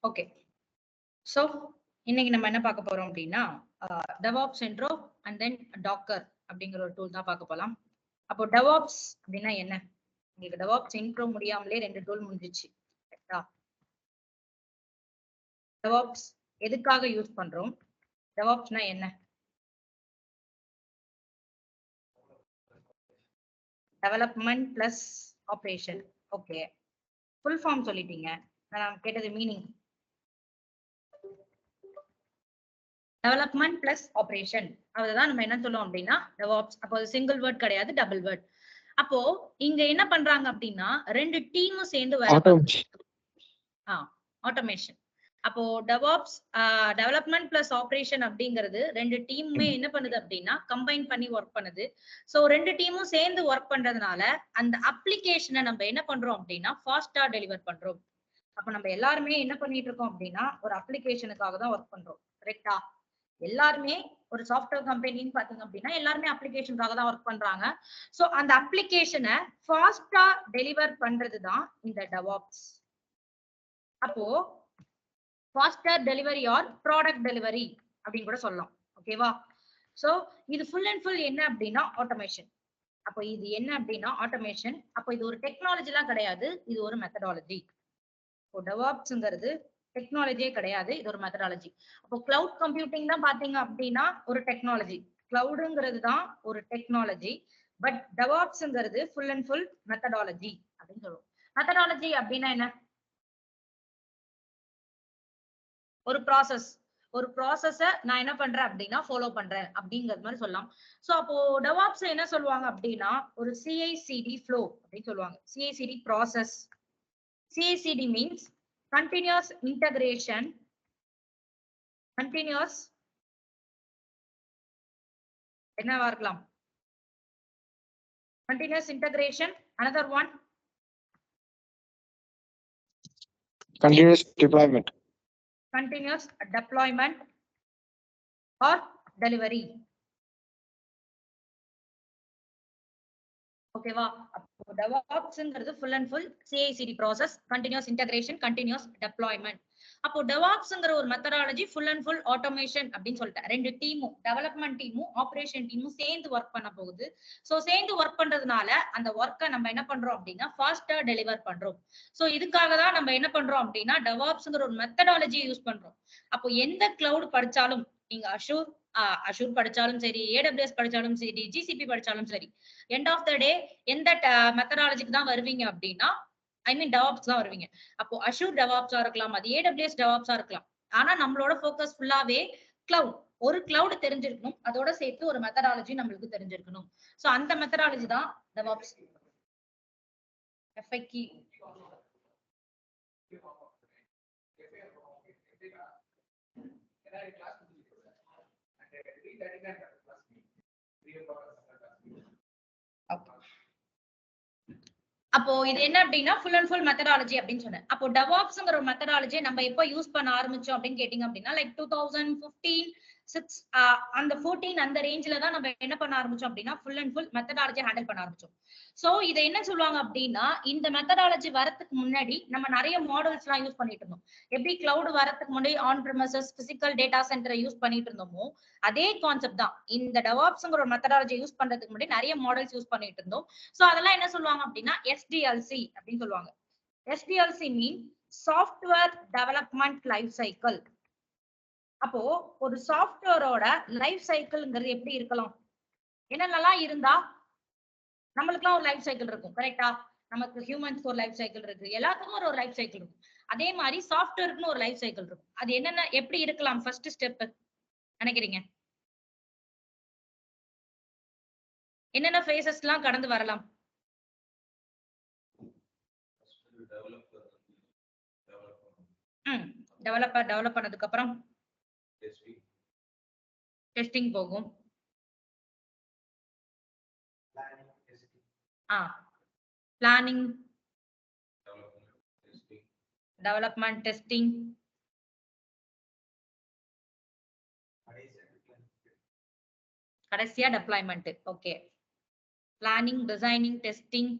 Okay. So இன்னைக்கு நம்ம என்ன பார்க்க போறோம் அப்படின்னா DevOps intro and then Docker அப்படிங்கிற ஒரு டூல் தான் பார்க்க போலாம். அப்போ DevOps அப்படின்னா என்ன? உங்களுக்கு DevOps intro முடியாமலே 2 டூல் முடிஞ்சிச்சு. கரெக்ட்டா? DevOps எதுக்காக யூஸ் பண்றோம்? DevOpsனா என்ன? Development plus operation. Okay. Full form சொல்லிட்டீங்க. நான் கேட்டது மீனிங். டெவலப்மெண்ட் பிளஸ் ஆபரேஷன் அதுதான் நம்ம என்ன சொல்லுவோம் அப்படின்னா DevOps. அப்போ சிங்கிள் வேர்ட் கிடையாது, டபுள் வேர்ட். அப்போ இங்க என்ன பண்றாங்க அப்படின்னா 2 டீமும் சேர்ந்து ஆட்டோமேஷன். அப்போ DevOps டெவலப்மெண்ட் பிளஸ் ஆபரேஷன் அப்படிங்கிறது 2 டீமுமே என்ன பண்ணுது அப்படின்னா கம்பைன் பண்ணி ஒர்க் பண்ணுது. சோ 2 டீமும் சேர்ந்து ஒர்க் பண்றதுனால அந்த அப்ளிகேஷனை நம்ம என்ன பண்றோம் அப்படின்னா ஃபாஸ்டா டெலிவர் பண்றோம். அப்ப நம்ம எல்லாருமே என்ன பண்ணிட்டு இருக்கோம் அப்படின்னா ஒரு அப்ளிகேஷனுக்காக தான் ஒர்க் பண்றோம். கரெக்டா? எல்லாருமே ஒரு சாஃப்ட்வேர் கம்பெனின்னு பாத்தீங்க அப்படின்னா எல்லாருமே அப்ளிகேஷனுக்காக தான் ஒர்க் பண்றாங்க. சோ அந்த அப்ளிகேஷனை ஃபாஸ்டா டெலிவர் பண்றதுதான் இந்த DevOps. அப்போ faster delivery or product delivery அப்படின்னு கூட சொல்லலாம். ஓகேவா? சோ இது ஃபுல் அண்ட் ஃபுல் என்ன அப்படின்னா ஆட்டோமேஷன். அப்போ இது என்ன அப்படின்னா ஆட்டோமேஷன். அப்போ இது ஒரு டெக்னாலஜி எல்லாம் கிடையாது, இது ஒரு மெத்தடாலஜி. இப்போ DevOpsங்கிறது டெக்னாலஜியே கிடையாது, இது ஒரு மெத்தடாலஜி. அப்போ கிளவுட் கம்ப்யூட்டிங் தான் பாத்தீங்க அப்படின்னா ஒரு டெக்னாலஜி. கிளவுடுங்கிறது தான் ஒரு டெக்னாலஜி. பட் DevOpsங்கிறது ஃபுல் அண்ட் ஃபுல் மெத்தடாலஜி அப்படின்னு சொல்லுவோம். மெத்தடாலஜி அப்படின்னா என்ன? ஒரு ப்ராசஸ். ஒரு ப்ராசஸ நான் என்ன பண்றேன் அப்படின்னா ஃபாலோ பண்றேன் அப்படிங்கிறது மாதிரி சொல்லலாம். சோ அப்போ DevOps என்ன சொல்லுவாங்க அப்படின்னா ஒரு CI/CD flow அப்படின்னு சொல்லுவாங்க. CI/CD process. CI/CD means continuous integration. Continuous என்னவா இருக்கலாம்? Continuous integration. Another one. Continuous deployment. Continuous deployment or delivery. ஓகேவா? அப்போ DevOpsங்கிறது full and full CI/CD process, continuous integration, continuous deployment. அப்போ DevOpsங்கிற ஒரு methodology full and full automation அப்படின்னு சொல்லிட்டேன். 2 டீமும் development டீமும் ஆபரேஷன் டீமும் சேர்ந்து ஒர்க் பண்ண போகுது. சோ சேர்ந்து ஒர்க் பண்றதுனால அந்த ஒர்க்கை நம்ம என்ன பண்றோம் அப்படின்னா ஃபாஸ்டா டெலிவர் பண்றோம். சோ இதுக்காக தான் நம்ம என்ன பண்றோம் அப்படின்னா DevOpsங்கிற ஒரு மெத்தடாலஜி யூஸ் பண்றோம். அப்போ எந்த கிளவுட் படிச்சாலும் நீங்க அஷூர் படிச்சாலும் சரி, AWS படிச்சாலும் சரி, GCP படிச்சாலும் சரி, எண்ட் ஆஃப் த டே எந்த மெத்தடாலஜிக்கு தான் வருவீங்க அப்படின்னா DevOps தான் வருவீங்க. அப்போ அஷூர் DevOps-ஆ இருக்கலாம், அது AWS DevOps-ஆ இருக்கலாம். ஆனா நம்மளோட ஃபோக்கஸ் ஃபுல்லாவே கிளவுட். ஒரு கிளவுட் தெரிஞ்சிருக்கணும், அதோட சேர்த்து ஒரு மெத்தடாலஜி நம்மளுக்கு தெரிஞ்சிருக்கணும். சோ அந்த மெத்தடாலஜி தான் DevOps. FAQ. அப்போ இது என்ன அப்படின்னா ஃபுல் அண்ட் ஃபுல் மெத்தடாலஜி அப்படின்னு சொன்னேன். அப்போ DevOpsங்கிற ஒரு மெத்தடாலஜியை நம்ம எப்போ யூஸ் பண்ண ஆரம்பிச்சோம் அப்படின்னு கேட்டீங்க அப்படின்னா லைக் 2015 அந்த 14 அந்த ரேஞ்சில தான் நம்ம என்ன பண்ண ஆரம்பிச்சோம் அப்படின்னா full and full methodology handle பண்ண ஆரம்பிச்சோம். சோ இதை என்ன சொல்லுவாங்க அப்படின்னா இந்த மெத்தடாலஜி வரதுக்கு முன்னாடி நம்ம நிறைய மாடல்ஸ் எல்லாம் யூஸ் பண்ணிட்டு இருந்தோம். எப்படி கிளவுட் வரதுக்கு முன்னாடி ஆன் பிரமிசஸ் பிசிக்கல் டேட்டா சென்டரை யூஸ் பண்ணிட்டு இருந்தோமோ அதே கான்செப்ட் தான் இந்த DevOpsங்கிற ஒரு மெத்தடாலஜி யூஸ் பண்றதுக்கு முன்னாடி நிறைய மாடல்ஸ் யூஸ் பண்ணிட்டு இருந்தோம். சோ அதெல்லாம் என்ன சொல்லுவாங்க அப்படின்னா SDLC அப்படின்னு சொல்லுவாங்க. SDLC மீன் சாஃப்ட்வேர் டெவலப்மெண்ட் லைஃப் சைக்கிள். அப்போ ஒரு சாஃப்ட்வேரோட லைஃப் சைக்கிள்ங்கிறது எப்படி இருக்கலாம்? என்னென்னலாம் இருந்தா நம்மளுக்குலாம் ஒரு லைஃப் சைக்கிள் இருக்கும். கரெக்டா? நமக்கு ஹியூமன்ஸ்க்கு ஒரு லைஃப் சைக்கிள் இருக்கு, எல்லாத்துக்கும் ஒரு லைஃப் சைக்கிள் இருக்கும். அதே மாதிரி சாஃப்ட்வேருக்குன்னு ஒரு லைஃப் சைக்கிள் இருக்கும். அது என்னென்ன எப்படி இருக்கலாம்? ஃபர்ஸ்ட் ஸ்டெப் நினைக்கிறீங்க என்னென்ன ஃபேசஸ் எல்லாம் கடந்து வரலாம்? டெவலப் பண்ணதுக்கு அப்புறம் டெஸ்டிங் போகும். பிளானிங், டெவலப்மெண்ட், டெஸ்டிங், கடைசியா deployment. Okay. Planning, designing, testing,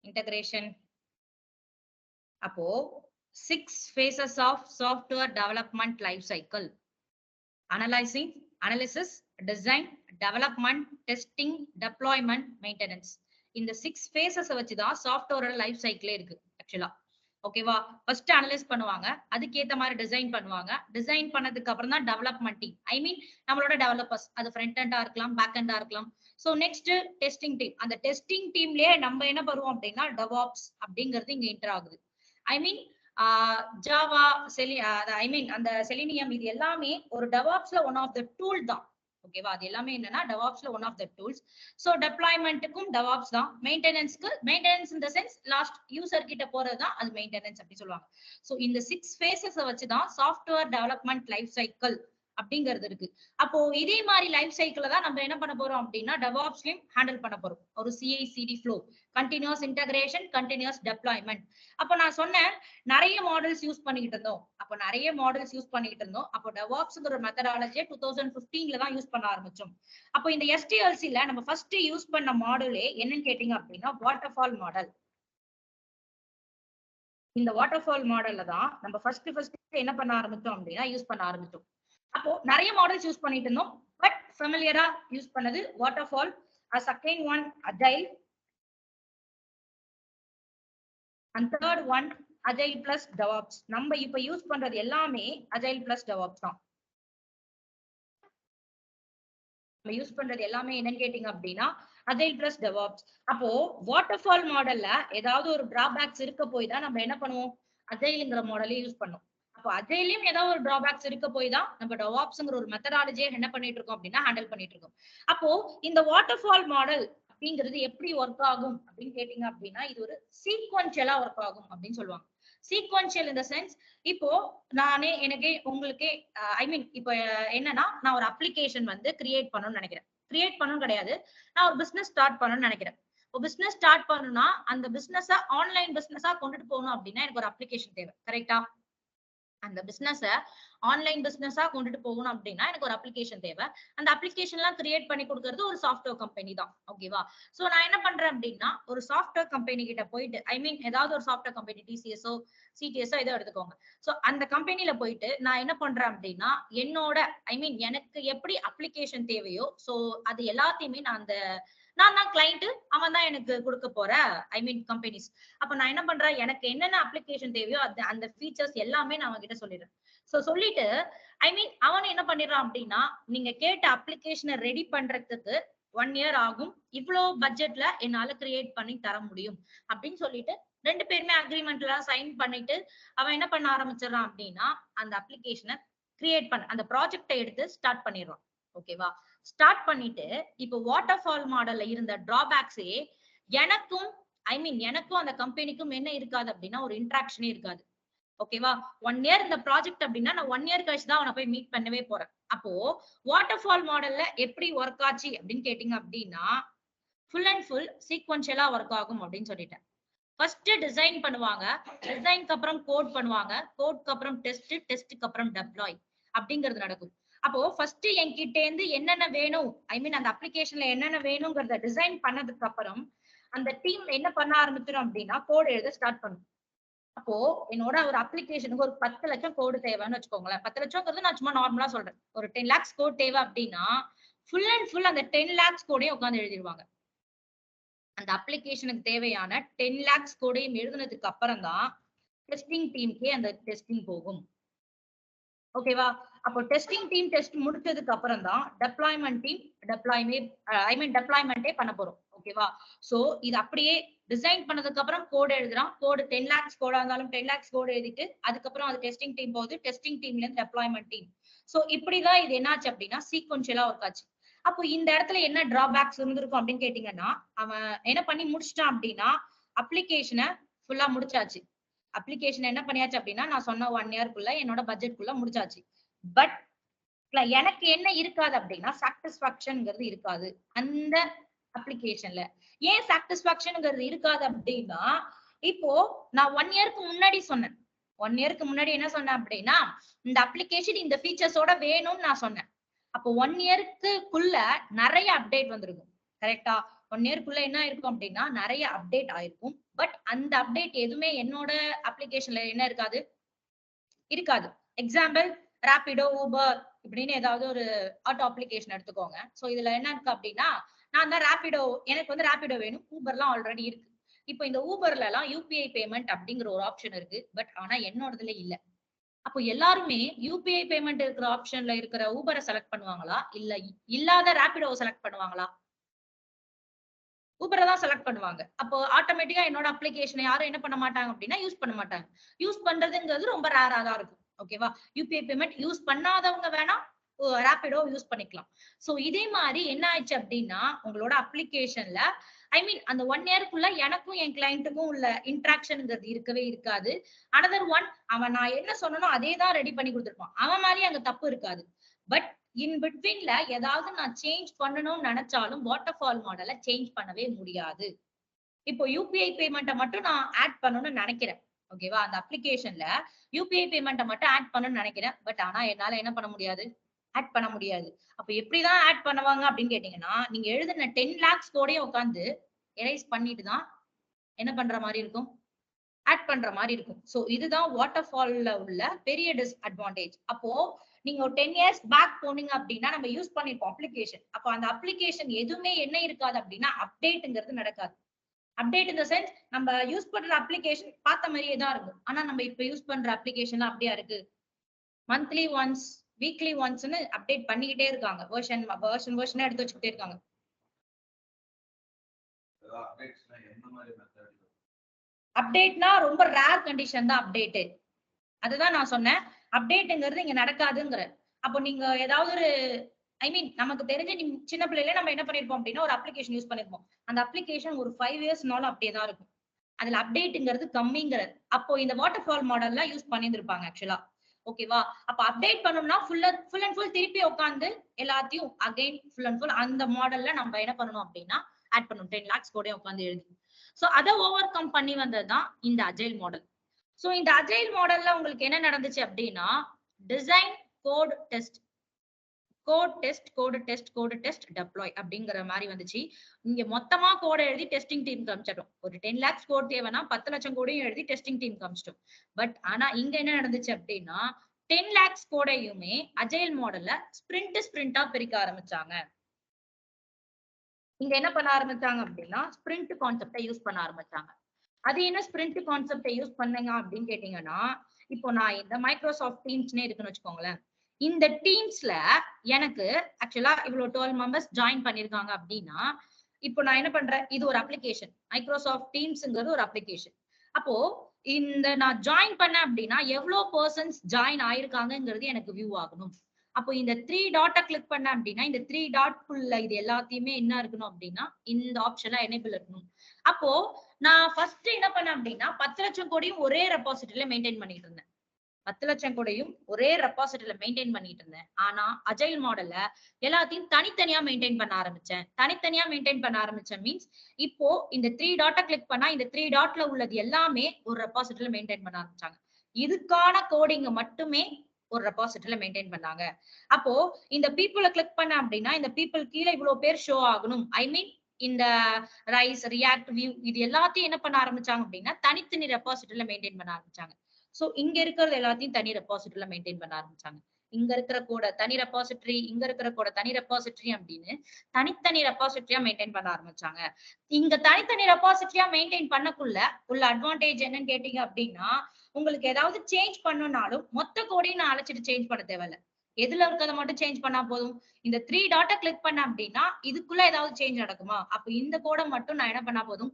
integration. அப்போ 6 phases of software development life cycle: analysis, design, development, testing, deployment, maintenance. இந்த 6 phases வச்சுதான் சாஃப்ட்வேரோட லைஃப் சைக்கிளே இருக்கு ஆக்சுவலா. ஓகேவா? ஃபர்ஸ்ட் அனலைஸ் பண்ணுவாங்க, அதுக்கேத்த மாதிரி டிசைன் பண்ணுவாங்க. டிசைன் பண்ணதுக்கு அப்புறம் தான் டெவலப்மெண்ட் டீம், ஐ மீன் நம்மளோட டெவலப்பர்ஸ், அது ஃப்ரண்ட் எண்டா இருக்கலாம், பேக் எண்டா இருக்கலாம். So next testing team. அந்த டெஸ்டிங் டீம்லயே நம்ம என்ன பண்ணுவோம் அப்படின்னா டெவாப்ஸ் அப்படிங்கிறது இங்க என்டர் ஆகுது. ஐ மீன் ஜாவா, ஐ மீன் அந்த செலினியம், இது எல்லாமே ஒரு டெவாப்ஸ்ல ஒன் ஆஃப் த டூல் தான். ஓகேவா? அது எல்லாமே என்னன்னா டெவாப்ஸ்ல one of the tools. So டெப்ளாய்மெண்ட்டுக்கும் டெவாப்ஸ் தான். Maintenance in the sense last user கிட்ட போறதுதான் அது மெயின்டெனன்ஸ் அப்படி சொல்லுவாங்க. சோ இந்த 6 phases வச்சுதான் சாஃப்ட்வேர் டெவலப்மெண்ட் லைஃப் சைக்கிள் அப்படிங்கிறது இருக்கு. அப்போ இதே மாதிரி லைஃப் சைக்கிள தான் நம்ம என்ன பண்ண போறோம் அப்படின்னா டெவாப்ஸ்லயும் ஹேண்டில் பண்ண போறோம். ஒரு CI/CD flow, continuous integration, continuous deployment. அப்போ நான் சொன்னேன் நிறைய மாடல்ஸ் யூஸ் பண்ணிட்டு இருந்தோம். அப்போ டெவாப்ஸ்ங்கிற ஒரு மெத்தடாலஜியை 2015ல தான் யூஸ் பண்ண ஆரம்பிச்சோம். அப்போ இந்த SDLCல நம்ம ஃபர்ஸ்ட் யூஸ் பண்ண மாடலே என்னன்னு கேட்டீங்க அப்படின்னா வாட்டர்ஃபால் மாடல். இந்த வாட்டர்ஃபால் மாடல்ல தான் நம்ம ஃபர்ஸ்ட் என்ன பண்ண ஆரம்பிச்சோம் அப்படின்னா யூஸ் பண்ண ஆரம்பிச்சோம். அப்போ நிறைய மாடல்ஸ் யூஸ் பண்ணிட்டு இருந்தோம், பட் ஃபெமிலியரா யூஸ் பண்ணது waterfall. Second one agile, and third one agile plus DevOps. நம்ம இப்ப யூஸ் பண்றது எல்லாமே அஜைல் பிளஸ் டெவாப்ஸ் தான். நம்ம யூஸ் பண்றது எல்லாமே என்னன்னு கேட்டீங்க அப்படின்னா அஜைல் பிளஸ் டெவாப்ஸ். அப்போ வாட்டர்ஃபால் மாடல்ல ஏதாவது ஒரு டிராபேக்ஸ் இருக்க போய் தான் நம்ம என்ன பண்ணுவோம், அஜைல்ங்கிற மாடலே யூஸ் பண்ணுவோம். அப்போ அஜைலயும் ஏதாவது ஒரு டிராபேக்ஸ் இருக்க போய் தான் நம்ம டெவாப்ஸ்ங்கிற ஒரு மெத்தடாலஜியை என்ன பண்ணிட்டு இருக்கோம் அப்படின்னா ஹேண்டில் பண்ணிட்டு இருக்கோம். அப்போ இந்த வாட்டர்ஃபால் மாடல் அப்படிங்கிறது எப்படி ஒர்க் ஆகும் அப்படின்னு கேட்டீங்க அப்படின்னா இது ஒரு சீக்வென்ஷியலா ஒர்க் ஆகும் அப்படின்னு சொல்லுவாங்க. சீக்வென்ஷியல் இன் த சென்ஸ், இப்போ உங்களுக்கே ஐ மீன் இப்போ என்னன்னா நான் ஒரு அப்ளிகேஷன் வந்து கிரியேட் பண்ணணும்னு நினைக்கிறேன். கிரியேட் பண்ணணும் கிடையாது, நான் ஒரு பிசினஸ் ஸ்டார்ட் பண்ணணும்னு நினைக்கிறேன். பிசினஸ் ஸ்டார்ட் பண்ணணும்னா அந்த பிசினஸா ஆன்லைன் பிசினஸா கொண்டுட்டு போகணும் அப்படின்னா எனக்கு ஒரு அப்ளிகேஷன் தேவை. கரெக்டா? அந்த பிசினஸ ஆன்லைன் பிசினஸா கொண்டுட்டு போகணும் அப்படின்னா எனக்கு ஒரு அப்ளிகேஷன் தேவை. அந்த அப்ளிகேஷன் எல்லாம் கிரியேட் பண்ணி கொடுக்கறது ஒரு சாஃப்ட்வேர் கம்பெனி தான். ஓகேவா? சோ நான் என்ன பண்றேன் அப்படின்னா ஒரு சாஃப்ட்வேர் கம்பெனி கிட்ட போயிட்டு, ஐ மீன் ஏதாவது ஒரு சாஃப்ட்வேர் கம்பெனி, TCSஓ CTSஓ ஏதோ எடுத்துக்கோங்க. சோ அந்த கம்பெனில போயிட்டு நான் என்ன பண்றேன் அப்படின்னா என்னோட ஐ மீன் எனக்கு எப்படி அப்ளிகேஷன் தேவையோ சோ அது எல்லாத்தையுமே நான் தான் கிளைண்ட், அவன் தான் எனக்கு கொடுக்க போற ஐ மீன் கம்பெனிஸ். அப்ப நான் என்ன பண்றேன், எனக்கு என்னென்ன அப்ளிகேஷன் தேவையோ அந்த ஃபீச்சர்ஸ் எல்லாமே நான் அவன்கிட்ட சொல்லிடுறேன். சோ சொல்லிட்டு ஐ மீன் அவன் என்ன பண்ணிடுறான் அப்படின்னா நீங்க கேட்ட அப்ளிகேஷனை ரெடி பண்றதுக்கு 1 year ஆகும், இவ்வளவு பட்ஜெட்ல என்னால கிரியேட் பண்ணி தர முடியும் அப்படின்னு சொல்லிட்டு 2 பேருமே அக்ரிமெண்ட்ல சைன் பண்ணிட்டு அவன் என்ன பண்ண ஆரம்பிச்சிடறான் அப்படின்னா அந்த அப்ளிகேஷனை கிரியேட் பண்ண அந்த ப்ராஜெக்டை எடுத்து ஸ்டார்ட் பண்ணிடுறான். ஓகேவா? ஸ்டார்ட் பண்ணிட்டு இப்போ வாட்டர்ஃபால் மாடல்ல இருந்த டிராபேக்ஸே எனக்கும் அந்த கம்பெனிக்கும் என்ன இருக்காது அப்படின்னா ஒரு இன்டராக்ஷனே இருக்காது. ஓகேவா? 1 year இந்த ப்ராஜெக்ட் அப்படின்னா நான் 1 year கழிச்சு தான் அவனை போய் மீட் பண்ணவே போறேன். அப்போ வாட்டர்ஃபால் மாடல்ல எப்படி ஒர்க் ஆச்சு அப்படின்னு கேட்டீங்க அப்படின்னா ஃபுல் அண்ட் ஃபுல் சீக்வென்ஷியலா ஒர்க் ஆகும் அப்படின்னு சொல்லிட்டேன். ஃபர்ஸ்ட் டிசைன் பண்ணுவாங்க, டிசைனுக்கு அப்புறம் கோட் பண்ணுவாங்க, கோட்க்கு அப்புறம் டெஸ்ட்க்கு அப்புறம் டெப்ளாய் அப்படிங்கிறது நடக்கும். அப்போ ஃபர்ஸ்ட் என்கிட்ட இருந்து என்னென்ன வேணும், ஐ மீன் அந்த அப்ளிகேஷன்ல என்னென்ன வேணுங்கிறத டிசைன் பண்ணதுக்கு அப்புறம் அந்த டீம் என்ன பண்ண ஆரம்பிச்சிடும் அப்படின்னா கோட் எழுத ஸ்டார்ட் பண்ணும். அப்போ என்னோட ஒரு அப்ளிகேஷனுக்கு ஒரு 10 லட்சம் கோடு தேவைன்னு வச்சுக்கோங்களேன். 10 லட்சம்ங்கிறது நான் சும்மா நார்மலா சொல்றேன். ஒரு 10 lakhs கோட் தேவை அப்படின்னா ஃபுல் அண்ட் ஃபுல் அந்த 10 lakhs கோடையும் உட்காந்து எழுதிடுவாங்க. அந்த அப்ளிகேஷனுக்கு தேவையான 10 lakhs கோடையும் எழுதுனதுக்கு அப்புறம் தான் டெஸ்டிங் டீமுக்கே அந்த டெஸ்டிங் போகும். ஓகேவா? அப்போ டெஸ்டிங் டீம் டெஸ்ட் முடிச்சதுக்கு அப்புறம் தான் டெப்ளாய்மெண்ட் டீம் டெப்ளாய்மெண்டே பண்ண போறோம். ஓகேவா? சோ இது அப்படியே டிசைன் பண்ணதுக்கு அப்புறம் கோட் எழுதுறான். கோடு 10 lakhs கோடா இருந்தாலும் 10 lakhs கோடு எழுதிட்டு அதுக்கப்புறம் அது டெஸ்டிங் டீம் போகுது, டெஸ்டிங் டீம்ல இருந்து டெப்ளாய்மெண்ட் டீம். சோ இப்படிதான் இது என்னாச்சு அப்படின்னா சீக்வென்ஷியலா ஒர்க் ஆச்சு. அப்போ இந்த இடத்துல என்ன டிராபேக்ஸ் இருந்திருக்கும் அப்படின்னு கேட்டீங்கன்னா அவன் என்ன பண்ணி முடிச்சிட்டான் அப்படின்னா அப்ளிகேஷனை ஃபுல்லா முடிச்சாச்சு. அப்ளிகேஷன் என்ன பண்ணியாச்சு அப்படின்னா நான் சொன்ன 1 yearக்குள்ள என்னோட பட்ஜெட்குள்ள முடிச்சாச்சு. பட் எனக்கு என்ன இருக்காது அப்படின்னா சாட்டிஸ்பாக்சன்ங்கிறது இருக்காது அந்த அப்ளிகேஷன்ல. ஏன் சாட்டிஸ்பாக்சன்ங்கிறது இருக்காது அப்படின்னா இப்போ நான் 1 yearக்கு முன்னாடி சொன்னேன். 1 yearக்கு முன்னாடி என்ன சொன்னேன் அப்படின்னா இந்த அப்ளிகேஷன் இந்த ஃபீச்சர்ஸோட வேணும்னு நான் சொன்னேன். அப்போ 1 yearக்குள்ள நிறைய அப்டேட் வந்திருக்கும். கரெக்டா? 1 இயர்க்குள்ள என்ன இருக்கும் அப்படின்னா நிறைய அப்டேட் ஆயிருக்கும். பட் அந்த அப்டேட் எதுவுமே என்னோட அப்ளிகேஷன்ல என்ன இருக்காது. எக்ஸாம்பிள் ராபிடோ, ஊபர் இப்படின்னு ஏதாவது ஒரு ஆட்டோ அப்ளிகேஷன் எடுத்துக்கோங்க. சோ இதுல என்ன இருக்கு அப்படின்னா, நான் தான் ராபிடோ, எனக்கு வந்து ராபிடோ வேணும், ஊபர்லாம் ஆல்ரெடி இருக்கு. இப்போ இந்த ஊபர்ல எல்லாம் யூபிஐ பேமெண்ட் அப்படிங்கிற ஒரு ஆப்ஷன் இருக்கு. பட் ஆனா என்னோடதுல இல்ல. அப்போ எல்லாருமே யூபிஐ பேமெண்ட் இருக்கிற ஆப்ஷன்ல இருக்கிற ஊபரை செலக்ட் பண்ணுவாங்களா, இல்ல இல்லாத ராபிடோவை செலக்ட் பண்ணுவாங்களா? ஊபரை தான் செலக்ட் பண்ணுவாங்க. அப்போ ஆட்டோமேட்டிக்கா என்னோட அப்ளிகேஷனை யாரும் என்ன பண்ண மாட்டாங்க அப்படின்னா யூஸ் பண்ண மாட்டாங்க. யூஸ் பண்றதுங்கிறது ரொம்ப ரேரா தான் இருக்கும். ஓகேவா? யூபிஐ பேமெண்ட் யூஸ் பண்ணாதவங்க வேணா ராபிடோ யூஸ் பண்ணிக்கலாம். சோ இதே மாதிரி என்ன ஆயிடுச்சு அப்படின்னா உங்களோட அப்ளிகேஷன்ல அந்த 1 இயர்க்குள்ள எனக்கும் என் கிளையண்ட்டுக்கும் உள்ள இன்டராக்ஷன்ங்கிறது இருக்கவே இருக்காது. அனதர் ஒன், அவன் நான் என்ன சொன்னனோ அதே தான் ரெடி பண்ணி கொடுத்திருப்பான். அவன் மேலேயே அங்க தப்பு இருக்காது. பட் இன் பிட்வீன்ல ஏதாவது நான் சேஞ்ச் பண்ணணும்னு நினைச்சாலும் வாட்டர்ஃபால் மாடலை சேஞ்ச் பண்ணவே முடியாது. இப்போ யூபிஐ பேமெண்ட்டை மட்டும் நான் ஆட் பண்ணணும்னு நினைக்கிறேன். ஓகேவா? அந்த அப்ளிகேஷன்ல யூபிஐ பேமெண்ட்டை மட்டும் ஆட் பண்ணணும்னு நினைக்கிறேன். பட் ஆனா என்னால என்ன பண்ண முடியாது? ஆட் பண்ண முடியாது. அப்ப எப்படிதான் ஆட் பண்ணுவாங்க அப்படின்னு கேட்டீங்கன்னா, நீங்க எழுதின 10 lakhs கோடையே உட்கார்ந்து எரேஸ் பண்ணிட்டு தான் என்ன பண்ற மாதிரி இருக்கும்? ஆட் பண்ற மாதிரி இருக்கும். சோ இதுதான் வாட்டர்ஃபால்ல உள்ள பெரிய டிஸ்அட்வான்டேஜ். அப்போ நீங்க ஒரு 10 இயர்ஸ் பேக் போனீங்க அப்படின்னா நம்ம யூஸ் பண்ணிருப்போம் அப்ளிகேஷன். அப்போ அந்த அப்ளிகேஷன் எதுவுமே என்ன இருக்காது அப்படின்னா அப்டேட்ங்கிறது நடக்காது. அப்டேட் இன் த சென்ஸ் நம்ம யூஸ் பண்ற அப்ளிகேஷன் பார்த்த மாதிரியே தான் இருக்கும். ஆனா நம்ம இப்ப யூஸ் பண்ற அப்ளிகேஷன் அப்படியா இருக்கு? மந்த்லி ஒன்ஸ், வீக்லி ஒன்ஸ்னு அப்டேட் பண்ணிக்கிட்டே இருக்காங்க. வெர்ஷனா எடுத்து வச்சுக்கிட்டே இருக்காங்க. அப்டேட்னா ரொம்ப ரேர் கண்டிஷன் தான் அப்டேட். அதுதான் நான் சொன்னேன். அப்டேட்ங்கிறது இங்க நடக்காதுங்கிற. அப்போ நீங்க ஏதாவது ஒரு நமக்கு தெரிஞ்ச சின்ன பிள்ளையில நம்ம என்ன பண்ணிருப்போம் அப்படின்னா ஒரு அப்ளிகேஷன் யூஸ் பண்ணிருப்போம். அந்த அப்ளிகேஷன் ஒரு 5 இயர்ஸ்னாலும் அப்படியே தான் இருக்கும். அதுல அப்டேட்ங்கிறது கம்மிங்கிறது. அப்போ இந்த வாட்டர்ஃபால் மாடல்லாம் யூஸ் பண்ணியிருந்திருப்பாங்க ஆக்சுவலா. ஓகேவா? அப்ப அப்டேட் பண்ணணும்னா ஃபுல் அண்ட் ஃபுல் திருப்பி உட்கார்ந்து எல்லாத்தையும் அகைன் ஃபுல் அண்ட் ஃபுல் அந்த மாடல்ல நம்ம என்ன பண்ணணும் அப்படின்னா ஆட் பண்ணணும். 10 lakhs கூட உட்கார்ந்து எழுதி. சோ அதை ஓவர் கம் பண்ணி வந்ததுதான் இந்த அஜைல் மாடல். சோ இந்த அஜைல் மாடல்ல உங்களுக்கு என்ன நடந்துச்சு அப்படின்னா டிசைன், கோட் டெஸ்ட், டெப்ளாய் அப்படிங்கிற மாதிரி வந்துச்சு. இங்க மொத்தமா கோட எழுதி டெஸ்டிங் டீம் காமிச்சிட்டோம். ஒரு 10 lakhs கோட் தேவைன்னா 10 லட்சம் கோடையும் எழுதி டெஸ்டிங் டீம் காமிச்சிட்டோம். பட் ஆனா இங்க என்ன நடந்துச்சு அப்படின்னா 10 lakhs கோடையுமே அஜைல் மாடல்ல ஸ்பிரிண்டா பிரிக்க ஆரம்பிச்சாங்க. இங்க என்ன பண்ண ஆரம்பிச்சாங்க அப்படின்னா ஸ்பிரிண்ட் கான்செப்டை யூஸ் பண்ண ஆரம்பிச்சாங்க. அது என்ன ஸ்பிரிண்ட் கான்செப்டை யூஸ் பண்ணீங்க அப்படின்னு கேட்டீங்கன்னா, இப்போ நான் இந்த மைக்ரோசாஃப்ட் டீம்ஸ்னே இருக்குன்னு வச்சுக்கோங்களேன். இந்த டீம்ஸ்ல எனக்கு ஆக்சுவலா இவ்வளவு 12 மெம்பர்ஸ் ஜாயின் பண்ணிருக்காங்க அப்படின்னா, இப்போ நான் என்ன பண்றேன்? இது ஒரு அப்ளிகேஷன். மைக்ரோசாஃப்ட் டீம்ஸ்ங்கிறது ஒரு அப்ளிகேஷன். அப்போ இந்த நான் ஜாயின் பண்ணேன் அப்படின்னா எவ்வளவு பர்சன்ஸ் ஜாயின் ஆயிருக்காங்கிறது எனக்கு வியூ ஆகணும். அப்போ இந்த 3 டாட்டை கிளிக் பண்ண அப்படின்னா இந்த 3 டாட்குள்ள இது எல்லாத்தையுமே என்ன இருக்கணும் அப்படின்னா இந்த ஆப்ஷன்ல எனேபிள் இருக்கணும். அப்போ நான் ஃபர்ஸ்ட் என்ன பண்ணேன் அப்படின்னா 10 லட்சம் கோடியும் ஒரே ரெபாசிட்டரியில மெயின்டைன் பண்ணிட்டு இருந்தேன். 10 லட்சம் கோடையும் ஒரே ரெபாசிட்டரியில மெயின்டைன் பண்ணிட்டு இருந்தேன். ஆனா அஜைல் மாடல்ல எல்லாத்தையும் தனித்தனியா மெயின்டைன் பண்ண ஆரம்பிச்சேன். தனித்தனியா மெயின்டைன் பண்ண ஆரம்பிச்சேன் மீன்ஸ் இப்போ இந்த 3 டாட்டை கிளிக் பண்ணா இந்த 3 டாட்ல உள்ளது எல்லாமே ஒரு ரெபாசிட்டரியில மெயின்டைன் பண்ண ஆரம்பிச்சாங்க. இதுக்கான கோடிங்க மட்டுமே ஒரு ரெபாசிட்டரியில மெயின்டைன் பண்ணாங்க. அப்போ இந்த பீப்புளை கிளிக் பண்ண அப்படின்னா இந்த பீப்புள் கீழே இவ்வளவு பேர் ஷோ ஆகணும். இந்த ரைஸ், ரியாக்ட், வியூ இது எல்லாத்தையும் என்ன பண்ண ஆரம்பிச்சாங்க அப்படின்னா தனித்தனி ரெபாசிட்டரியில மெயின்டைன் பண்ண ஆரம்பிச்சாங்க. சோ இங்க இருக்கிறது எல்லாத்தையும் தனி ரெபாசிட்டரியில மெயின்டைன் பண்ண ஆரம்பிச்சாங்க. இங்க இருக்கிற கோட தனி ரெபாசிட்டரி, இங்க இருக்கிற கோட தனி ரெபாசிட்டரி அப்படின்னு தனித்தனி ரெபாசிட்டரியா மெயின்டைன் பண்ண ஆரம்பிச்சாங்க. இங்க தனித்தனி ரெபாசிட்டரியா மெயின்டைன் பண்ணக்குள்ள உள்ள அட்வான்டேஜ் என்னன்னு கேட்டீங்க அப்படின்னா உங்களுக்கு ஏதாவது சேஞ்ச் பண்ணணும்னாலும் மொத்த கோடையும் நான் அழைச்சிட்டு சேஞ்ச் பண்ண தேவையில்ல. எதுல இருக்கிறத மட்டும் சேஞ்ச் பண்ணா போதும். இந்த 3 டாட்டை கிளிக் பண்ண அப்படின்னா இதுக்குள்ள ஏதாவது சேஞ்ச் நடக்குமா? அப்ப இந்த கோடை மட்டும் நான் என்ன பண்ணா போதும்?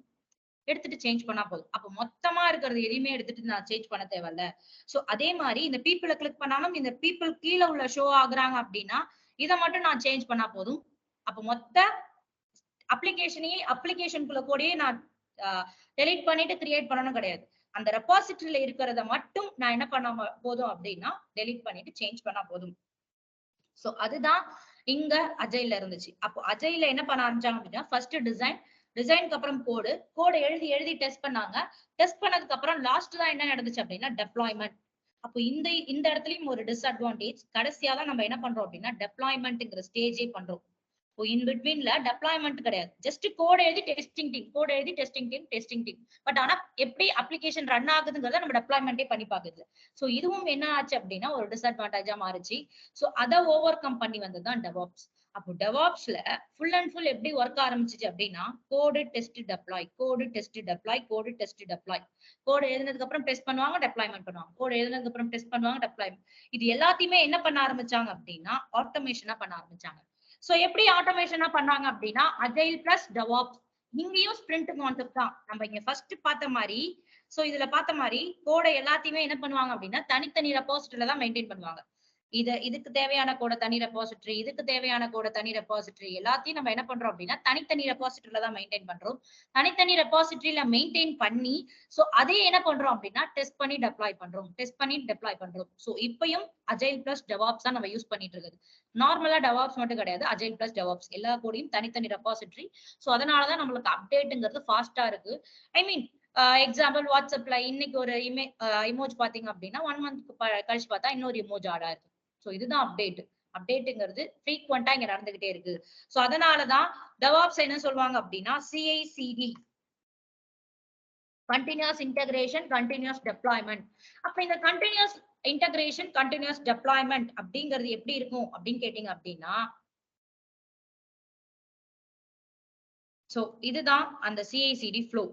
எடுத்துட்டு சேஞ்ச் பண்ணா போதும். அப்ப மொத்தமா இருக்கிறது எதையுமே எடுத்துட்டு நான் சேஞ்ச் பண்ண தேவையில்ல. சோ அதே மாதிரி இந்த பீப்புளை கிளிக் பண்ணாலும் இந்த பீப்புள் கீழே உள்ள ஷோ ஆகுறாங்க அப்படின்னா இதை மட்டும் நான் சேஞ்ச் பண்ணா போதும். அப்ப மொத்த அப்ளிகேஷனுக்குள்ள கூடயே நான் டெலீட் பண்ணிட்டு கிரியேட் பண்ணணும் கிடையாது. அந்த ரெபாசிட்டரியில இருக்கிறத மட்டும் நான் என்ன பண்ண போதும் அப்படின்னா டெலீட் பண்ணிட்டு சேஞ்ச் பண்ணா போதும். சோ அதுதான் இங்க அஜைல்ல இருந்துச்சு. அப்போ அஜைல்ல என்ன பண்ண ஆரம்பிச்சாங்க அப்படின்னா ஃபர்ஸ்ட் டிசைனுக்கு அப்புறம் கோடு எழுதி டெஸ்ட் பண்ணாங்க. டெஸ்ட் பண்ணதுக்கு அப்புறம் லாஸ்ட் தான் என்ன நடந்துச்சு அப்படின்னா டெப்ளாய்மெண்ட். அப்போ இந்த இடத்துலயும் ஒரு டிஸ்அட்வான்டேஜ். கடைசியா தான் நம்ம என்ன பண்றோம் அப்படின்னா டெப்ளாய்மெண்ட்ங்கிற ஸ்டேஜே பண்றோம். இன் பிட்வீன்ல டெப்ளாய்மெண்ட் கிடையாது. ஜஸ்ட் கோட் எழுதி டெஸ்டிங் டீம், கோட் எழுதி டெஸ்டிங் டீம். பட் ஆனா எப்படி அப்ளிகேஷன் ரன் ஆகுதுங்கிறத நம்ம டெப்ளாய்மெண்டே பண்ணி பாக்குது. சோ இதுவும் என்ன ஆச்சு அப்படின்னா ஒரு டிஸ்அட்வான்டேஜா மாறிச்சு. சோ அதை ஓவர் கம் பண்ணி வந்ததுதான் டெவாப்ஸ். அப்போ டெவாப்ஸ்ல ஃபுல் அண்ட் ஃபுல் எப்படி ஒர்க் ஆரம்பிச்சிச்சு அப்படின்னா கோடு டெஸ்ட் டெப்ளாய், கோடு டெஸ்ட் டெப்ளாய், கோடு டெஸ்ட் டெப்ளாய். கோடு எழுதினதுக்கு அப்புறம் டெஸ்ட் பண்ணுவாங்க, டெப்ளாய்மெண்ட் பண்ணுவாங்க. கோடு எழுதினதுக்கு அப்புறம் டெஸ்ட் பண்ணுவாங்க, டெப்ளாய்மெண்ட். இது எல்லாத்தையுமே என்ன பண்ண ஆரம்பிச்சாங்க அப்படின்னா ஆட்டோமேஷனா பண்ண ஆரம்பிச்சாங்க. சோ எப்படி ஆட்டோமேஷனா பண்ணாங்க அப்படின்னா அஜைல் பிளஸ் டெவாப்ஸ். இங்கேயும் ஸ்பிரிண்ட் கான்செப்ட் தான் நம்ம இங்க ஃபர்ஸ்ட் பார்த்த மாதிரி. சோ இதுல பார்த்த மாதிரி கோட எல்லாத்தையுமே என்ன பண்ணுவாங்க அப்படின்னா தனித்தனி ரெபாசிட்டரியில தான் மெயின்டைன் பண்ணுவாங்க. இதுக்கு தேவையான கோட தனி ரெபாசிட்டரி, இதுக்கு தேவையான கோட தனி ரெபாசிட்டரி, எல்லாத்தையும் நம்ம என்ன பண்றோம் அப்படின்னா தனித்தனி ரெபாசிட்டரியில தான் மெயின்டைன் பண்றோம். தனித்தனி ரெபாசிட்டரியில மெயின்டைன் பண்ணி சோ அதே என்ன பண்றோம் அப்படின்னா டெஸ்ட் பண்ணி டெப்ளாய் பண்றோம். சோ இப்பயும் அஜைல் பிளஸ் டெவாப்ஸ் தான் நம்ம யூஸ் பண்ணிட்டு இருக்குது. நார்மலா டெவாப்ஸ் மட்டும் கிடையாது, அஜைல் பிளஸ் டெவாப்ஸ் எல்லா கோடையும் தனித்தனி ரெபாசிட்டரி. சோ அதனாலதான் நம்மளுக்கு அப்டேட்ங்கிறது ஃபாஸ்டா இருக்கு. ஐ மீன் எக்ஸாம்பிள் வாட்ஸ்அப்ல இன்னைக்கு ஒரு இமோஜ் பாத்தீங்க அப்படின்னா 1 மந்த்க்கு கழிச்சு பார்த்தா இன்னொரு இமோஜ் ஆடா இருக்கு. சோ இதுதான் அப்டேட்ங்கிறது ஃப்ரீக்வெண்டா இங்க நடந்துகிட்டே இருக்கு. சோ அதனாலதான் டெவாப்ஸ் என்ன சொல்லுவாங்க அப்படின்னா CI/CD, continuous integration, continuous deployment. அப்ப இந்த கண்டினியூஸ் இன்டகிரேஷன், கண்டினியூஸ் டெப்ளாய்மெண்ட் அப்படிங்கிறது எப்படி இருக்கும் அப்படின்னு கேட்டீங்க அப்படின்னா சோ இதுதான் அந்த CI/CD ஃப்ளோ.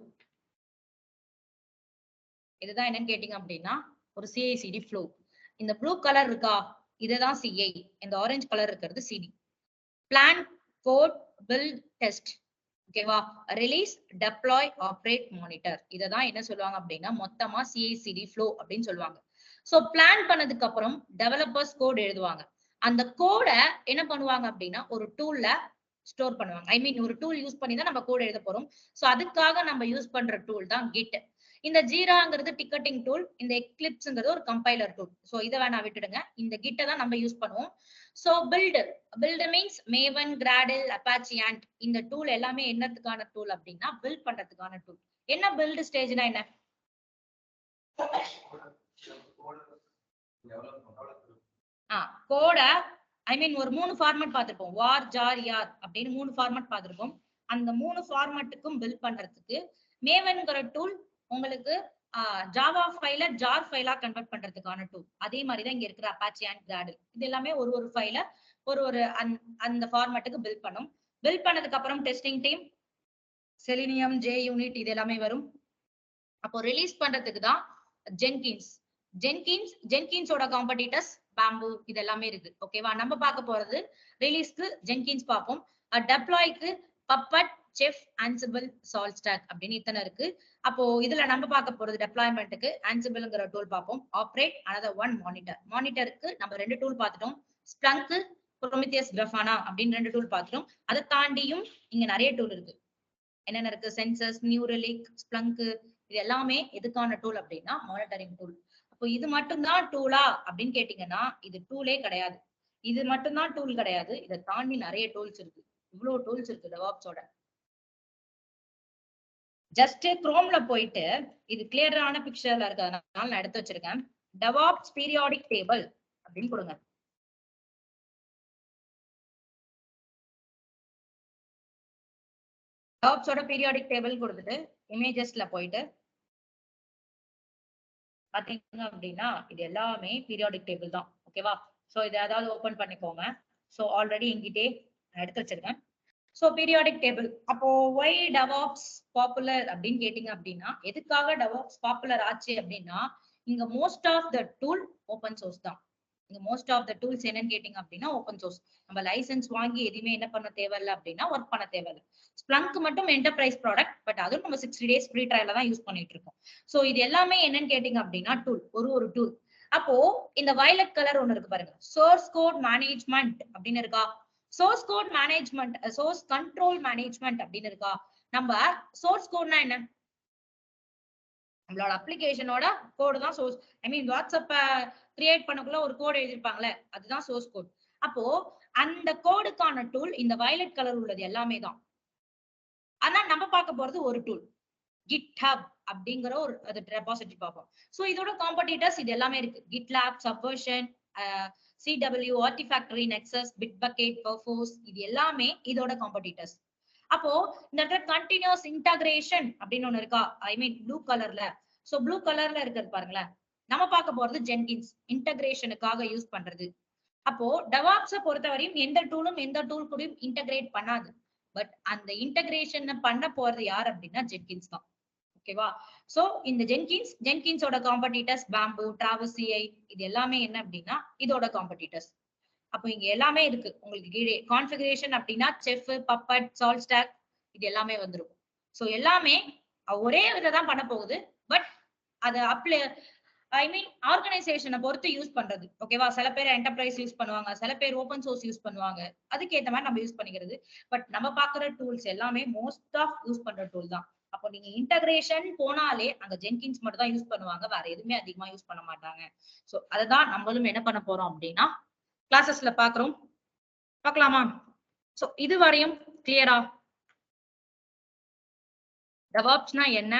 இதுதான் என்னன்னு கேட்டீங்க அப்படின்னா ஒரு CI/CD ஃப்ளோ. இந்த ப்ளூ கலர் இருக்கா, இதுதான் CI. இந்த ஆரஞ்சு கலர் இருக்கிறது CD. Plan, code, build, test. ஓகேவா? Release, deploy, operate, monitor. இததான் என்ன சொல்லுவாங்க அப்படின்னா மொத்தமா CI/CD ஃப்ளோ அப்படின்னு சொல்லுவாங்க. சோ பிளான் பண்ணதுக்கு அப்புறம் டெவலப்பர்ஸ் கோட் எழுதுவாங்க. அந்த கோட என்ன பண்ணுவாங்க அப்படின்னா ஒரு டூல்ல ஸ்டோர் பண்ணுவாங்க. ஐ மீன் ஒரு டூல் யூஸ் பண்ணி தான் நம்ம கோட் எழுத போறோம். சோ அதுக்காக நம்ம யூஸ் பண்ற டூல் தான் கிட். இந்த ஜீராங்கிறது டிக்கெட்டிங் டூல், இந்த எக்லிப்ஸ்ங்கிறது ஒரு கம்பைலர் டூல். சோ இதை வேணா விட்டுடுங்க, இந்த கிட்ட தான் நம்ம யூஸ் பண்ணுவோம். So build means Maven, Gradle, Apache Ant. இந்த டூல் எல்லாமே என்னத்துக்கான டூல் அப்படின்னா பில்ட் பண்றதுக்கான டூல். என்ன பில்ட் ஸ்டேஜ்னா என்ன? கோட ஐ மீன் ஒரு 3 ஃபார்மட் பார்த்திருப்போம். வார், ஜார், யார் அப்படின்னு 3 ஃபார்மட் பார்த்திருப்போம். அந்த 3 ஃபார்மட்டுக்கும் பில்ட் பண்றதுக்கு மேவன்ங்கிற டூல் உங்களுக்கு ஜாவா ஃபைல ஜார் ஃபைலா கன்வெர்ட் பண்றதுக்கான டூல். அதே மாதிரிதான் இங்க இருக்கிற அப்பாச்சி அண்ட் கிராடில். இது எல்லாமே ஒரு ஃபைல ஒரு அந்த ஃபார்மட்டுக்கு பில்ட் பண்ணும். பில்ட் பண்ணதுக்கு அப்புறம் டெஸ்டிங் டீம், செலினியம், JUnit இது எல்லாமே வரும். அப்போ ரிலீஸ் பண்றதுக்கு தான் ஜென்கின்ஸோட காம்படிட்டர்ஸ் பேம்பு இது எல்லாமே இருக்கு. ஓகேவா? நம்ம பார்க்க போறது ரிலீஸ்க்கு ஜென்கின்ஸ் பார்ப்போம். டெப்ளாய்க்கு பப்பட், செஃப், ஆன்சிபிள், சால்ஸ்டாக் அப்படின்னு இத்தனை இருக்கு. அப்போ இதுல நம்ம பார்க்க போறது டெப்ளாய்மெண்ட்டுக்கு ஆன்சிபிள்ங்கிற டூல் பார்ப்போம். ஆப்ரேட், அனதர் ஒன் மானிட்டருக்கு நம்ம 2 டூல் பார்த்துட்டோம். ஸ்ப்ளங்க், ப்ரோமித்தியஸ், கிராஃபானா அப்படின்னு 2 டூல் பார்த்துட்டோம். அதை தாண்டியும் இங்க நிறைய டூல் இருக்கு. என்னென்ன இருக்கு? சென்சஸ், நியூரலிக், ஸ்ப்ளங்க் இது எல்லாமே எதுக்கான டூல் அப்படின்னா மானிட்டரிங் டூல். அப்போ இது மட்டும்தான் டூலா அப்படின்னு கேட்டீங்கன்னா இது டூலே கிடையாது. இது மட்டும்தான் டூல் கிடையாது. இதை தாண்டி நிறைய டூல்ஸ் இருக்கு. இவ்வளவு டூல்ஸ் இருக்கு டெவாப்ஸோட. ஜஸ்ட் குரோம்ல போயிட்டு இது கிளியரான பிக்சர்ல இருக்கிறதுனால நான் எடுத்து வச்சிருக்கேன். டெவாப்ஸ் பீரியாடிக் டேபிள் அப்படின்னு கொடுங்க. டெவாப்ஸோட பீரியாடிக் டேபிள் கொடுத்துட்டு இமேஜஸ்ல போயிட்டு பாத்தீங்க அப்படின்னா இது எல்லாமே பீரியாடிக் டேபிள் தான். ஓகேவா? சோ இதை ஏதாவது ஓபன் பண்ணிக்கோங்க. சோ ஆல்ரெடி எங்கிட்டே எடுத்து வச்சிருக்கேன். So periodic table. அப்போ ஒய் டெவாப்ஸ் பாப்புலர் அப்படின்னு கேட்டீங்க அப்படின்னா எதுக்காக டெவாப்ஸ் பாப்புலர் ஆச்சு அப்படின்னா இங்க most of the tool open source தான். இங்க மோஸ்ட் ஆஃப் த டூல்ஸ் என்னன்னு கேட்டீங்க அப்படின்னா ஓபன் சோர்ஸ். நம்ம லைசன்ஸ் வாங்கி எதுவுமே என்ன பண்ண தேவையில்லை அப்படின்னா ஒர்க் பண்ண தேவையில்லை. ஸ்ப்ளங்க் மட்டும் என்டர்பிரைஸ் ப்ராடக்ட். பட் அதுவும் நம்ம 60 days ஃப்ரீ ட்ரையல்ல தான் யூஸ் பண்ணிட்டு இருக்கோம். சோ இது எல்லாமே என்னன்னு கேட்டீங்க அப்படின்னா டூல், ஒரு டூல். அப்போ இந்த வயலட் கலர் ஒண்ணு இருக்கு பாருங்க, சோர்ஸ் கோட் மேனேஜ்மெண்ட் அப்படின்னு இருக்கா. Source code management, source control management அப்படின்னு இருக்கா. நம்ம சோர்ஸ் கோட்னா என்ன? நம்மளோட அப்ளிகேஷனோட கோடு தான் சோர்ஸ். ஐ மீன் வாட்ஸ்அப்ப கிரியேட் பண்ணக்குள்ள ஒரு கோட் எழுதிருப்பாங்களே அதுதான் சோர்ஸ் கோட். அப்போ அந்த கோடுக்கான டூல் இந்த வயலட் கலர் உள்ளது எல்லாமே தான். ஆனா நம்ம பார்க்க போறது ஒரு டூல், GitHub அப்படிங்கிற ஒரு ரெபாசிட்டரி பார்ப்போம். சோ இதோட காம்படிட்டர்ஸ் இது எல்லாமே இருக்கு. GitLab, Subversion, CW, Artifactory, Nexus, Bitbucket, Perforce இது எல்லாமே இதோட காம்படிட்டர்ஸ். அப்போ இந்த இடத்துல கண்டினியூஸ் இன்டகிரேஷன் அப்படின்னு ஒண்ணு இருக்கா, ஐ மீன் ப்ளூ கலர்ல. சோ ப்ளூ கலர்ல இருக்கிறது பாருங்களேன், நம்ம பார்க்க போறது ஜென்கின்ஸ் இன்டகிரேஷனுக்காக யூஸ் பண்றது. அப்போ டெவாப்ஸ பொறுத்தவரையும் எந்த டூலும் எந்த டூல் கூடயும் இன்டகிரேட் பண்ணாது. பட் அந்த இன்டகிரேஷன் பண்ண போறது யார் அப்படின்னா ஜென்கின்ஸ் தான். ஓகேவா? சோ இந்த ஜென்கின்ஸோட காம்படிட்டர்ஸ் பேம்பு, டிராவர்ஸ் CI இது எல்லாமே என்ன அப்படின்னா இதோட காம்படிட்டர்ஸ். அப்போ இங்க எல்லாமே இருக்கு உங்களுக்கு கீழே. கான்ஃபிகரேஷன் அப்படின்னா செஃப், பப்பட், சால்ட் ஸ்டாக் இது எல்லாமே வந்துரும். சோ எல்லாமே ஒரே இதை தான் பண்ண போகுது. பட் அது அப்ளை ஐ மீன் ஆர்கனைசேஷனை பொறுத்து யூஸ் பண்றது. ஓகேவா? சில பேர் என்டர்பிரைஸ் யூஸ் பண்ணுவாங்க, சில பேர் ஓபன் சோர்ஸ் யூஸ் பண்ணுவாங்க. அதுக்கு ஏத்த மாதிரி நம்ம யூஸ் பண்ணிக்கிறது. பட் நம்ம பாக்குற டூல்ஸ் எல்லாமே மோஸ்ட் ஆஃப் யூஸ் பண்ற டூல் தான். அப்போ நீங்க இன்டகிரேஷன் போனாலே அங்க ஜென்கின்ஸ் மட்டும் தான் யூஸ் பண்ணுவாங்க, வேற எதுவுமே அதிகமா யூஸ் பண்ண மாட்டாங்க. சோ அததான் நம்மளும் என்ன பண்ண போறோம் அப்படின்னா கிளாஸஸ்ல பாக்குறோம். பார்க்கலாமா? சோ இது வரையும் கிளியரா? டெவாப்ஸ்னா என்ன?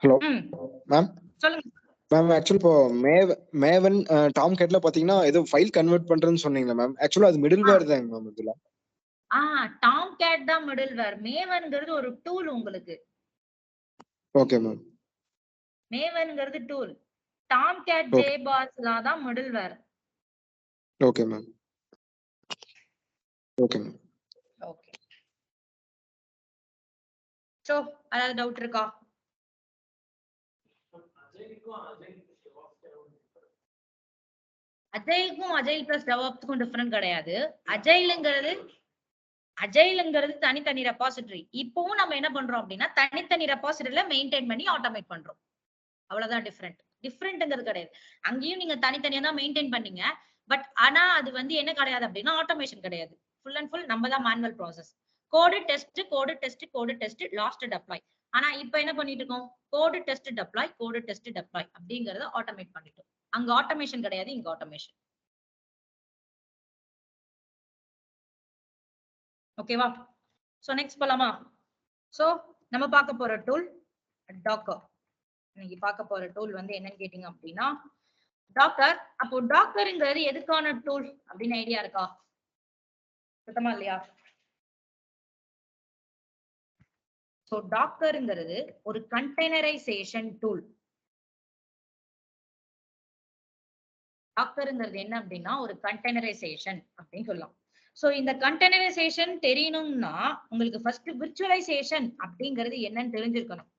Hello ma'am. சொல்லுங்க மேம் ஆக்சுவலி இப்போ மேவன் டாம் கேட்ல பாத்தீங்கன்னா ஏதோ ஃபைல் கன்வெர்ட் பண்றேன்னு சொன்னீங்களா மேம்? ஆக்சுவலா அது மிடில்வேர் தாங்க மேம் இதுல. டாம் கேட் தான் மிடில்வேர். மேவன்ங்கிறது ஒரு டூல் உங்களுக்கு. Okay ma'am. மேவன்ங்கிறது டூல். டாம் கேட் ஜேபாஸ்லாம் தான் middleware. Okay ma'am. Okay ma'am. Okay. So அதாவது டவுட் இருக்கா? அஜைலுக்கும் அஜைல் பிளஸ் டெவாப்ஸ்க்கும் டிஃபரெண்ட் கிடையாது. அஜைலுங்கிறது தனித்தனி ரெபாசிட்டரி. இப்பவும் நம்ம என்ன பண்றோம் அப்படின்னா தனித்தனி ரெபாசிட்டரியில மெயின்டைன் பண்ணி ஆட்டோமேட் பண்றோம். அவ்வளவுதான் டிஃபரெண்ட்ங்கிறது கிடையாது. அங்கேயும் நீங்க தனித்தனியா தான் மெயின்டைன் பண்ணீங்க. பட் ஆனா அது வந்து என்ன கிடையாது அப்படின்னா ஆட்டோமேஷன் கிடையாது. ஃபுல் அண்ட் ஃபுல் நம்ம தான் மேனுவல் ப்ராசஸ். கோடு டெஸ்ட் லாஸ்ட் டெப்ளாய். ஆனா இப்ப என்ன பண்ணிட்டு இருக்கோம், கோடு டெஸ்ட் டெப்ளாய் அப்படிங்கறத ஆட்டோமேட் பண்ணிட்டோம். அங்க ஆட்டோமேஷன் கிடையாது, இங்க ஆட்டோமேஷன். ஓகேவா? சோ நெக்ஸ்ட் போலாமா? சோ நம்ம பார்க்க போற டூல் டாக்கர். இன்னைக்கு பார்க்க போற டூல் வந்து என்னன்னு கேட்டீங்க அப்படின்னா டாக்கர். அப்போ டாக்கர்ங்கிறது எதுக்கான டூல் அப்படின்னு ஐடியா இருக்கா? சுத்தமா இல்லையா? சோ டாக்கர்ங்கிறது ஒரு கண்டெய்னரைசேஷன் டூல். டாக்கர்ங்கிறது என்ன அப்படின்னா ஒரு கண்டெய்னரைசேஷன் அப்படின்னு சொல்லலாம். சோ இந்த கண்டெய்னரைசேஷன் தெரியணும்னா உங்களுக்கு ஃபர்ஸ்ட் விர்ச்சுவலைசேஷன் அப்படிங்கிறது என்னன்னு தெரிஞ்சிருக்கணும்.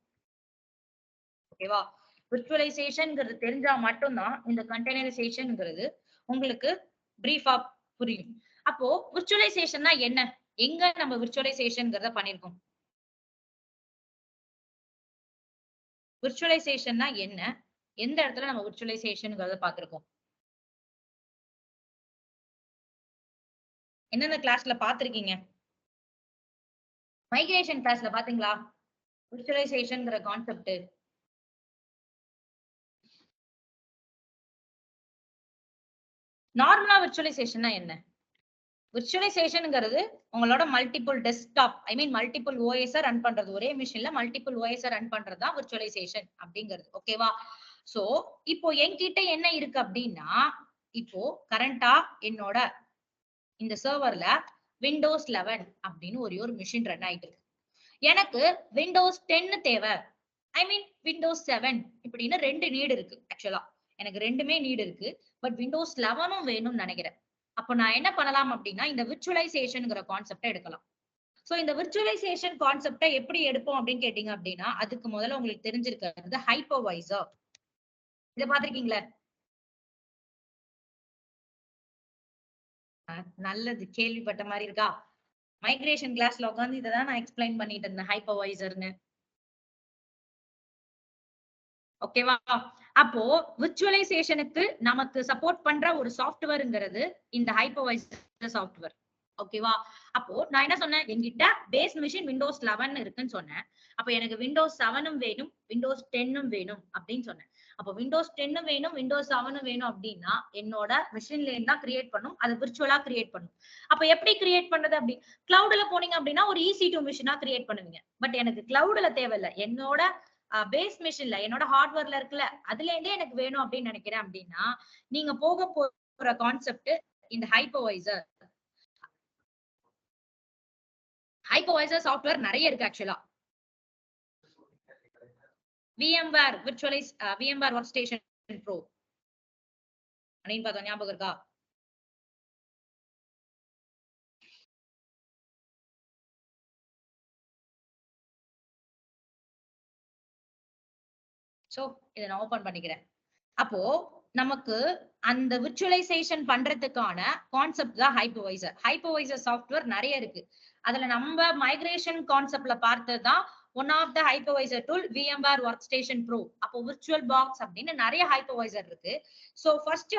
ஓகேவா? விர்ச்சுவலைசேஷன்ங்கிறது தெரிஞ்சா மட்டும்தான் இந்த கண்டெய்னரைசேஷன்ங்கிறது உங்களுக்கு பிரீஃபா புரியும். அப்போ விர்ச்சுவலைசேஷன்னா என்ன, எங்க நம்ம விர்ச்சுவலைசேஷன்ங்கிறத பண்ணிருக்கோம்? விர்ச்சுவலைசேஷன்னா என்ன, எந்த இடத்துல நம்ம விர்ச்சுவலைசேஷன்ங்கிறத பார்த்திருக்கோம்? என்னென்ன கிளாஸ்ல பாத்திருக்கீங்க? மைக்ரேஷன் கிளாஸ்ல பாத்தீங்களா விர்ச்சுவலைசேஷன்ங்கிற கான்செப்ட்? நார்மலா விர்ச்சுவலைசேஷன்னா என்ன? விர்ச்சுவலைசேஷன்ங்கிறது உங்களோட மல்டிபிள் டெஸ்க்டாப் ஐ மீன் மல்டிபிள் ஓஎஸ் ரன் பண்றது. ஒரே மிஷின்ல மல்டிபிள் ஓஎஸ் ரன் பண்றது தான் விர்ச்சுவலைசேஷன் அப்படிங்கிறது. ஓகேவா? சோ இப்போ என்கிட்ட என்ன இருக்கு அப்படின்னா இப்போ கரண்டா என்னோட இந்த சர்வர்ல விண்டோஸ் 11 அப்படின்னு ஒரு மிஷின் ரன் ஆயிட்டு இருக்கு. எனக்கு விண்டோஸ் 10 தேவை, ஐ மீன் விண்டோஸ் 7 இப்படின்னு ரெண்டு நீடு இருக்கு. ஆக்சுவலா எனக்கு ரெண்டுமே நீடு இருக்கு. பட் விண்டோஸ் 11 வேணும்னு நினைக்கிறேன். அப்போ நான் என்ன பண்ணலாம் அப்படின்னா இந்த விர்ச்சுவலைசேஷன்ங்கிற கான்செப்டை எடுக்கலாம். சோ இந்த விர்ச்சுவலைசேஷன் கான்செப்டை எப்படி எடுப்போம் அப்படின்னு கேட்டீங்க அப்படின்னா அதுக்கு முதல்ல உங்களுக்கு தெரிஞ்சிருக்கிறது ஹைப்பர்வைசர். இதை பாத்திருக்கீங்களா? நல்லது, கேள்விப்பட்ட மாதிரி இருக்கா? மைக்ரேஷன் கிளாஸ்ல உட்காந்து இதான் நான் எக்ஸ்பிளைன் பண்ணிட்டு இருந்தேன் ஹைப்பர்வைசர்னு. ஓகேவா? அப்போ விர்ச்சுவலைசேஷனுக்கு நமக்கு சப்போர்ட் பண்ற ஒரு சாஃப்ட்வேர்ங்கிறது இந்த ஹைப்பர்வைசர் சாஃப்ட்வேர். ஓகேவா? அப்போ நான் என்ன சொன்னேன், என்கிட்ட பேஸ் மிஷின் விண்டோஸ் 11 இருக்குன்னு சொன்னேன். அப்ப எனக்கு விண்டோஸ் 7 வேணும், விண்டோஸ் 10 வேணும் அப்படின்னு சொன்னேன். அப்போ விண்டோஸ் 10 வேணும், விண்டோஸ் 7 வேணும் அப்படின்னா என்னோட மிஷின்ல இருந்தா கிரியேட் பண்ணும், அது விர்ச்சுவலா கிரியேட் பண்ணும். அப்ப எப்படி கிரியேட் பண்றது அப்படி? கிளவுட்ல போனீங்க அப்படின்னா ஒரு EC2 மிஷினா கிரியேட் பண்ணுவீங்க. பட் எனக்கு கிளவுட்ல தேவையில்லை, என்னோட பேஸ் மிஷின்ல என்னோட ஹார்ட்வேர்ல இருக்குல்ல அதுல இருந்தே எனக்கு வேணும் அப்படின்னு நினைக்கிறேன் அப்படின்னா நீங்க போக போற கான்செப்ட் இந்த ஹைப்பர்வைசர் சாஃப்ட்வேர் நிறைய இருக்கு ஆக்சுவலா. VMware virtualize VMware Workstation Pro அப்படின்னு பார்த்தா ஞாபகம் இருக்கா? சோ இதை நான் ஓபன் பண்ணிக்கிறேன். அப்போ நமக்கு அந்த விர்ச்சுவலைசேஷன் பண்றதுக்கான கான்செப்ட் தான் ஹைப்பர்வைசர். ஹைப்பர்வைசர் சாஃப்ட்வேர் நிறைய இருக்கு. அதுல நம்ம மைக்ரேஷன் கான்செப்ட்ல பார்த்ததுதான் one of the hypervisor tool VMware Workstation Pro. அப்போ விர்ச்சுவல் பாக்ஸ் அப்படின்னு நிறைய ஹைப்பர்வைசர் இருக்கு. So first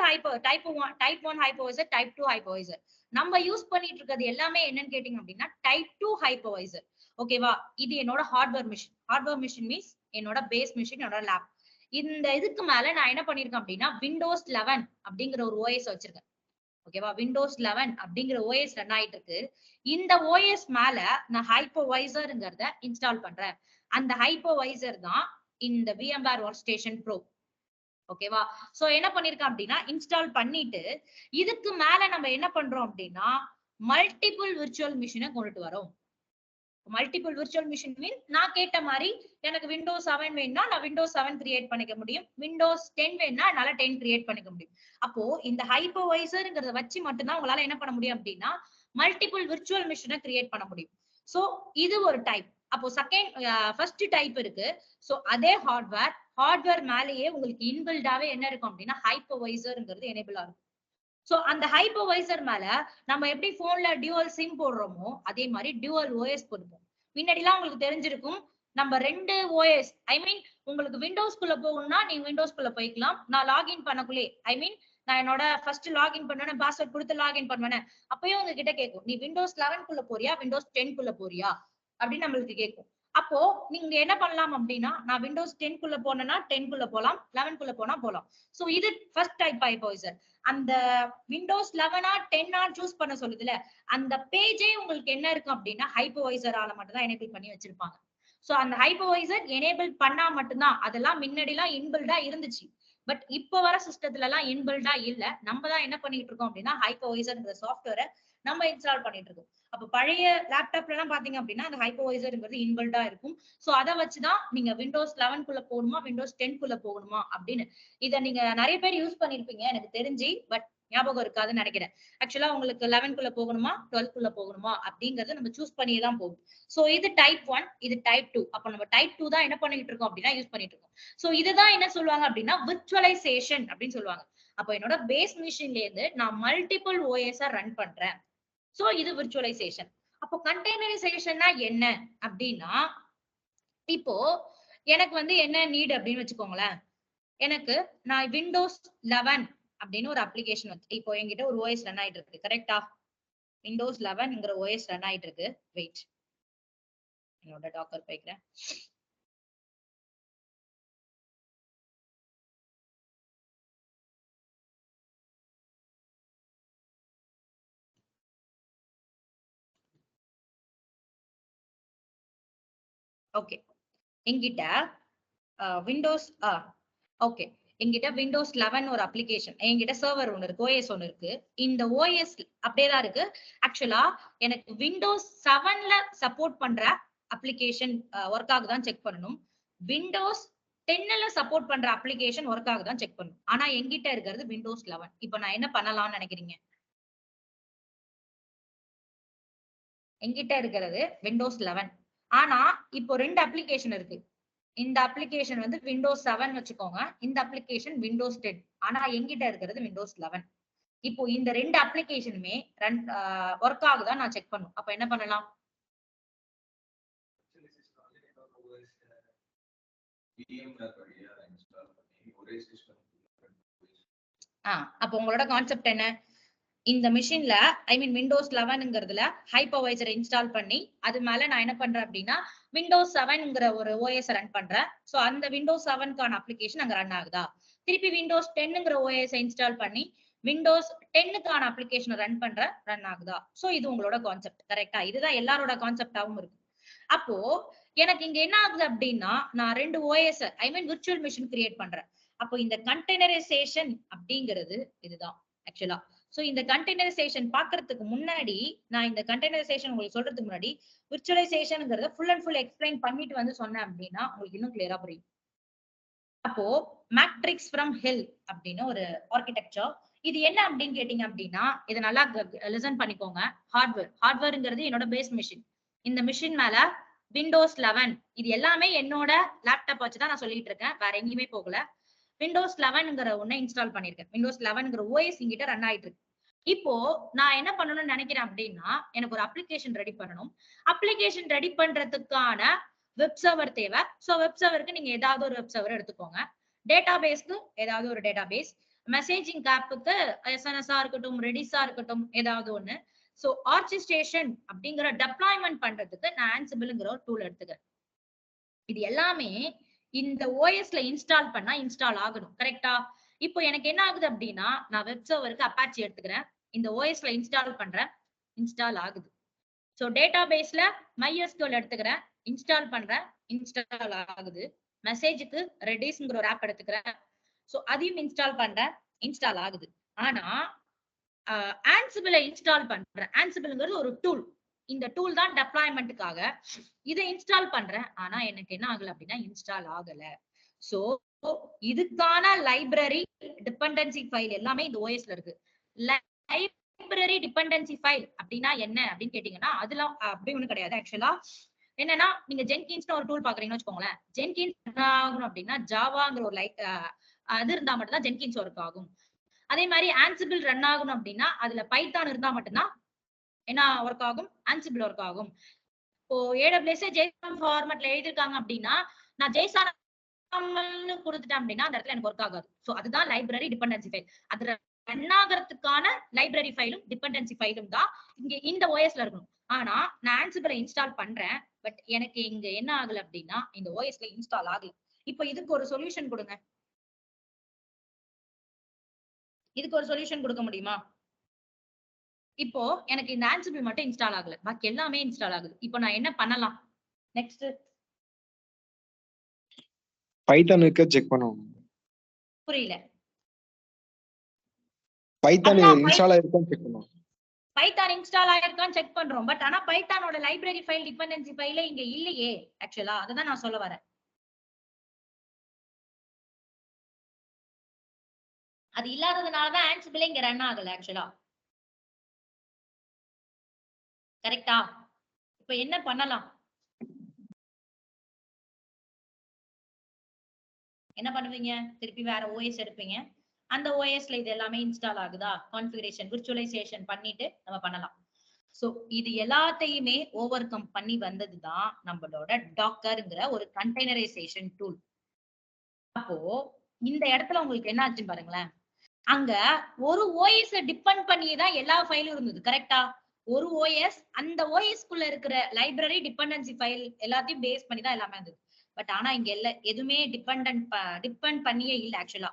type 1 hypervisor, type 2 hypervisor. நம்ம யூஸ் பண்ணிட்டு இருக்கிறது எல்லாமே என்னன்னு கேட்டீங்க அப்படின்னா டைப் 2 ஹைப்பர்வைசர். ஓகேவா? இது என்னோட hardware machine. Hardware machine means என்னோட பேஸ் மிஷின், என்னோட லேப். இந்த இதுக்கு மேல நான் என்ன பண்ணிருக்கேன் அப்படின்னா விண்டோஸ் 11 அப்படிங்கிற ஒரு ஓஎஸ் வச்சிருக்கேன். ஓகேவா? விண்டோஸ் 11 அப்படிங்கிற ஓஎஸ் ரன் ஆயிட்டு இருக்கு. இந்த ஓஎஸ் மேல நான் ஹைப்பர்வைசர்ங்கிறத இன்ஸ்டால் பண்றேன். அந்த ஹைப்பர்வைசர் தான் இந்த VMware Workstation Pro. ஓகேவா? சோ என்ன பண்ணிருக்கேன் அப்படின்னா இன்ஸ்டால் பண்ணிட்டு இதுக்கு மேல நம்ம என்ன பண்றோம் அப்படின்னா மல்டிபிள் விர்ச்சுவல் மிஷினை கொண்டுட்டு வரோம். மல்டிபிள் விர்ச்சுவல் மிஷின் மீன் நான் கேட்ட மாதிரி எனக்கு விண்டோஸ் 7 வேணும்னா நான் விண்டோஸ் 7 கிரியேட் பண்ணிக்க முடியும். விண்டோஸ் 10 வேணும்னா என்னால 10 கிரியேட் பண்ணிக்க முடியும். அப்போ இந்த ஹைப்பர்வைசர்ங்கிறத வச்சு மட்டும்தான் உங்களால என்ன பண்ண முடியும் அப்படின்னா மல்டிபிள் விர்ச்சுவல் மிஷினை கிரியேட் பண்ண முடியும். சோ இது ஒரு டைப். அப்போ ஃபர்ஸ்ட் டைப் இருக்கு. சோ அதே ஹார்ட்வேர் மேலேயே உங்களுக்கு இன்பில்டாவே என்ன இருக்கும் அப்படின்னா ஹைப்பர்வைசர்ங்கிறது எனேபிள் ஆகும். சோ அந்த ஹைப்பர்வைசர் மேல நம்ம எப்படி போன்ல டியூவல் சிம் போடுறோமோ அதே மாதிரி டியூவல் ஓஎஸ் போடுவோம். முன்னாடி எல்லாம் உங்களுக்கு தெரிஞ்சிருக்கும் நம்ம 2 ஓஎஸ் உங்களுக்கு விண்டோஸ்குள்ள போகணும்னா நீங்க விண்டோஸ்குள்ள போய்க்கலாம். நான் லாகின் பண்ணக்குள்ளே நான் என்னோட ஃபர்ஸ்ட் லாகின் பண்ணுவேன், பாஸ்வேர்ட் கொடுத்து லாகின் பண்ணுவேன். அப்பயும் உங்ககிட்ட கேட்கும் நீ விண்டோஸ் 11 குள்ள போறியா விண்டோஸ் 10 குள்ள போறியா அப்படின்னு நம்மளுக்கு கேட்கும். அப்போ நீங்க என்ன பண்ணலாம் அப்படின்னா நான் விண்டோஸ் 10 குள்ள போனேன்னா 10 குள்ள போலாம், 11 குள்ள போலாம். சோ இது ஃபர்ஸ்ட் டைப் ஹைப்பர்வைசர். அந்த விண்டோஸ் 11 10 சூஸ் பண்ண சொல்லுதுல அந்த பேஜே உங்களுக்கு என்ன இருக்கும் அப்படின்னா ஹைப்பர்வைசரால மட்டும் தான் எனேபிள் பண்ணி வச்சிருப்பாங்க. சோ அந்த ஹைப்பர்வைசர் எனேபிள் பண்ணா மட்டும்தான். அதெல்லாம் முன்னாடி எல்லாம் இன்பில்டா இருந்துச்சு. பட் இப்ப வர சிஸ்டத்துல எல்லாம் இன்பில்டா இல்ல. நம்ம தான் என்ன பண்ணிட்டு இருக்கோம் அப்படின்னா ஹைப்பர்வைசர்ங்கிற சாஃப்ட்வேரை நம்ம இன்ஸ்டால் பண்ணிட்டு இருக்கோம். அப்ப பழைய லேப்டாப்ல எல்லாம் பாத்தீங்க அப்படின்னா அந்த ஹைப்பர்வைசர்ங்கிறது இன்பில்டா இருக்கும். சோ அதை வச்சுதான் நீங்க விண்டோஸ் 11 குள்ள போகணுமா விண்டோஸ் 10 குள்ள போகணுமா அப்படின்னு இதை நீங்க நிறைய பேர் யூஸ் பண்ணிருப்பீங்க எனக்கு தெரிஞ்சு. பட் ஞாபகம் இருக்காதுன்னு நினைக்கிறேன். ஆக்சுவலா உங்களுக்கு 11 குள்ள போகணுமா 12 குள்ள போகணுமா அப்படிங்கறத நம்ம சூஸ் பண்ணியே தான் போகும். சோ இது டைப் 1, இது டைப் 2. அப்ப நம்ம டைப் 2 தான் என்ன பண்ணிட்டு இருக்கோம் அப்படின்னா யூஸ் பண்ணிட்டு இருக்கோம். சோ இதுதான் என்ன சொல்லுவாங்க அப்படின்னா விர்ச்சுவலைசேஷன் அப்படின்னு சொல்லுவாங்க. அப்ப என்னோட பேஸ் மிஷின்ல இருந்து நான் மல்டிபிள் ஓஎஸ் ரன் பண்றேன். சோ இது விர்ச்சுவலைசேஷன். அப்போ கண்டெய்னரைசேஷன்னா என்ன அப்படின்னா இப்போ எனக்கு என்ன நீட் அப்படின்னு வச்சுக்கோங்களேன். எனக்கு நான் விண்டோஸ் 11 அப்படின்னு ஒரு அப்ளிகேஷன் வச்சு இப்போ என்கிட்ட ஒரு ஓஎஸ் ரன் ஆயிட்டு இருக்கு. கரெக்டா? விண்டோஸ் 11ங்கிற ஓஎஸ் ரன் ஆயிட்டு இருக்கு. வெயிட், என்னோட டாக்கர் போய்க்கிறேன். ஓகே, என்கிட்ட விண்டோஸ் ஓகே என்கிட்ட விண்டோஸ் 11 ஒரு அப்ளிகேஷன், என்கிட்ட சர்வர் ஒன்னு இருக்கு, ஓஎஸ் ஒன்னு இருக்கு. இந்த ஓஎஸ் அப்படியே தான் இருக்கு. ஆக்சுவலா எனக்கு விண்டோஸ் 7ல சப்போர்ட் பண்ற அப்ளிகேஷன் ஒர்க் ஆகுதான் செக் பண்ணணும். விண்டோஸ் 10ல சப்போர்ட் பண்ற அப்ளிகேஷன் ஒர்க் ஆகுதான் செக் பண்ணணும். ஆனா என்கிட்ட இருக்கிறது விண்டோஸ் 11. இப்போ நான் என்ன பண்ணலாம்னு நினைக்கிறீங்க? என்கிட்ட இருக்கிறது விண்டோஸ் 11. ஆனா இப்போ 2 அப்ளிகேஷன் இருக்கு. இந்த அப்ளிகேஷன் விண்டோஸ் 7 வச்சுக்கோங்க, இந்த அப்ளிகேஷன் விண்டோஸ் 10. ஆனா என்கிட்ட இருக்கிறது விண்டோஸ் 11. இப்போ இந்த 2 அப்ளிகேஷனுமே ரன் ஒர்க் ஆகுதா நான் செக் பண்ணும். அப்ப என்ன பண்ணலாம்? அப்ப உங்களோட கான்செப்ட் என்ன? இந்த மிஷின்ல விண்டோஸ் 11ங்கிறதுல ஹைப்பர்வைசரை இன்ஸ்டால் பண்ணி அது மேல நான் என்ன பண்றேன் அப்படின்னா விண்டோஸ் 7ங்கிற ஒரு ஓஎஸ் ரன் பண்றேன். சோ அந்த விண்டோஸ் 7க்கான அப்ளிகேஷன் அங்க ரன் ஆகுதா? திருப்பி விண்டோஸ் 10ங்கிற ஓஎஸ் இன்ஸ்டால் பண்ணி விண்டோஸ் 10க்கான அப்ளிகேஷன் ரன் ஆகுதா? சோ இது உங்களோட கான்செப்ட். கரெக்டா? இதுதான் எல்லாரோட கான்செப்டாவும் இருக்கு. அப்போ எனக்கு இங்க என்ன ஆகுது அப்படின்னா நான் 2 OS ஐ மீன் விர்ச்சுவல் மிஷின் கிரியேட் பண்றேன். அப்போ இந்த கண்டெய்னரைசேஷன் அப்படிங்கிறது இதுதான் ஆக்சுவலா. சோ இந்த கண்டெய்னரைசேஷன் பாக்குறதுக்கு முன்னாடி நான் இந்த கண்டெய்னரைசேஷன் உங்களுக்கு சொல்றதுக்கு முன்னாடி விர்ச்சுவலைசேஷன்ங்கிறத ஃபுல் அண்ட் ஃபுல் எக்ஸ்பிளைன் பண்ணிட்டு வந்து சொன்னேன் அப்படின்னா உங்களுக்கு இன்னும் கிளியரா புரியும். அப்போ மேட்ரிக்ஸ் ஃப்ரம் ஹெல் அப்படின்னு ஒரு ஆர்கிடெக்சர். இது என்ன அப்படின்னு கேட்டீங்க அப்படின்னா இதை நல்லா லிசன் பண்ணிக்கோங்க. ஹார்ட்வேர்ங்கிறது என்னோட பேஸ் மிஷின். இந்த மிஷின் மேல விண்டோஸ் 11 இது எல்லாமே என்னோட லேப்டாப் வச்சு தான் நான் சொல்லிட்டு இருக்கேன், வேற எங்கேயுமே போகல. விண்டோஸ் 11ங்கிற ஒண்ணு இன்ஸ்டால் பண்ணிருக்கேன். விண்டோஸ் 11ங்கிற OS இங்கிட்ட ரன் ஆயிட்டு இருக்கு. இப்போ நான் என்ன பண்ணணும்னு நினைக்கிறேன் அப்படின்னா எனக்கு ஒரு அப்ளிகேஷன் ரெடி பண்ணணும். அப்ளிகேஷன் ரெடி பண்றதுக்கான வெப் சர்வர் தேவை. சோ வெப் சர்வருக்கு நீங்க ஏதாவது ஒரு வெப் சர்வர் எடுத்துக்கோங்க. டேட்டாபேஸ்க்கு ஏதாவது ஒரு டேட்டாபேஸ், மெசேஜிங் ஆப்புக்கு எஸ்என்எஸ்ஆ இருக்கட்டும், ரெடிஸா இருக்கட்டும், ஏதாவது ஒண்ணு. சோ ஆர்கெஸ்ட்ரேஷன் அப்படிங்கிற டெப்ளாய்மெண்ட் பண்றதுக்கு நான் ஆன்சிபிள்ங்கிற ஒரு டூல் எடுத்துக்கிறேன். இது எல்லாமே இந்த OSல இன்ஸ்டால் பண்ணா இன்ஸ்டால் ஆகணும், கரெக்டா? இப்போ எனக்கு என்ன ஆகுது அப்படின்னா நான் வெப் சர்வருக்கு அப்பாச்சி எடுத்துக்கிறேன், இந்த OSல இன்ஸ்டால் பண்றேன், இன்ஸ்டால் ஆகுது. சோ டேட்டாபேஸ்ல MySQL எடுத்துக்கிறேன், இன்ஸ்டால் பண்றேன், இன்ஸ்டால் ஆகுது. மெசேஜுக்கு ரெடிஸ்ங்கிற ஒரு ஆப் எடுத்துக்கிறேன், சோ அதையும் இன்ஸ்டால் பண்றேன், இன்ஸ்டால் ஆகுது. ஆனா ஆன்சிபிளை இன்ஸ்டால் பண்றேன். ஆன்சிபிள்ங்கிறது ஒரு டூல். இந்த டூல் தான் டெப்ளாய்மெண்ட்டுக்காக. இதை இன்ஸ்டால் பண்றேன், ஆனா எனக்கு என்ன ஆகல அப்படின்னா இன்ஸ்டால் ஆகல. சோ இதுக்கான லைப்ரரி டிபெண்டன்சி ஃபைல் எல்லாமே இந்த OSல இருக்கு. லைப்ரரி டிபெண்டன்சி ஃபைல் அப்படின்னா என்ன அப்படின்னு கேட்டீங்கன்னா அதுல அப்படி ஒண்ணு கிடையாது. ஆக்சுவலா என்னன்னா நீங்க ஜென்கின்ஸ்னு ஒரு டூல் பாக்குறீங்கன்னு வச்சுக்கோங்களேன். ஜென்கின்ஸ் என்ன ஆகணும் அப்படின்னா ஜாவாங்கிற ஒரு அது இருந்தா மட்டும்தான் ஜென்கின்ஸ் ஒர்க் ஆகும். அதே மாதிரி ஆன்சிபிள் ரன் ஆகணும் அப்படின்னா அதுல பைத்தான் இருந்தா மட்டும்தான் என்ன ஒர்க் ஆகும், ஆன்சிபிள் ஒர்க் ஆகும். இப்போ AWS JSON ஃபார்மட்ல எழுதிருக்காங்க அப்படின்னா நான் JSON கொடுத்துட்டேன் அப்படின்னா அந்த இடத்துல எனக்கு ஒர்க் ஆகாது. சோ அதுதான் லைப்ரரி டிபெண்டன்சி ஃபைல். அது ரன் ஆகிறதுக்கான லைப்ரரி ஃபைலும் டிபெண்டன்சி ஃபைலும் தான் இங்க இந்த OSல இருக்கணும். ஆனா நான் ஆன்சிபிளை இன்ஸ்டால் பண்றேன், பட் எனக்கு இங்க என்ன ஆகல அப்படின்னா இந்த OSல இன்ஸ்டால் ஆகல. இப்போ இதுக்கு ஒரு சொல்யூஷன் கொடுங்க. இதுக்கு ஒரு சொல்யூஷன் கொடுக்க முடியுமா? இப்போ எனக்கு இந்த ஆன்சிபிள் மட்டும் இன்ஸ்டால் ஆகல, பாக்கி எல்லாமே இன்ஸ்டால் ஆகுது. இப்போ நான் என்ன பண்ணலாம்? நெக்ஸ்ட் பைத்தான் இருக்க செக் பண்ணுவோம். புரியல. பைத்தான் இன்ஸ்டால் ஆயிருக்கான்னு செக் பண்ணுவோம். பைத்தான் இன்ஸ்டால் ஆயிருக்கான்னு செக் பண்றோம், பட் ஆனா பைத்தானோட லைப்ரரி ஃபைல் டிபெண்டன்சி ஃபைல இங்க இல்லையே ஆக்சுவலா. அதான் நான் சொல்ல வரேன். அது இல்லாததுனாலதான் ஆன்சிபிள் இங்க ரன் ஆகல ஆக்சுவலா, கரெக்டா? இப்ப என்ன பண்ணலாம்? என்ன பண்ணுவீங்க? திருப்பி வேற OS எடுப்பீங்க. அந்த OSல இது எல்லாமே இன்ஸ்டால் ஆகுதா, கான்ஃபிகரேஷன் விர்ச்சுவலைசேஷன் பண்ணிட்டு நம்ம பண்ணலாம். சோ இது எல்லாத்தையுமே ஓவர் கம் பண்ணி வந்ததுதான் நம்மளோட டாக்கர்ங்கிற ஒரு கண்டெய்னரைசேஷன் டூல். அப்போ இந்த இடத்துல உங்களுக்கு என்ன ஆச்சுன்னு பாருங்களேன். அங்க ஒரு OS டிபெண்ட் பண்ணி தான் எல்லா ஃபைலும் இருந்தது, கரெக்டா? ஒரு OS அந்த OS குள்ள இருக்கிற லைப்ரரி டிபெண்டன்சி ஃபைல் எல்லாத்தையும் பேஸ் பண்ணி தான் எல்லாமே இருந்தது. பட் ஆனா இங்க எதுவுமே டிபெண்ட் பண்ணியே இல்ல ஆக்சுவலா.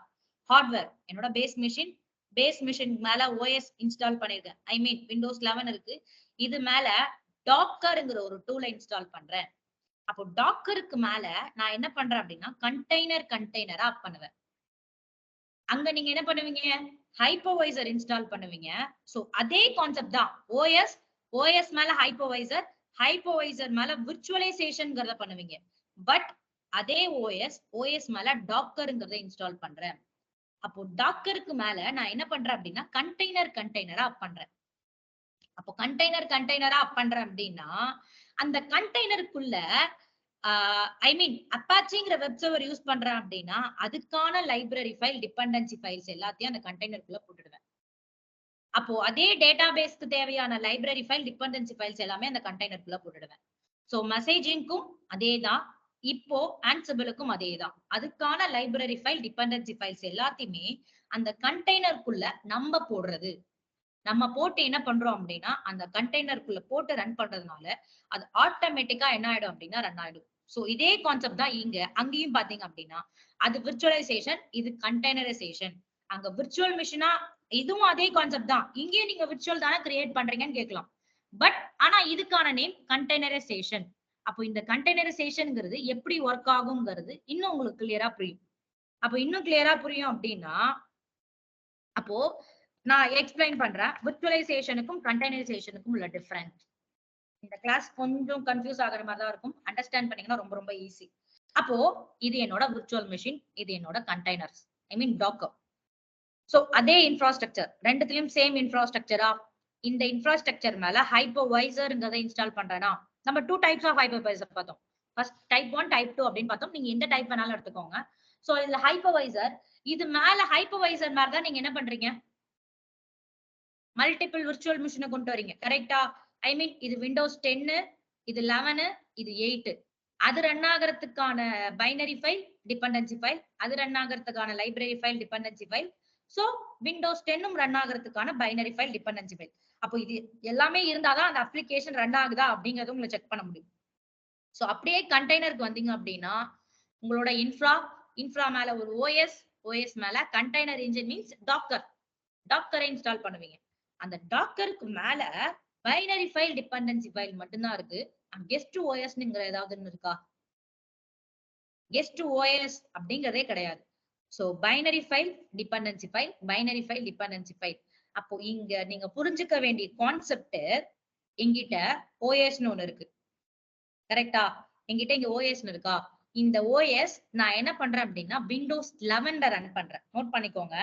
ஹார்ட்வேர் என்னோட பேஸ் மிஷின் மேல OS இன்ஸ்டால் பண்ணிருக்கேன். ஐ மீன் விண்டோஸ் 11 இருக்கு. இது மேல டாக்கர்ங்கிற ஒரு டூலை இன்ஸ்டால் பண்றேன். அப்போ டாக்கருக்கு மேல நான் என்ன பண்றேன் அப்படின்னா கண்டெய்னரா அப் பண்ணுவேன். அங்க நீங்க என்ன பண்ணுவீங்க? ஹைப்பர்வைசர் இன்ஸ்டால் பண்ணுவீங்க. சோ அதே கான்செப்ட் தான். OS மேல ஹைப்பர்வைசர் மேல விர்ச்சுவலைசேஷன்ங்கறத பண்ணுவீங்க. பட் அதே OS மேல டாக்கர்ங்கறத இன்ஸ்டால் பண்றேன். அப்போ டாக்கருக்கு மேல நான் என்ன பண்றேன் அப்படின்னா கண்டெய்னரா அப் பண்றேன். அப்போ கண்டெய்னரா அப் பண்றேன் அப்படின்னா அந்த கண்டெய்னருக்குள்ள ஐ மீன் அப்பாச்சிங்கிற வெப் சர்வர் யூஸ் பண்றேன் அப்படின்னா அதுக்கான லைப்ரரி ஃபைல் டிபெண்டன்சி ஃபைல்ஸ் எல்லாத்தையும் அந்த கண்டெய்னருக்குள்ள போட்டுடுவேன். அப்போ அதே டேட்டாபேஸ்க்கு தேவையான லைப்ரரி ஃபைல் டிபெண்டன்சி ஃபைல்ஸ் எல்லாமே அந்த கண்டெய்னருக்குள்ள போட்டுடுவேன். சோ மெசேஜிங்க்கும் அதேதான், இப்போ ஆன்சிபிளுக்கும் அதேதான். அதுக்கான லைப்ரரி ஃபைல் டிபெண்டன்சி ஃபைல்ஸ் எல்லாத்தையுமே அந்த கண்டெய்னருக்குள்ள நம்ம போடுறது. நம்ம போட்டு என்ன பண்றோம் அப்படின்னா அந்த கண்டெய்னருக்குள்ள போட்டு ரன் பண்றதுனால அது ஆட்டோமேட்டிக்கா என்ன ஆயிடும் அப்படின்னா ரன் ஆயிடும். சோ இதே கான்செப்ட் தான் இங்க அங்கேயும் பாத்தீங்க அப்படின்னா அது விர்ச்சுவலைசேஷன், இது கண்டெய்னரைசேஷன். அங்க விர்ச்சுவல் மிஷினா இதுவும் அதே கான்செப்ட் தான். இங்கேயும் நீங்க விர்ச்சுவல் தானே கிரியேட் பண்றீங்கன்னு கேட்கலாம். பட் ஆனா இதுக்கான நேம் கண்டெய்னரைசேஷன். அப்போ இந்த கண்டெய்னரைசேஷன்ங்கிறது எப்படி ஒர்க் ஆகுங்கிறது இன்னும் உங்களுக்கு கிளியரா புரியும். அப்போ இன்னும் கிளியரா புரியும் அப்படின்னா அப்போ நான் எக்ஸ்பிளைன் பண்றேன் விர்ச்சுவலைசேஷனுக்கும் கண்டெய்னரைசேஷனுக்கும் உள்ள டிஃபரன்ஸ். இந்த கிளாஸ் கொஞ்சம் கன்ஃபியூஸ் ஆகுற மாதிரி தான் இருக்கும். அண்டர்ஸ்டாண்ட் பண்ணீங்கன்னா ரொம்ப ரொம்ப ஈஸி. அப்போ இது என்னோட விர்ச்சுவல் மெஷின், இது என்னோட கண்டெய்னர்ஸ், ஐ மீன் டாக்கர். சோ அதே இன்ஃப்ராஸ்ட்ரக்சர் ரெண்டுத்திலயும் சேம் இன்ஃப்ராஸ்ட்ரக்சரா? இந்த இன்ஃப்ராஸ்ட்ரக்சர் மேல ஹைப்பர்வைசர்ங்கிறத இன்ஸ்டால் பண்றேன்னா நம்ம 2 டைப்ஸ் ஆஃப் ஹைப்பர்வைசர் பார்த்தோம். ஃபர்ஸ்ட் டைப் 1 டைப் 2 அப்படின்னு பார்த்தோம். நீங்க எந்த டைப் வேணாலும் எடுத்துக்கோங்க. சோ இதுல ஹைப்பர்வைசர், இது மேல ஹைப்பர்வைசர் மேல தான் நீங்க என்ன பண்றீங்க, மல்டிபிள் விர்ச்சுவல் மிஷினை கொண்டு வரீங்க. கரெக்டா? ஐ மீன் இது விண்டோஸ் 10, இது 11, இது 8. அது ரன் ஆகிறதுக்கான பைனரி ஃபைல், டிபெண்டன்சி ஃபைல், அது ரன் ஆகிறதுக்கான library file, dependency file. So Windows 10 run ஆகிறதுக்கான பைனரி ஃபைல், டிபெண்டன்சி ஃபைல். அப்போ இது எல்லாமே இருந்தாதான் அந்த அப்ளிகேஷன் ரன் ஆகுதா அப்படிங்கறத உங்களை செக் பண்ண முடியும். சோ அப்படியே கண்டெய்னருக்கு வந்தீங்க அப்படின்னா உங்களோட இன்ஃப்ரா மேல ஒரு ஓஎஸ் மேல கண்டெய்னர் இன்ஜின் மீன்ஸ் டாக்கரை இன்ஸ்டால் பண்ணுவீங்க. அந்த டாக்கருக்கு மேல பைனரி ஃபைல், டிபெண்டன்சி ஃபைல் மட்டும்தான் இருக்கு. கெஸ்ட் ஓஎஸ்ங்கிற ஏதாவது இருக்கா? கெஸ்ட் ஓஎஸ் அப்படிங்கறதே கிடையாது. So binary file, dependency file, binary file, dependency file. அப்போ இங்க நீங்க புரிஞ்சுக்க வேண்டிய கான்செப்ட், எங்கிட்ட ஓஎஸ்னு ஒண்ணு இருக்கு. கரெக்டா? எங்கிட்ட இங்க ஓஎஸ்னு இருக்கா? இந்த ஓஎஸ் நான் என்ன பண்றேன் அப்படின்னா விண்டோஸ் 11ல ரன் பண்றேன். நோட் பண்ணிக்கோங்க.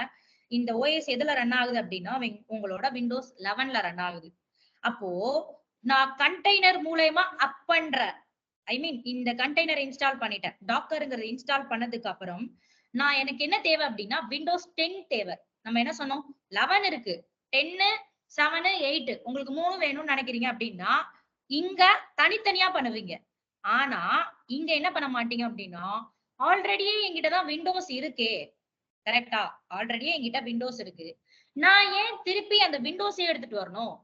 இந்த ஓஎஸ் எதுல ரன் ஆகுது அப்படின்னா உங்களோட விண்டோஸ் 11ல ரன் ஆகுது. அப்போ நான் கண்டெய்னர் மூலமா அப் பண்ற, ஐ மீன் இந்த கண்டெய்னர் இன்ஸ்டால் பண்ணிட்டேன். டாக்கர்ங்கிறது இன்ஸ்டால் பண்ணதுக்கு அப்புறம் நான் எனக்கு என்ன தேவை அப்படின்னா விண்டோஸ் 10 தேவை. நம்ம என்ன சொன்னோம், 11 இருக்கு, 10, 7, 8 உங்களுக்கு 3 வேணும்னு நினைக்கிறீங்க அப்படின்னா இங்க தனித்தனியா பண்ணுவீங்க. ஆனா இங்க என்ன பண்ண மாட்டீங்க அப்படின்னா ஆல்ரெடியே என்கிட்டதான் விண்டோஸ் இருக்கே. கரெக்டா? ஆல்ரெடியே என்கிட்ட விண்டோஸ் இருக்கு. நான் ஏன் திருப்பி அந்த விண்டோஸே எடுத்துட்டு வரணும்?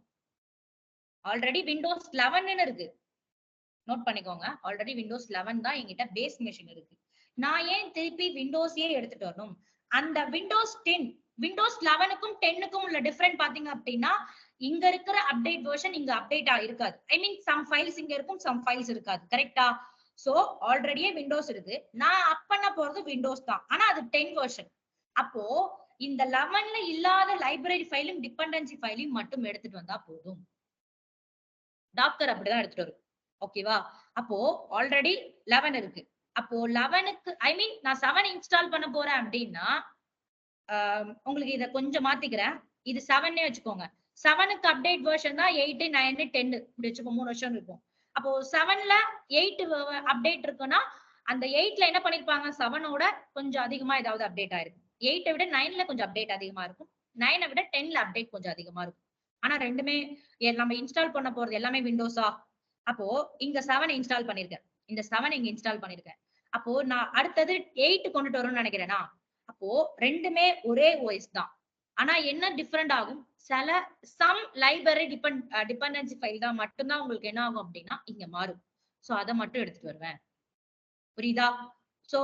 ஆல்ரெடி விண்டோஸ் 11 இருக்கு. நோட் பண்ணிக்கோங்க. ஆல்ரெடி விண்டோஸ் 11 தான் என்கிட்ட பேஸ் மெஷின் இருக்கு. நான் ஏன் திருப்பி விண்டோஸே எடுத்துட்டு வரணும்? அந்த விண்டோஸ் 10, விண்டோஸ் 11க்கும் 10க்கும் உள்ள டிஃபரெண்ட் பாத்தீங்க அப்படின்னா இங்க இருக்கிற அப்டேட் வெர்ஷன் இங்க அப்டேட் ஆயிருக்காது. ஐ மீன் சம் ஃபைல்ஸ் இங்க இருக்கும், சம் ஃபைல்ஸ் இருக்காது. கரெக்டா? சோ ஆல்ரெடியே விண்டோஸ் இருக்கு. நான் அப் பண்ண போறது விண்டோஸ் தான். ஆனா அது 10 வெர்ஷன். அப்போ இந்த 11ல இல்லாத லைப்ரரி ஃபைலும் டிபெண்டன்சி ஃபைலையும் மட்டும் எடுத்துட்டு வந்தா போதும். டாக்கர் அப்படிதான் எடுத்துட்டு வரும். ஓகேவா? அப்போ ஆல்ரெடி 11 இருக்கு. அப்போ 11க்கு ஐ மீன் நான் 7 இன்ஸ்டால் பண்ண போறேன் அப்படின்னா உங்களுக்கு இத கொஞ்சம் மாத்திக்கிறேன். இது 7 வச்சுக்கோங்க. 7க்கு அப்டேட் வெர்ஷன் தான் 8, 9, 10 இப்படி வச்சுக்கோ, 3 வருஷம் இருக்கும். அப்போ 7ல 8 அப்டேட் இருக்குன்னா அந்த 8ல என்ன பண்ணிருப்பாங்க, 7ஓட கொஞ்சம் அதிகமா ஏதாவது அப்டேட் ஆயிருக்கும். 8 விட 9ல கொஞ்சம் அப்டேட் அதிகமா இருக்கும். 9 விட 10ல அப்டேட் கொஞ்சம் அதிகமா இருக்கும். ஆனா ரெண்டுமே நம்ம இன்ஸ்டால் பண்ண போறது எல்லாமே விண்டோஸா? அப்போ இங்க 7 இன்ஸ்டால் பண்ணிருக்கேன், இந்த 7 இங்க இன்ஸ்டால் பண்ணிருக்கேன். அப்போ நான் அடுத்தது 8 கொண்டுட்டு வரணும்னு நினைக்கிறேனா? அப்போ ரெண்டுமே ஒரே ஓஎஸ் தான். ஆனா என்ன டிஃபரெண்ட் ஆகும், சம் லைப்ரரி டிபெண்டன்சி ஃபைல் தான் மட்டும்தான் உங்களுக்கு என்ன ஆகும் அப்படின்னா இங்க மாறும். சோ அதை மட்டும் எடுத்துட்டு வருவேன். புரியுதா? சோ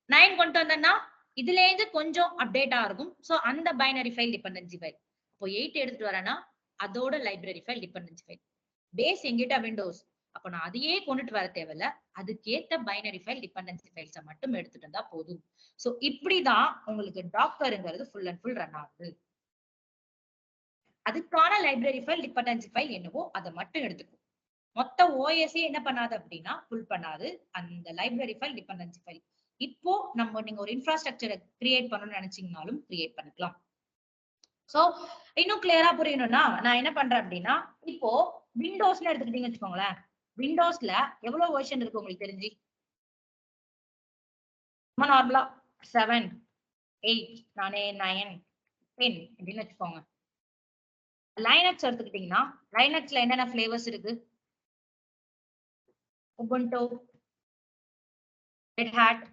9 கொண்டு வந்தேன்னா இதுல இருந்து கொஞ்சம் அப்டேட்டா இருக்கும். சோ அந்த பைனரி ஃபைல், டிபெண்டன்சி ஃபைல். இப்போ 8 எடுத்துட்டு வரேன்னா அதோட library file, dependency file. Base எங்கிட்ட விண்டோஸ், அப்ப நான் அதையே கொண்டுட்டு வர தேவையில்ல. அதுக்கேத்த பைனரி ஃபைல், டிபெண்டன்சி ஃபைல்ஸை மட்டும் எடுத்துட்டு வந்தா போதும். சோ இப்படிதான் உங்களுக்கு டாக்கர்ங்கிறது ஃபுல் அண்ட் ஃபுல் ரன் ஆகுது. அதுக்கான லைப்ரரி ஃபைல், டிபெண்டன்சி ஃபைல் என்னவோ அதை மட்டும் எடுத்துக்கும். மொத்த ஓஎஸ்ஏ என்ன பண்ணாது அப்படின்னா ஃபுல் பண்ணாது அந்த லைப்ரரி ஃபைல், டிபெண்டன்சி ஃபைல். இப்போ நீங்க ஒரு இன்ஃப்ராஸ்ட்ரக்சரை கிரியேட் பண்ணணும்னு நினைச்சீங்கனாலும் கிரியேட் பண்ணிக்கலாம். சோ இன்னும் கிளியரா புரியணும்னா நான் என்ன பண்றேன் அப்படின்னா இப்போ விண்டோஸ்ல எடுத்துக்கிட்டீங்கன்னு வச்சுக்கோங்களேன். விண்டோஸ்ல எவ்வளவு வெர்ஷன் இருக்கு உங்களுக்கு தெரிஞ்சு? நார்மலா 7, 8, 9, 10 அப்படின்னு வச்சுக்கோங்க. லைனக்ஸ் எடுத்துக்கிட்டீங்கன்னா லைனக்ஸ்ல என்னென்ன ஃபிளேவர்ஸ் இருக்கு? உபுண்டு, ரெட் ஹேட்,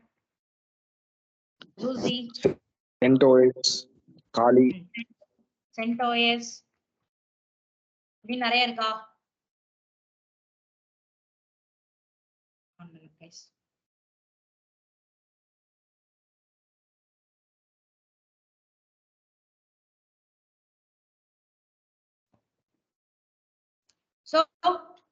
சூசி, CentOS, காலி, CentOS இப்படி நிறைய இருக்கா? சோ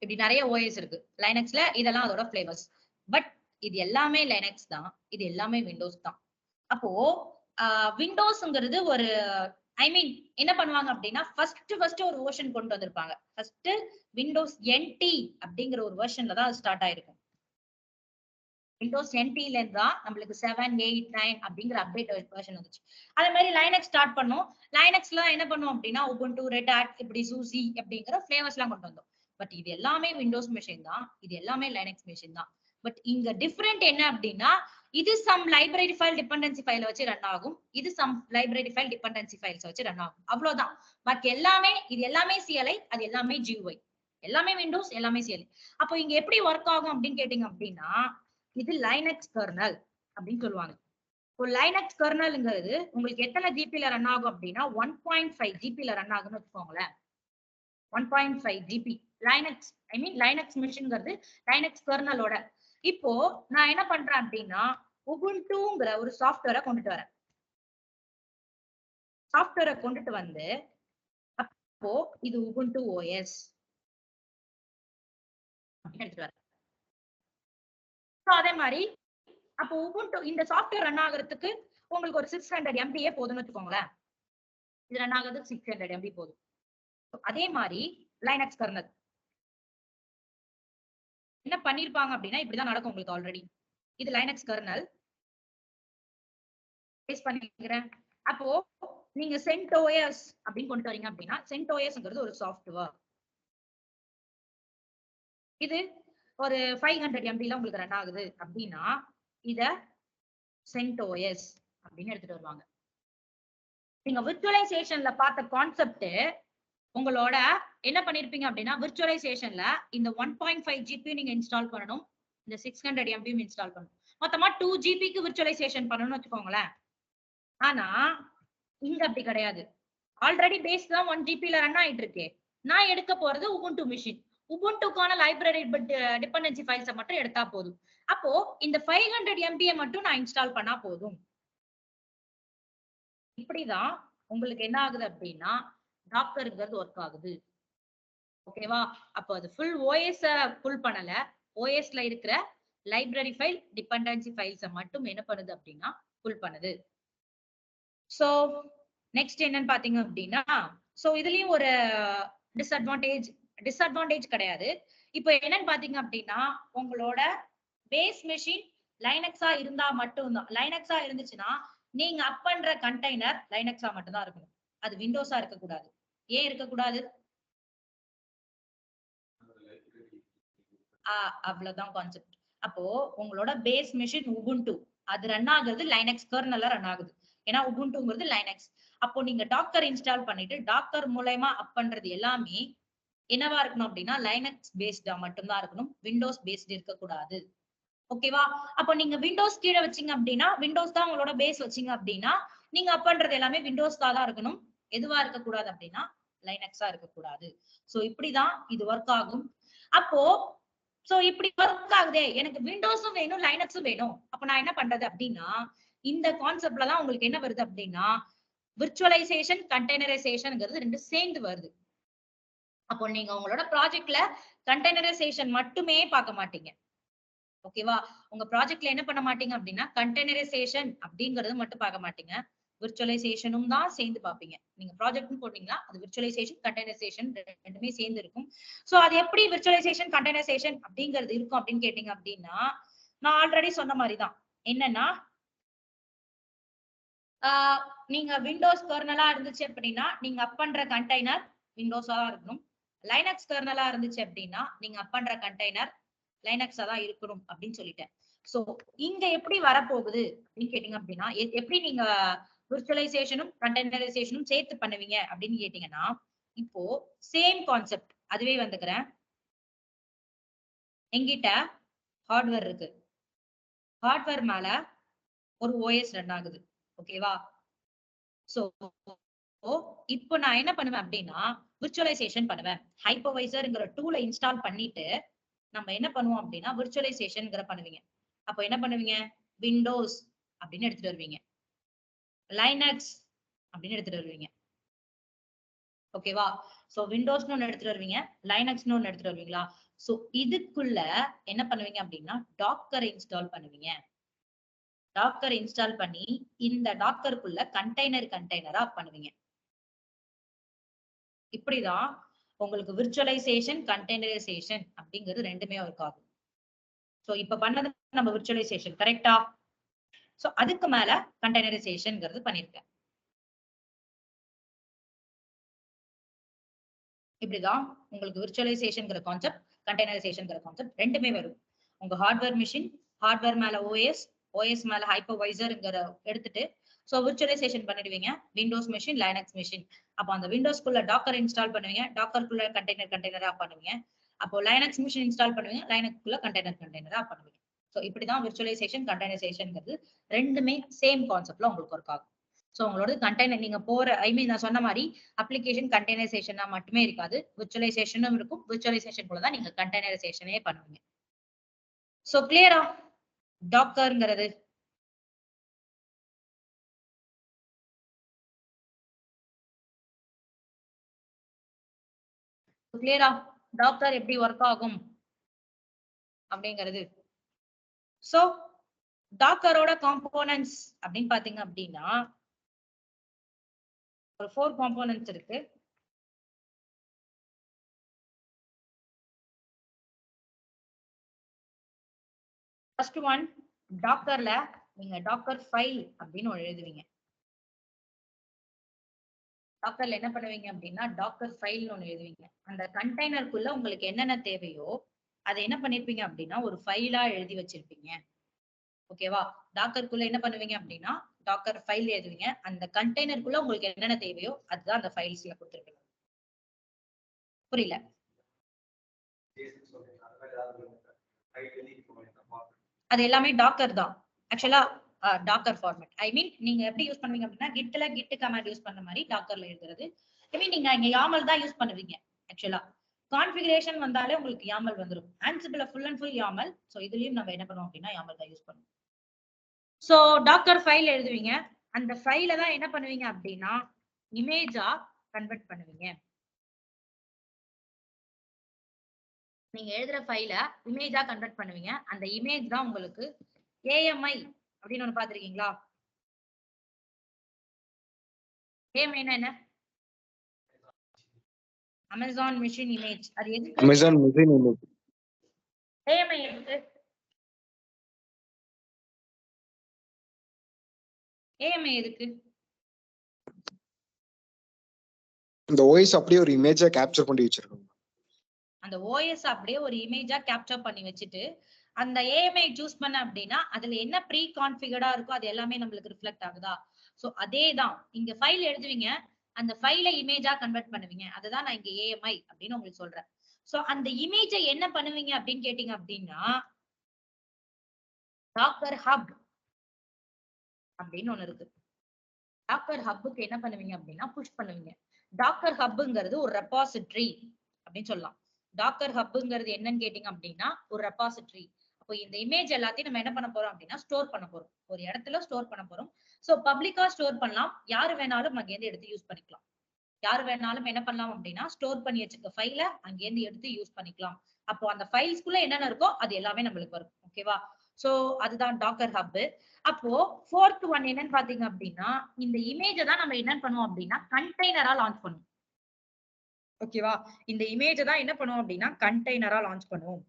இப்படி நிறைய ஓஎஸ் இருக்கு லைனக்ஸ்ல. இதெல்லாம் அதோட ஃபிளேவர்ஸ். பட் இது எல்லாமே லைனக்ஸ் தான், இது எல்லாமே விண்டோஸ் தான். அப்போ விண்டோஸ்ங்கிறது ஒரு ஐ மீன் என்ன பண்ணுவாங்க அப்படின்னா ஃபர்ஸ்ட் ஒரு வெர்ஷன் கொண்டு வந்திருப்பாங்க. ஃபர்ஸ்ட் விண்டோஸ் NT அப்படிங்கிற ஒரு வெர்ஷன்ல தான் ஸ்டார்ட் ஆயிருக்கும். விண்டோஸ் NTல இருந்தா நம்மளுக்கு 7, 8, 9 அப்படிங்கிற அப்டேட் வெர்ஷன் வந்துச்சு. அதே மாதிரி லைனக்ஸ் ஸ்டார்ட் பண்ணோம். லைனக்ஸ்ல என்ன பண்ணுவோம் அப்படின்னா உபுண்டு, ரெட் ஹாட், இப்படி சூசி அப்படிங்கிற ஃபிளேவர்ஸ் எல்லாம் கொண்டு வந்தோம். பட் இது எல்லாமே விண்டோஸ் மெஷின் தான், இது எல்லாமே லைனக்ஸ் மெஷின் தான். பட் இங்க டிஃபரெண்ட் என்ன அப்படின்னா இது சம் லைப்ரரி ஃபைல் டிபெண்டன்சி ஃபைல வச்சு ரன் ஆகும், இது some library file dependency files வச்சு ரன் ஆகும். அவ்வளவுதான். பாக்கி எல்லாமே இது எல்லாமே CLI, அது எல்லாமே GUI, எல்லாமே விண்டோஸ், எல்லாமே CLI. அப்போ இங்க எப்படி ஒர்க் ஆகும் அப்படின்னு கேட்டீங்க அப்படின்னா இது லைனக்ஸ் கர்னல் அப்படின்னு சொல்லுவாங்க. இப்போ லைனக்ஸ் கர்னல்ங்கிறது உங்களுக்கு எத்தனை ஜிபில ரன் ஆகும் அப்படின்னா 1.5 ஜிபில ரன் ஆகும்னு வச்சுக்கோங்களேன். 1.5 ஜிபி லைனக்ஸ், ஐ மீன் லைனக்ஸ் மிஷின்ங்கிறது லைனக்ஸ் கர்னலோட. இப்போ நான் என்ன பண்றேன் அப்படின்னா உபுண்டுங்கிற ஒரு சாஃப்ட்வேரை கொண்டுட்டு வரேன். சாஃப்ட்வேரை கொண்டுட்டு வந்து அப்போ இது உபுண்டு OS எடுத்துட்டு வரேன். அதே மாதிரி அப்போ உபுண்டு இந்த சாஃப்ட்வேர் ரன் ஆகிறதுக்கு உங்களுக்கு ஒரு 600 MB போதும்னு வச்சுக்கோங்களேன். இது ரன் ஆகிறதுக்கு 600 MB போதும். அதே மாதிரி லைனக்ஸ் கர்னல் என்ன பண்ணிருப்பாங்க அப்படின்னா இப்படிதான் நடக்கும் உங்களுக்கு ஆல்ரெடி. இது லைனக்ஸ் கர்னல் பேஸ் பண்ணிக்கிறேன். அப்போ நீங்க CentOS அப்படின்னு கொண்டு வரீங்க அப்படின்னா CentOSங்கிறது ஒரு சாஃப்ட்வேர். இது ஒரு 500 MBல உங்களுக்கு ரன் ஆகுது அப்படின்னா இத CentOS அப்படின்னு எடுத்துட்டு வருவாங்க. நீங்க விர்ச்சுவலைசேஷன்ல பார்த்த கான்செப்ட் உங்களோட என்ன பண்ணிருப்பீங்க அப்படின்னா விர்ச்சுவலைசேஷன்ல இந்த 1.5 GB நீங்க இன்ஸ்டால் பண்ணணும், இந்த 600 MB இன்ஸ்டால் பண்ணணும். மொத்தமா 2 GBக்கு விர்ச்சுவலைசேஷன் பண்ணணும்னு வச்சுக்கோங்களேன். ஆனா இங்க அப்படி கிடையாது. ஆல்ரெடி பேஸ் தான் 1 GBல ரன் ஆயிட்டு இருக்கு. நான் எடுக்க போறது உபுண்டு மிஷின். உபுண்டுக்கான லைப்ரரி டிபெண்டன்சி ஃபைல்ஸை மட்டும் எடுத்தா போதும். அப்போ இந்த 500 MB மட்டும் நான் இன்ஸ்டால் பண்ணா போதும். இப்படிதான் உங்களுக்கு என்ன ஆகுது அப்படின்னா டாக்கர்ங்கிறது ஒர்க் ஆகுது. ஓகேவா? அப்போ அது ஃபுல் OS புல் பண்ணல, OSல இருக்கிற லைப்ரரி ஃபைல் டிபெண்டன்சி ஃபைல்ஸை மட்டும் என்ன பண்ணுது அப்படின்னா புல் பண்ணுது. சோ நெக்ஸ்ட் என்னன்னு பாத்தீங்க அப்படின்னா சோ இதுலயும் ஒரு டிஸ்அட்வான்டேஜ் கிடையாது. இப்போ என்னன்னு பாத்தீங்க அப்படின்னா உங்களோட பேஸ் மெஷின் லைனக்ஸா இருந்தா மட்டும்தான், லைனக்ஸா இருந்துச்சுன்னா நீங்க அப் பண்ற கண்டெய்னர் லைனக்ஸா மட்டும் தான் இருக்கணும், அது விண்டோஸா இருக்கக்கூடாது. ஏன் இருக்கக்கூடாது? அவ்வளவுதான் கான்செப்ட். அப்போ உங்களோட பேஸ் மெஷின் உபுண்டு அது ரன் ஆகுறது லைனக்ஸ் கர்னல்ல ரன் ஆகுது. ஏன்னா உபுண்டுங்கிறது லைனக்ஸ். அப்போ நீங்க டாக்கர் இன்ஸ்டால் பண்ணிட்டு டாக்கர் மூலமா அப் பண்றது எல்லாமே என்னவா இருக்கணும் அப்படின்னா லைனக்ஸ் பேஸ்டா மட்டும்தான் இருக்கணும், விண்டோஸ் பேஸ்ட் இருக்கக்கூடாது. ஓகேவா? அப்போ நீங்க விண்டோஸ் கீழே வச்சீங்க அப்படின்னா விண்டோஸ் தான் உங்களோட பேஸ் வச்சீங்க அப்படின்னா நீங்க அப் பண்றது எல்லாமே விண்டோஸ் தான் இருக்கணும், எதுவா இருக்கக்கூடாது அப்படின்னா லைனக்ஸா இருக்கக்கூடாது. சோ இப்படிதான் இது ஒர்க் ஆகும். அப்போ சோ இப்படி ஒர்க் ஆகுதே, எனக்கு விண்டோஸும் வேணும் லைனக்ஸும் வேணும், அப்ப நான் என்ன பண்றது அப்படின்னா இந்த கான்செப்ட்ல தான் உங்களுக்கு என்ன வருது அப்படின்னா விர்ச்சுவலைசேஷன் கண்டெய்னரைசேஷன்ங்கிறது ரெண்டு சேர்ந்து வருது. அப்போ நீங்க உங்களோட ப்ராஜெக்ட்ல கண்டெய்னரைசேஷன் மட்டுமே பார்க்க மாட்டீங்க. ஓகேவா? உங்க ப்ராஜெக்ட்ல என்ன பண்ண மாட்டீங்க அப்படின்னா கண்டெய்னரைசேஷன் அப்படிங்கறது மட்டும் பார்க்க மாட்டீங்க, விர்ச்சுவலைசேஷனும் தான் சேர்ந்து பாப்பீங்க. நீங்க ப்ராஜெக்ட்னு போட்டீங்கன்னா அது விர்ச்சுவலைசேஷன் கண்டெய்னரைசேஷன் ரெண்டுமே சேர்ந்து இருக்கும். சோ அது எப்படி விர்ச்சுவலைசேஷன் கண்டெய்னரைசேஷன் அப்படிங்கிறது இருக்கும் அப்படின்னு கேட்டீங்க அப்படின்னா நான் ஆல்ரெடி சொன்ன மாதிரிதான். என்னன்னா நீங்க விண்டோஸ் கர்னலா இருந்துச்சு அப்படின்னா நீங்க அப் பண்ற கண்டெய்னர் விண்டோஸா தான் இருக்கணும், லைனக்ஸ் கர்னலா இருந்துச்சு அப்படின்னா நீங்க அப் பண்ற கண்டெய்னர் லைனக்ஸா தான் இருக்கணும் அப்படின்னு சொல்லிட்டேன். சோ இங்க எப்படி வரப்போகுது அப்படின்னு கேட்டீங்க அப்படின்னா எப்படி நீங்க விர்ச்சுவலைசேஷனும் கண்டெய்னரைசேஷனும் சேர்த்து பண்ணுவீங்க அப்படின்னு கேட்டீங்கன்னா இப்போ சேம் கான்செப்ட் அதுவே வந்துக்கிறேன். எங்கிட்ட ஹார்ட்வேர் இருக்கு, ஹார்ட்வேர் மேல ஒரு OS ரன் ஆகுது. ஓகேவா? சோ இப்போ நான் என்ன பண்ணுவேன் அப்படின்னா விர்ச்சுவலைசேஷன் பண்ணுவேன். ஹைப்பர்வைசர்ங்கிற டூலை இன்ஸ்டால் பண்ணிட்டு நம்ம என்ன பண்ணுவோம் அப்படின்னா விர்ச்சுவலைசேஷன்ங்கிற பண்ணுவீங்க. அப்போ என்ன பண்ணுவீங்க விண்டோஸ் அப்படின்னு எடுத்துட்டு வருவீங்க, லைனக்ஸ் அப்படின்னு எடுத்துட்டு வருவீங்க. ஓகேவா? சோ விண்டோஸ்னு ஒண்ணு எடுத்துட்டு வருவீங்க, லைனக்ஸ்னு ஒண்ணு எடுத்துட்டு வருவீங்களா? சோ இதுக்குள்ள என்ன பண்ணுவீங்க அப்படின்னா டாக்கர் இன்ஸ்டால் பண்ணுவீங்க. டாக்கர் இன்ஸ்டால் பண்ணி இந்த டாக்கருக்குள்ள கண்டெய்னரா பண்ணுவீங்க. இப்படிதான் உங்களுக்கு விர்ச்சுவலைசேஷன், கண்டெய்னரைசேஷன் அப்படிங்கிறது ரெண்டுமே ஒர்க் ஆகும். சோ இப்ப பண்ணது நம்ம விர்ச்சுவலைசேஷன் கரெக்டா? சோ அதுக்கு மேல கண்டெய்னரைசேஷன்ங்கிறது பண்ணிருக்கேன். இப்படிதான் உங்களுக்கு விர்ச்சுவலைசேஷன்ங்கிற கான்செப்ட், கண்டெய்னரைசேஷன்ங்கிற கான்செப்ட் ரெண்டுமே வரும். உங்க ஹார்ட்வேர் மிஷின், ஹார்ட்வேர் மேல ஓஎஸ் மேல ஹைப்பர்வைசர்ங்கிற எடுத்துட்டு சோ விர்ச்சுவலைசேஷன் பண்ணிடுவீங்க. Windows machine, Linux machine. அப்போ அந்த விண்டோஸ்க்குள்ள டாக்கர் இன்ஸ்டால் பண்ணுவீங்க, டாக்கருக்குள்ள கண்டெய்னரா பண்ணுவீங்க. அப்போ லைனக்ஸ் மிஷின் இன்ஸ்டால் பண்ணுவீங்க, லைனக்ஸ்க்குள்ள கண்டெய்னரா பண்ணுவீங்க. சோ இப்படிதான் விர்ச்சுவலைசேஷன், கண்டெய்னரைசேஷன்ங்கிறது ரெண்டுமே சேம் கான்செப்ட்ல உங்களுக்கு ஒர்க் ஆகும். சோ உங்களோட கண்டெய்னர் நீங்க நான் சொன்ன மாதிரி அப்ளிகேஷன் கண்டெய்னரைசேஷனா மட்டுமே இருக்காது, விர்ச்சுவலைசேஷனும் இருக்கும். விர்ச்சுவலைசேஷன் கூட தான் நீங்க கண்டெய்னரைசேஷனே பண்ணுவீங்க. சோ கிளியரா டாக்கர்ங்கிறது? கிளியரா டாக்கர் எப்படி ஒர்க் ஆகும் அப்படிங்கிறது? சோ டாக்கரோட காம்போனன்ட்ஸ் அப்படின்னு பாத்தீங்க அப்படின்னா ஒரு 4 காம்போனன்ட்ஸ் இருக்கு. ஃபர்ஸ்ட் ஒன், டாக்கர்ல நீங்க டாக்கர் ஃபைல் அப்படின்னு ஒன்று எழுதுவீங்க. டாக்கர்ல என்ன பண்ணுவீங்க அப்படின்னா டாக்கர் ஃபைல் ஒன்று எழுதுவீங்க. அந்த கண்டெய்னருக்குள்ள உங்களுக்கு என்னென்ன தேவையோ அதை என்ன பண்ணிருப்பீங்க அப்படின்னா ஒரு ஃபைலா எழுதி வச்சிருப்பீங்க. ஓகேவா? டாக்கருக்குள்ள என்ன பண்ணுவீங்க அப்படின்னா டாக்கர் ஃபைல் எழுதுவீங்க. அந்த கண்டெய்னருக்குள்ள உங்களுக்கு என்னென்ன தேவையோ அதுதான் அந்த ஃபைல்ஸ்ல கொடுத்துருப்பீங்க. புரியல? அது எல்லாமே டாக்கர் தான். ஆக்சுவலா டாக்கர் ஃபார்மேட். ஐ மீன் நீங்க எப்படி யூஸ் பண்ணுவீங்க அப்படின்னா கிட் கமாண்ட் யூஸ் பண்ண மாதிரி டாக்கர்ல எழுதுறது. ஐ மீன் நீங்க இங்க YAML தான் யூஸ் பண்ணுவீங்க. ஆக்சுவலா கான்ஃபிகரேஷன் வந்தாலே உங்களுக்கு YAML வந்துரும். Ansible full and full YAML. So இதுலயும் நம்ம என்ன பண்ணுவோம் அப்படின்னா YAML தான் யூஸ் பண்ணுவோம். சோ டாக்கர் ஃபைல் எழுதுவீங்க. அந்த ஃபைல தான் என்ன பண்ணுவீங்க அப்படின்னா இமேஜா கன்வெர்ட் பண்ணுவீங்க. நீங்க எழுதுற ஃபைல இமேஜா கன்வெர்ட் பண்ணுவீங்க. அந்த இமேஜ் தான் உங்களுக்கு AMI அப்படின்னு ஒண்ணு பாத்திருக்கீங்களா? AMI என்ன? Amazon machine image. அது எதுக்கு? Amazon machine image. AMI எதுக்கு? AMI எதுக்கு? இந்த ஓஎஸ் அப்படியே ஒரு இமேஜா கேப்சர் பண்ணி வச்சிருக்கோம். அந்த ஓஎஸ் அப்படியே ஒரு இமேஜா கேப்சர் பண்ணி வச்சுட்டு அந்த AMI சூஸ் பண்ண அப்படின்னா அதுல என்ன ப்ரீ கான்ஃபிகர்டா இருக்கோ அது எல்லாமே நம்மளுக்கு ரிஃப்ளெக்ட் ஆகுதா? சோ அதேதான் இங்க ஃபைல் எழுதுவீங்க. அந்த ஃபைலை இமேஜா கன்வெர்ட் பண்ணுவீங்க. அதுதான் நான் இங்க AMI அப்படின்னு உங்களுக்கு சொல்றேன். சோ அந்த இமேஜை என்ன பண்ணுவீங்க அப்படின்னு கேட்டீங்க அப்படின்னா டாக்கர் ஹப் அப்படின்னு ஒண்ணு இருக்கு. டாக்கர் ஹப்புக்கு என்ன பண்ணுவீங்க அப்படின்னா புஷ் பண்ணுவீங்க. டாக்கர் ஹப்புங்கிறது ஒரு ரெபாசிட்டரி அப்படின்னு சொல்லலாம். டாக்கர் ஹப்புங்கிறது என்னன்னு கேட்டீங்க அப்படின்னா ஒரு ரெபாசிட்டரி. அப்போ இந்த இமேஜ் எல்லாத்தையும் நம்ம என்ன பண்ண போறோம் அப்படின்னா ஸ்டோர் பண்ண போறோம். ஒரு இடத்துல ஸ்டோர் பண்ண போறோம். சோ பப்ளிக்கா ஸ்டோர் பண்ணலாம். யாரு வேணாலும் அங்கேருந்து எடுத்து யூஸ் பண்ணிக்கலாம். யாரு வேணாலும் என்ன பண்ணலாம் அப்படின்னா ஸ்டோர் பண்ணி வச்சிருக்க ஃபைல அங்கேருந்து எடுத்து யூஸ் பண்ணிக்கலாம். அப்போ அந்த ஃபைல்ஸ்குள்ள என்னென்ன இருக்கோ அது எல்லாமே நம்மளுக்கு வரும். ஓகேவா? சோ அதுதான் டாக்கர் ஹப். அப்போ 4th ஒன் என்னன்னு பாத்தீங்க அப்படின்னா இந்த இமேஜை தான் நம்ம என்ன பண்ணுவோம் அப்படின்னா கண்டெய்னரா லான்ச் பண்ணுவோம். ஓகேவா? இந்த இமேஜை தான் என்ன பண்ணுவோம் அப்படின்னா கண்டெய்னரா லான்ச் பண்ணுவோம்.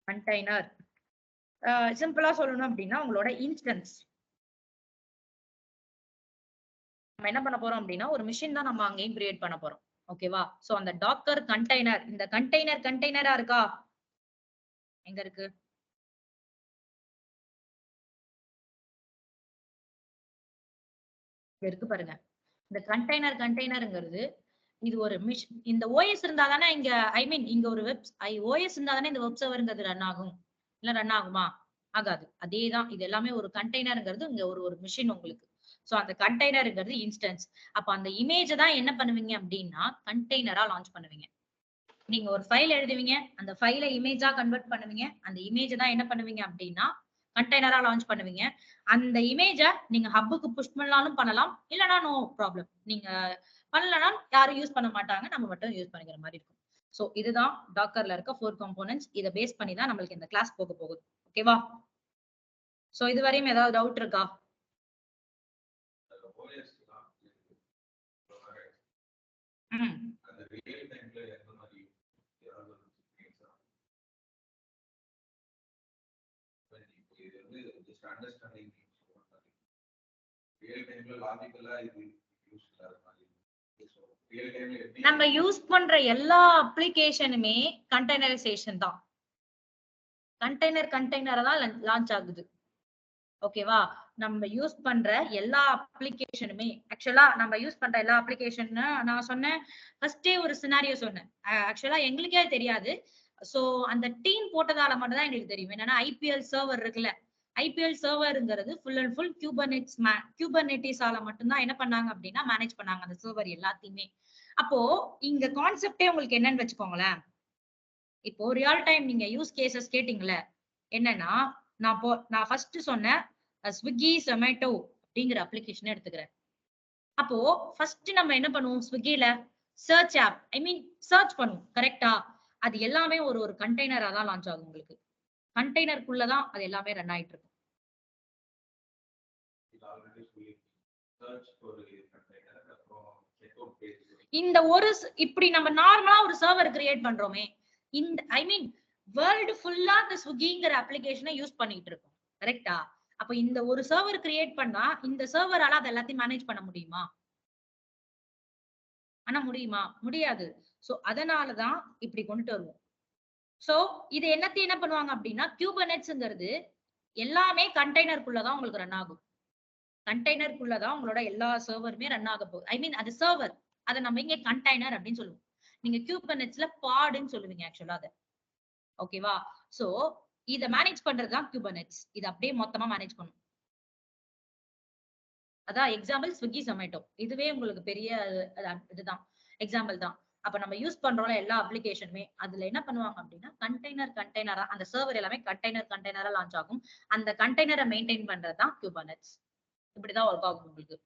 கண்டெய்னர் சிம்பிளா சொல்லணும் அப்படின்னா உங்களோட இன்ஸ்டன்ஸ். நம்ம என்ன பண்ண போறோம் அப்படின்னா ஒரு மிஷின் தான் நம்ம அங்கேயும் கிரியேட் பண்ண போறோம். ஓகேவா? சோ அந்த டாக்கர் கண்டெய்னர், இந்த கண்டெய்னரா இருக்கா? எங்க இருக்கு? இருக்கு பாருங்க. இந்த கண்டெய்னருங்கிறது இது ஒரு இந்த ஓஎஸ் இருந்தா தானே இங்க ஐ மீன் இங்க ஒரு ஓஎஸ் இருந்தா தானே இந்த வெப் சர்வர்ங்கிறது ரன் ஆகும். இல்ல ரன் ஆகுமா? ஆகாது. அதேதான் இது எல்லாமே ஒரு கண்டெய்னருங்கிறது இங்க ஒரு மிஷின் உங்களுக்கு. சோ அந்த கண்டெய்னருங்கிறது இன்ஸ்டன்ஸ். அப்ப அந்த இமேஜ் தான் என்ன பண்ணுவீங்க அப்படின்னா கண்டெய்னரா லான்ச் பண்ணுவீங்க. நீங்க ஒரு ஃபைல் எழுதுவீங்க. அந்த ஃபைலை இமேஜா கன்வெர்ட் பண்ணுவீங்க. அந்த இமேஜ் தான் என்ன பண்ணுவீங்க அப்படின்னா கண்டெய்னரா லான்ச் பண்ணுவீங்க. அந்த இமேஜ நீங்க ஹப்புக்கு புஷ் பண்ணாலும் பண்ணலாம், இல்லனா நோ ப்ராப்ளம். நீங்க பண்ணலனா யாரும் யூஸ் பண்ண மாட்டாங்க. நம்ம மட்டும் யூஸ் பண்ணிக்கிற மாதிரி இருக்கும். சோ இதுதான் டாக்கர்ல இருக்க 4 காம்போனன்ட்ஸ். இத பேஸ் பண்ணி தான் நம்மளுக்கு இந்த கிளாஸ் போக போகுது. ஓகேவா? சோ இதுவரையும் ஏதாவது டவுட் இருக்கா? ம். நம்ம யூஸ் பண்ற எல்லா அப்ளிகேஷனுமே கண்டெய்னரைசேஷன் தான். கண்டெய்னரா தான் லான்ச் ஆகுது. ஓகேவா? நம்ம யூஸ் பண்ற எல்லா அப்ளிகேஷனுமே ஆக்சுவலா நம்ம யூஸ் பண்ற எல்லா அப்ளிகேஷன் நான் சொன்னேன். ஃபர்ஸ்டே ஒரு சினாரியோ சொன்னேன். ஆக்சுவலா எங்களுக்கே தெரியாது. சோ அந்த டீம் போட்டதால மட்டும் தான் எங்களுக்கு தெரியும். என்னன்னா ஐபிஎல் சர்வர் இருக்குல்ல. ஐபிஎல் சர்வர்ங்கிறது ஃபுல் அண்ட் ஃபுல் கியூபர்நெட்டிஸால மட்டும் தான் என்ன பண்ணாங்க அப்படின்னா மேனேஜ் பண்ணாங்க அந்த சர்வர் எல்லாத்தையுமே. அப்போ இங்க கான்செப்டே உங்களுக்கு என்னன்னு வச்சுக்கோங்களேன். இப்போ ரியல் டைம் நீங்க யூஸ் கேசஸ் கேட்டீங்கல்ல. என்னன்னா நான் ஃபர்ஸ்ட் சொன்னேன் ஸ்விக்கி சொமேட்டோ அப்படிங்கிற அப்ளிகேஷன் எடுத்துக்கிறேன். அப்போ ஃபர்ஸ்ட் நம்ம என்ன பண்ணுவோம் ஸ்விக்கில சர்ச் ஆப் சர்ச் பண்ணுவோம் கரெக்டா? அது எல்லாமே ஒரு கண்டெய்னரா தான் லான்ச் ஆகும் உங்களுக்கு. கண்டெய்னருக்குள்ளதான் அது எல்லாமே ரன் ஆயிட்டு இருக்கும். இந்த இப்படி நம்ம நார்மலா ஒரு சர்வர் கிரியேட் பண்றோமே, இந்த வேர்ல்டு ஃபுல்லா இந்த ஸ்விக்கிங்கிற அப்ளிகேஷனை யூஸ் பண்ணிட்டு இருக்கோம் கரெக்டா? அப்ப இந்த ஒரு சர்வர் கிரியேட் பண்ணா இந்த சர்வரால அது எல்லாத்தையும் மேனேஜ் பண்ண முடியுமா? ஆனா முடியுமா? முடியாது. சோ அதனாலதான் இப்படி கொண்டுட்டு வருவோம். சோ இது என்னத்தையும் என்ன பண்ணுவாங்க அப்படின்னா கியூபர்நெட்ஸ்ங்கிறது எல்லாமே கண்டெய்னருக்குள்ளதான் உங்களுக்கு ரன் ஆகும். கண்டெய்னருக்குள்ளதான் உங்களோட எல்லா சர்வருமே ரன் ஆக போகுது. அது சர்வர். அதை நம்ம இங்க கண்டெய்னர் அப்படின்னு சொல்லுவோம். நீங்க கியூபர்நெட்ஸ்ல பாடுன்னு சொல்லுவீங்க ஆக்சுவலா அதை. ஓகேவா? சோ இத மேனேஜ் பண்றதுதான் கியூபர்நெட்ஸ். இது அப்படியே மொத்தமா மேனேஜ் பண்ணும். அதான் எக்ஸாம்பிள் ஸ்விக்கி சொமேட்டோ. இதுவே உங்களுக்கு பெரிய இதுதான் எக்ஸாம்பிள் தான். அப்ப நம்ம யூஸ் பண்றோம்ல எல்லா அப்ளிகேஷனுமே அதுல என்ன பண்ணுவாங்க அப்படின்னா கண்டெய்னரா அந்த சர்வர் எல்லாமே கண்டெய்னரா லான்ச் ஆகும். அந்த கண்டெய்னரை மெயின்டைன் பண்றதுதான் கியூபர்நெட்ஸ். இப்படிதான் ஒர்க் ஆகும் உங்களுக்கு.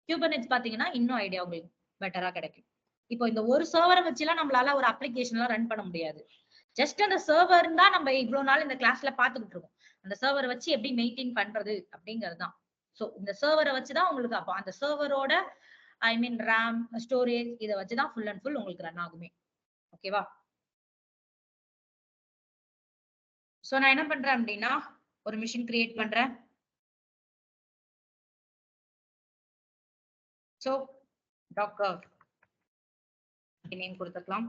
கியூபர்நெட்ஸ் பாத்தீங்கன்னா இன்னும் ஐடியா உங்களுக்கு பெட்டரா கிடைக்கும். இப்போ இந்த ஒரு சர்வரை வச்சுலாம் நம்மளால ஒரு அப்ளிகேஷன் எல்லாம் ரன் பண்ண முடியாது. ஜஸ்ட் அந்த சர்வர் தான் நம்ம இவ்வளவு நாள் இந்த கிளாஸ்ல பாத்துக்கிட்டு இருக்கோம். அந்த சர்வரை வச்சு எப்படி மெயின்டைன் பண்றது அப்படிங்கிறது தான். சோ இந்த சர்வரை வச்சுதான் உங்களுக்கு அப்ப அந்த சர்வரோட ரேம் ஸ்டோரேஜ் இதை வச்சுதான் ஃபுல் அண்ட் ஃபுல் உங்களுக்கு ரன் ஆகுமே. ஓகேவா? சோ நான் என்ன பண்றேன் அப்படின்னா ஒரு மிஷின் கிரியேட் பண்றேன். சோ டாக்கர் நேம் கொடுத்துக்கலாம்.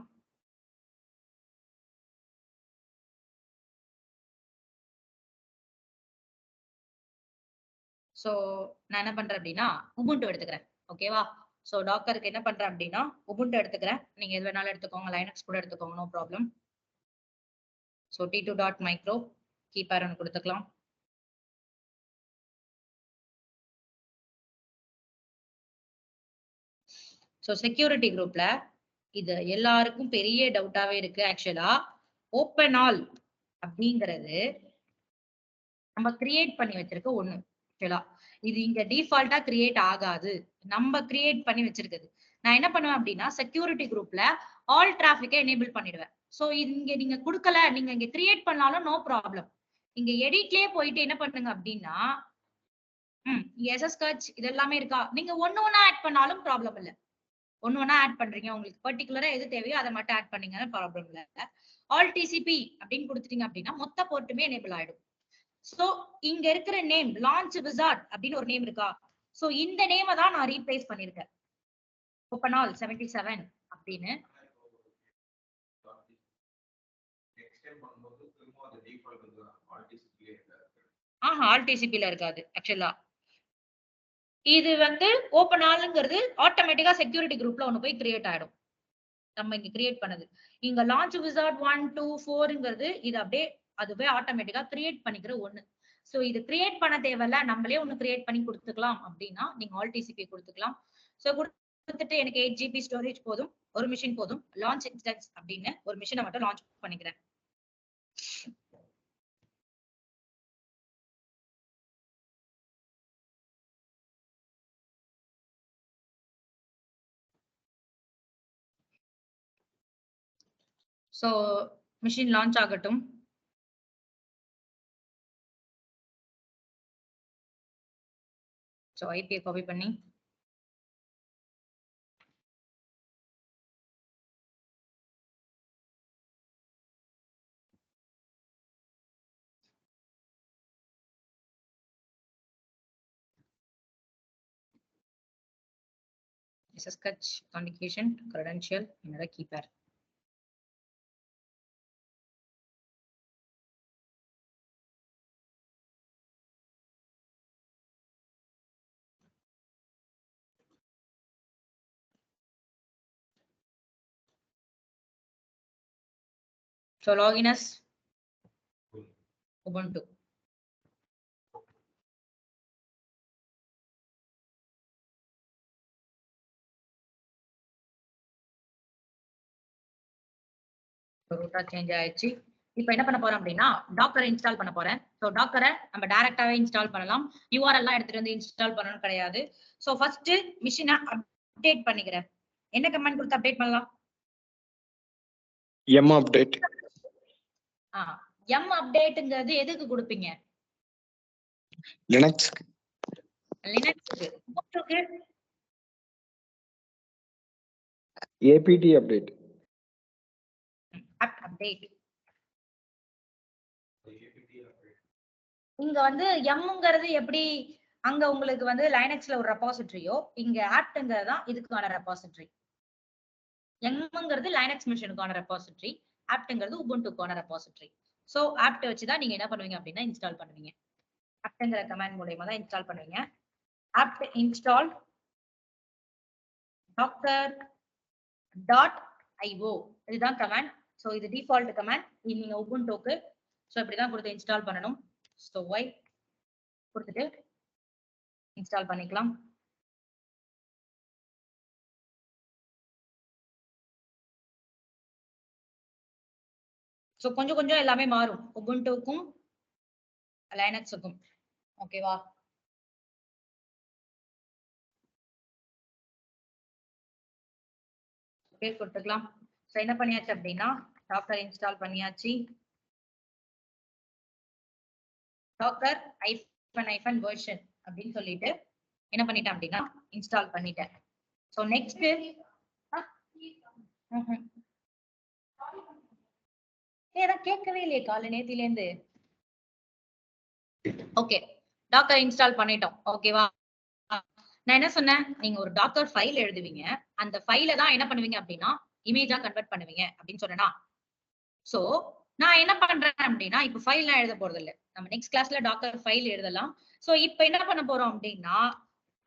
சோ நான் என்ன பண்றேன் அப்படின்னா உபுண்டு எடுத்துக்கிறேன். ஓகேவா? சோ டாக்கருக்கு என்ன பண்றேன் அப்படின்னா உபுண்டு எடுத்துக்கிறேன். நீங்க எது வேணாலும் எடுத்துக்கோங்க. லைனக்ஸ் கூட எடுத்துக்கோங்க. No problem. சோ t2.micro கீபேர் ஒன்று கொடுத்துக்கலாம். சோ செக்யூரிட்டி குரூப்ல இது எல்லாருக்கும் பெரிய டவுட்டாவே இருக்கு. ஆக்சுவலா ஓப்பன் ஆல் அப்படிங்கிறது நம்ம கிரியேட் பண்ணி வச்சிருக்க ஒண்ணு. ஆக்சுவலா இது இங்க டிஃபால்ட்டா கிரியேட் ஆகாது. நம்ம கிரியேட் பண்ணி வச்சிருக்குது. நான் என்ன பண்ணுவேன் அப்படின்னா செக்யூரிட்டி குரூப்ல ஆல் டிராபிக்கை எனேபிள் பண்ணிடுவேன். சோ இங்க நீங்க கொடுக்கல, நீங்க இங்க கிரியேட் பண்ணாலும் நோ ப்ராப்ளம். இங்க எடிட்லயே போயிட்டு என்ன பண்ணுங்க அப்படின்னா SSH இதெல்லாமே இருக்கா, நீங்க ஒண்ணு ஒண்ணா ஆட் பண்ணாலும் ப்ராப்ளம் இல்ல. ஒண்ணு ஒண்ணா ஆட் பண்றீங்க, உங்களுக்கு பர்டிகுலரா எது தேவையோ அதை மட்டும் ஆட் பண்ணீங்கன்னா ப்ராப்ளம் இல்ல. ஆல் டிசிபி அப்படின்னு கொடுத்துட்டீங்க அப்படின்னா மொத்த போர்ட்டுமே எனேபிள் ஆயிடும். சோ இங்க இருக்கிற நேம் லான்ச் விசார்ட் அப்படின்னு ஒரு நேம் இருக்கா? சோ இந்த நேமை தான் நான் ரீப்ளேஸ் பண்ணிருக்கேன். ஓப்பன் ஆல் 77 அப்படின்னு. ஆல் டிசிபில இருக்காது ஆக்சுவலா. இது ஓப்பன் ஆல்ங்கிறது ஆட்டோமேட்டிக்கா செக்யூரிட்டி குரூப்ல ஒண்ணு போய் கிரியேட் ஆயிடும். நம்ம இங்க கிரியேட் பண்ணது இங்க லான்ச் விசார்ட் 1 2 4ங்கிறது இது அப்படியே அதுவே ஆட்டோமேட்டிக்கா கிரியேட் பண்ணிக்கிற ஒண்ணு. சோ இது கிரியேட் பண்ண தேவையில்ல, நம்மளே ஒண்ணு கிரியேட் பண்ணி கொடுத்துக்கலாம் அப்படின்னா நீங்க ஆல் டிசிபி கொடுத்துக்கலாம். சோ கொடுத்துட்டு எனக்கு 8 GB ஸ்டோரேஜ் போதும், ஒரு மிஷின் போதும், லான்ச் இன்ஸ்டன்ஸ் அப்படின்னு ஒரு மிஷினை மட்டும் லான்ச் பண்ணிக்கிறேன். சோ மிஷின் லான்ச் ஆகட்டும். சோ ஐபியை காப்பி பண்ணி SSH authentication credential என்னோட key pair. So login as Ubuntu. ரூட்டா சேஞ்ச் ஆயிடுச்சு. இப்போ என்ன பண்ண போறோம் அப்படின்னா டாக்கரை இன்ஸ்டால் பண்ண போறேன். ஸோ டாக்கரை நம்ம டைரக்டாவே இன்ஸ்டால் பண்ணலாம். URL எல்லாம் எடுத்துட்டு வந்து இன்ஸ்டால் பண்ணணும் கிடையாது. ஸோ ஃபர்ஸ்ட் மிஷினை அப்டேட் பண்ணிக்கிறேன். என்ன கமாண்ட் கொடுத்து அப்டேட் பண்ணலாம்? M update. எம் அப்டேட்ங்கிறது எதுக்கு கொடுப்பீங்க? லினக்ஸ்க்கு. லினக்ஸ்க்கு. APT update. அப்டேட். இங்க வந்து எம்ங்கிறது எப்படி அங்க உங்களுக்கு வந்து லைனக்ஸ்ல ஒரு ரெபாசிட்டரியோ, இங்க ஆப்ட்ங்கிறது தான் இதுக்கான ரெபாசிட்டரி. எம்ங்கிறது லைனக்ஸ் மிஷினுக்கான ரெபாசிட்டரி, ஆப்ட்ங்கிறது உபுண்டுக்கான ரெபாசிட்டரி. சோ ஆப்ட் வச்சு தான் நீங்க என்ன பண்ணுவீங்க அப்படின்னா இன்ஸ்டால் பண்ணுவீங்க. ஆப்ட்ங்கிற கமாண்ட் மூலமா தான் இன்ஸ்டால் பண்ணுவீங்க. apt install docker.io இதுதான் கமாண்ட். சோ இது டிஃபால்ட் கமாண்ட். நீங்க உபுண்டுக்கு சோ இப்படிதான் கொடுத்து இன்ஸ்டால் பண்ணணும். சோ y கொடுத்துட்டு இன்ஸ்டால் பண்ணிக்கலாம். சோ கொஞ்சம் கொஞ்சம் எல்லாமே மாறும் உபுண்டுக்கும் லைனக்ஸுக்கும். ஓகேவா? ஓகே கொடுத்துக்கலாம். சோ என்ன பண்ணியாச்சு அப்படின்னா டாக்கர் இன்ஸ்டால் பண்ணியாச்சு. டாக்கர் ஐஃபன் வெர்ஷன் அப்படின்னு சொல்லிட்டு என்ன பண்ணிட்டேன் அப்படின்னா இன்ஸ்டால் பண்ணிட்டேன். சோ நெக்ஸ்ட் ஏதான் கேட்கவே இல்லையே கால நேத்தில இருந்து. ஓகே டாக்கர் இன்ஸ்டால் பண்ணிட்டோம். ஓகேவா? நான் என்ன சொன்னேன், நீங்க ஒரு டாக்கர் ஃபைல் எழுதுவீங்க, அந்த ஃபைல தான் என்ன பண்ணுவீங்க அப்படின்னா இமேஜா கன்வெர்ட் பண்ணுவீங்க அப்படின்னு சொன்னா. சோ நான் என்ன பண்றேன் அப்படின்னா இப்ப ஃபைல் எல்லாம் எழுத போறது இல்ல. நம்ம நெக்ஸ்ட் கிளாஸ்ல டாக்கர் ஃபைல் எழுதலாம். சோ இப்ப என்ன பண்ண போறோம் அப்படின்னா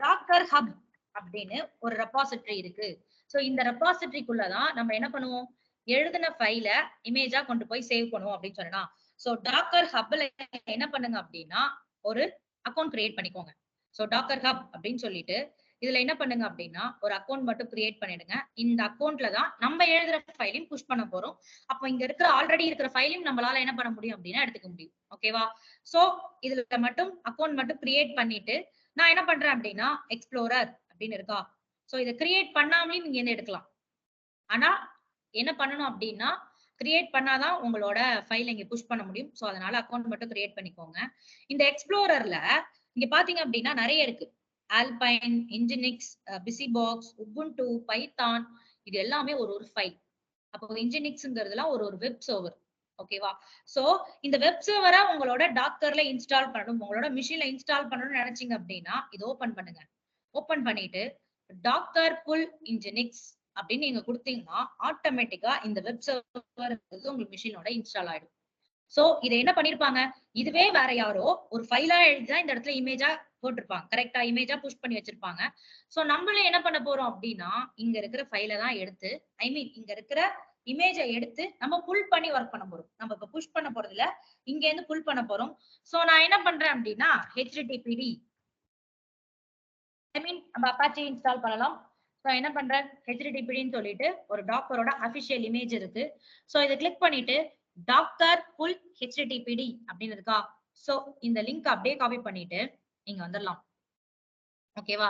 டாக்கர் ஹப் அப்படின்னு ஒரு ரெபாசிட்டரி இருக்கு. சோ இந்த ரெபாசிட்டரிக்குள்ளதான் நம்ம என்ன பண்ணுவோம், எழுதின ஃபைல இமேஜா கொண்டு போய் சேவ் பண்ணுவோம் அப்படின்னு சொன்னா. சோ டாக்கர் ஹப்ல என்ன பண்ணுங்க அப்படின்னா ஒரு அக்கௌண்ட் கிரியேட் பண்ணிக்கோங்க. சோ டாக்கர் ஹப் அப்படின்னு சொல்லிட்டு இதுல என்ன பண்ணுங்க அப்படின்னா ஒரு அக்கௌண்ட் மட்டும் கிரியேட் பண்ணிடுங்க. இந்த அக்கௌண்ட்ல தான் நம்ம எழுதுற ஃபைலையும் புஷ் பண்ண போறோம். அப்போ இங்க இருக்கிற ஆல்ரெடி இருக்கிற ஃபைலையும் நம்மளால என்ன பண்ண முடியும் அப்படின்னா எடுத்துக்க முடியும். ஓகேவா? சோ இதுல மட்டும் அக்கௌண்ட் மட்டும் கிரியேட் பண்ணிட்டு நான் என்ன பண்றேன் அப்படின்னா எக்ஸ்ப்ளோரர் அப்படின்னு இருக்கா. சோ இதை கிரியேட் பண்ணாமலே நீங்க என்ன எடுக்கலாம். ஆனா என்ன பண்ணணும் அப்படின்னா கிரியேட் பண்ணாதான் உங்களோட ஃபைல் இங்க புஷ் பண்ண முடியும். சோ அதனால அக்கௌண்ட் மட்டும் கிரியேட் பண்ணிக்கோங்க. இந்த எக்ஸ்ப்ளோரர்ல இங்க பாத்தீங்க அப்படின்னா நிறைய இருக்கு. ஆல்பைன், இன்ஜினிக்ஸ், பிசிபாக்ஸ், உபுண்டு, பைத்தான் இது எல்லாமே ஒரு ஃபைல். அப்போ இன்ஜினிக்ஸ்ங்கிறதுலாம் ஒரு வெப் சர்வர். ஓகேவா? சோ இந்த வெப் சர்வரை உங்களோட டாக்கர்ல இன்ஸ்டால் பண்ணணும், உங்களோட மிஷின்ல இன்ஸ்டால் பண்ணணும்னு நினைச்சீங்க அப்படின்னா இது ஓபன் பண்ணுங்க. ஓபன் பண்ணிட்டு டாக்கர் புல் இன்ஜினிக்ஸ் அப்படின்னு நீங்க கொடுத்தீங்கன்னா ஆட்டோமேட்டிக்கா இந்த வெப் சர்வர் உங்க மிஷினோட இன்ஸ்டால் ஆயிடும். சோ இதை என்ன பண்ணிருப்பாங்க, இதுவே வேற யாரோ ஒரு ஃபைலா எழுதிதான் இந்த இடத்துல இமேஜா போட்டிருப்பாங்க. கரெக்டா இமேஜா புஷ் பண்ணி வச்சிருப்பாங்க. சோ நம்மளும் என்ன பண்ண போறோம் அப்படின்னா இங்க இருக்கிற ஃபைல தான் எடுத்து இங்க இருக்கிற இமேஜை எடுத்து நம்ம புல் பண்ணி ஒர்க் பண்ண போறோம். நம்ம இப்ப புஷ் பண்ண போறது இல்ல, இங்க இருந்து புல் பண்ண போறோம். சோ நான் என்ன பண்றேன் அப்படின்னா HTTPD நம்ம அப்பாச்சி இன்ஸ்டால் பண்ணலாம். சோ என்ன பண்றேன் HTTPDன்னு சொல்லிட்டு ஒரு டாக்கரோட அபிஷியல் இமேஜ் இருக்கு. சோ இதை கிளிக் பண்ணிட்டு டாக்கர் புல் HTTPD அப்படின்னு இருக்கா. சோ இந்த லிங்க் அப்படியே காப்பி பண்ணிட்டு நீங்க வந்துடலாம். ஓகேவா?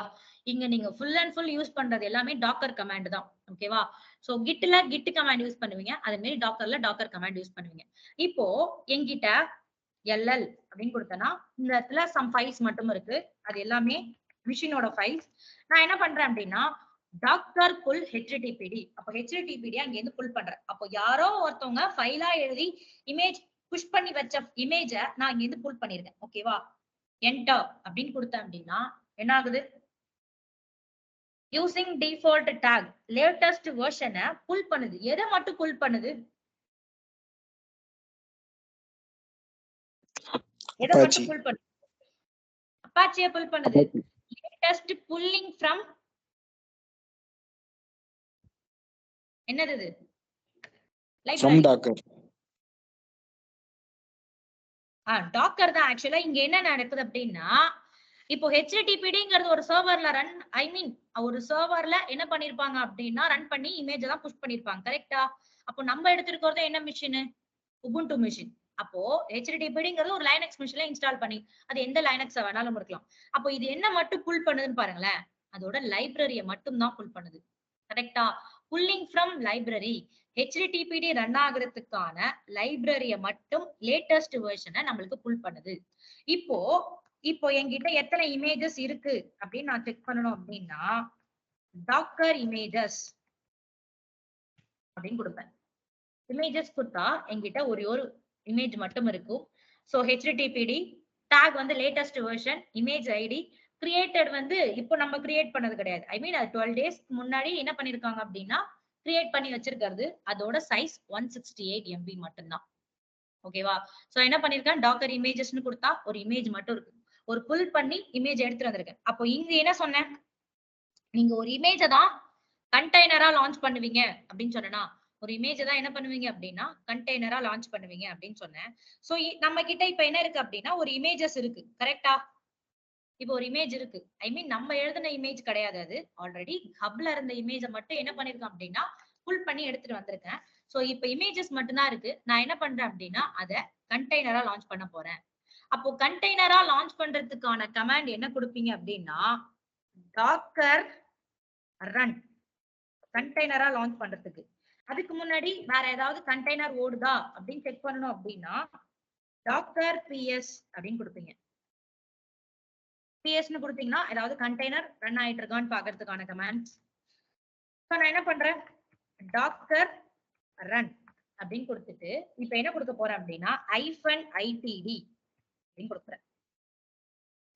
இங்க நீங்க ஃபுல் அண்ட் ஃபுல் யூஸ் பண்றது எல்லாமே டாக்கர் கமாண்ட் தான். ஓகேவா? சோ கிட்ல கிட் கமாண்ட் யூஸ் பண்ணுவீங்க. அதே மாதிரி டாக்கர்ல டாக்கர் கமாண்ட் யூஸ் பண்ணுவீங்க. இப்போ என்கிட்ட எல்எல் அப்படின்னு கொடுத்தேன்னா இந்த இடத்துல சம் ஃபைல்ஸ் மட்டும் இருக்கு. அது எல்லாமே மிஷினோட ஃபைல்ஸ். நான் என்ன பண்றேன் அப்படின்னா டாக்டர் புல் ஹெச்டிடிபிடி. அப்போ ஹெச்டிடிபிடி அங்க இருந்து புல் பண்றேன். அப்போ யாரோ ஒருத்தவங்க ஃபைலா எழுதி இமேஜ் புஷ் பண்ணி வச்ச இமேஜ நான் இங்க இருந்து புல் பண்ணிருக்கேன். ஓகேவா? என்டர் அப்படின்னு கொடுத்தேன் அப்படின்னா என்ன ஆகுது? யூசிங் டிஃபால்ட் டாக் லேட்டஸ்ட் வெர்ஷனை புல் பண்ணுது. எதை மட்டும் புல் பண்ணுது? எதை மட்டும் புல் பண்ணுது? அப்பாச்சியை புல் பண்ணுது. லேட்டஸ்ட் புல்லிங் ஃப்ரம் என்னது இது? From Docker. டாக்கர் தான். ஆக்சுவலா இங்க என்ன நடக்குது அப்படின்னா இப்போ ஹெச்டிடிபிடிங்கிறது ஒரு சர்வர்ல ரன் ஒரு சர்வர்ல என்ன பண்ணிருப்பாங்க அப்படின்னா ரன் பண்ணி இமேஜ் எல்லாம் புஷ் பண்ணிருப்பாங்க. கரெக்டா? அப்போ நம்ம எடுத்திருக்கிறது என்ன மிஷின்? Ubuntu machine. அப்போ ஹெச்டிடிபிடிங்கிறது ஒரு லைனக்ஸ் மிஷின்ல இன்ஸ்டால் பண்ணி அது எந்த லைனக்ஸ் வேணாலும் இருக்கலாம். அப்போ இது என்ன மட்டும் புல் பண்ணுதுன்னு பாருங்களேன். அதோட லைப்ரரியை மட்டும் தான் புல் பண்ணுது. கரெக்டா? Pulling from library. ஹெச்டிடிபிடி ரன் ஆகுறதுக்கான லைப்ரரியை மட்டும் லேட்டஸ்ட் வெர்ஷனை நம்மளுக்கு புல் பண்ணுது. இப்போ என்கிட்ட எத்தனை இமேஜஸ் இருக்கு அப்படின்னு நான் செக் பண்ணணும் அப்படின்னா டாக்கர் இமேஜஸ் அப்படின்னு கொடுப்பேன். இமேஜஸ் கொடுத்தா என்கிட்ட ஒரு இமேஜ் மட்டும் இருக்கும். சோ ஹெச்டிடிபிடி டாக் வந்து latest version, image ID created வந்து இப்போ நம்ம கிரியேட் பண்ணது கிடையாது. அது 12 days முன்னாடி என்ன பண்ணிருக்காங்க அப்படின்னா கிரியேட் பண்ணி வச்சிருக்கிறது. அதோட சைஸ் 168 MB மட்டும்தான். ஓகேவா? சோ என்ன பண்ணிருக்கேன்? டாக்கர் இமேஜஸ்னு கொடுத்தா ஒரு இமேஜ் மட்டும் இருக்கு. ஒரு புல் பண்ணி இமேஜ் எடுத்துட்டு வந்திருக்கேன். அப்போ இங்க என்ன சொன்னேன்? நீங்க ஒரு இமேஜை தான் கண்டெய்னரா லான்ச் பண்ணுவீங்க அப்படின்னு சொன்னா ஒரு இமேஜ் தான் என்ன பண்ணுவீங்க அப்படின்னா கண்டெய்னரா லான்ச் பண்ணுவீங்க அப்படின்னு சொன்னேன். சோ நம்ம கிட்ட இப்ப என்ன இருக்கு அப்படின்னா ஒரு இமேஜஸ் இருக்கு. கரெக்டா? இப்போ ஒரு இமேஜ் இருக்கு. நம்ம எழுதின இமேஜ் கிடையாது. அது ஆல்ரெடி ஹப்ல இருந்த இமேஜை மட்டும் என்ன பண்ணிருக்கேன் அப்படின்னா புல் பண்ணி எடுத்துட்டு வந்திருக்கேன். சோ இப்ப இமேஜஸ் மட்டும்தான் இருக்கு. நான் என்ன பண்றேன் அப்படின்னா அதை கண்டெய்னரா லான்ச் பண்ண போறேன். அப்போ கண்டெய்னரா லான்ச் பண்றதுக்கான கமாண்ட் என்ன கொடுப்பீங்க அப்படின்னா டாக்கர் ரன். கண்டெய்னரா லான்ச் பண்றதுக்கு அதுக்கு முன்னாடி வேற ஏதாவது கண்டெய்னர் ஓடுதா அப்படின்னு செக் பண்ணணும் அப்படின்னா டாக்கர் பிஎஸ் அப்படின்னு கொடுப்பீங்க. பிஎஸ்னு கொடுத்தீங்கன்னா ஏதாவது கண்டெய்னர் ரன் ஆயிட்டு இருக்கான்னு பாக்குறதுக்கான கமாண்ட்ஸ். நான் என்ன பண்றேன்? டாக்கர் ரன் அப்படின்னு கொடுத்துட்டு இப்ப என்ன கொடுக்க போறேன் அப்படின்னா -itd அப்படின்னு கொடுக்குறேன்.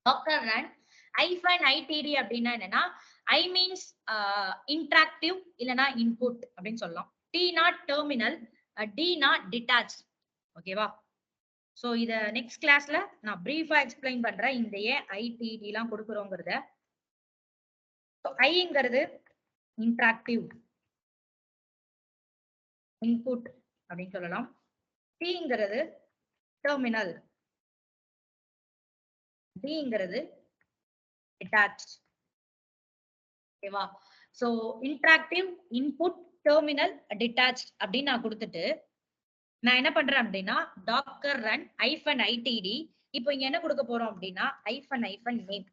டாக்கர் ரன் -itd அப்படின்னா என்னன்னா ஐ மீன்ஸ் இன்டராக்டிவ் இல்லனா இன்புட் அப்படின்னு சொல்லலாம். T-னா டெர்மினல், D-னா டிட்டாச். ஓகேவா? சோ இத நெக்ஸ்ட் கிளாஸ்ல நான் பிரீஃபா எக்ஸ்பிளைன் பண்றேன். இந்த ஏன் ITD எல்லாம் கொடுக்குறோங்கிறத. ஐங்கிறது இன்டராக்டிவ் இன்புட் அப்படின்னு சொல்லலாம். T-ங்கிறது டெர்மினல், D-ங்கிறது டிட்டாச். ஓகேவா? So interactive input terminal detach அப்படின்னு நான் கொடுத்துட்டு நான் என்ன பண்றேன் அப்படின்னா டாக்கர் ரன் -itd. இப்போ இங்க என்ன கொடுக்க போறோம் அப்படின்னா -நேம்.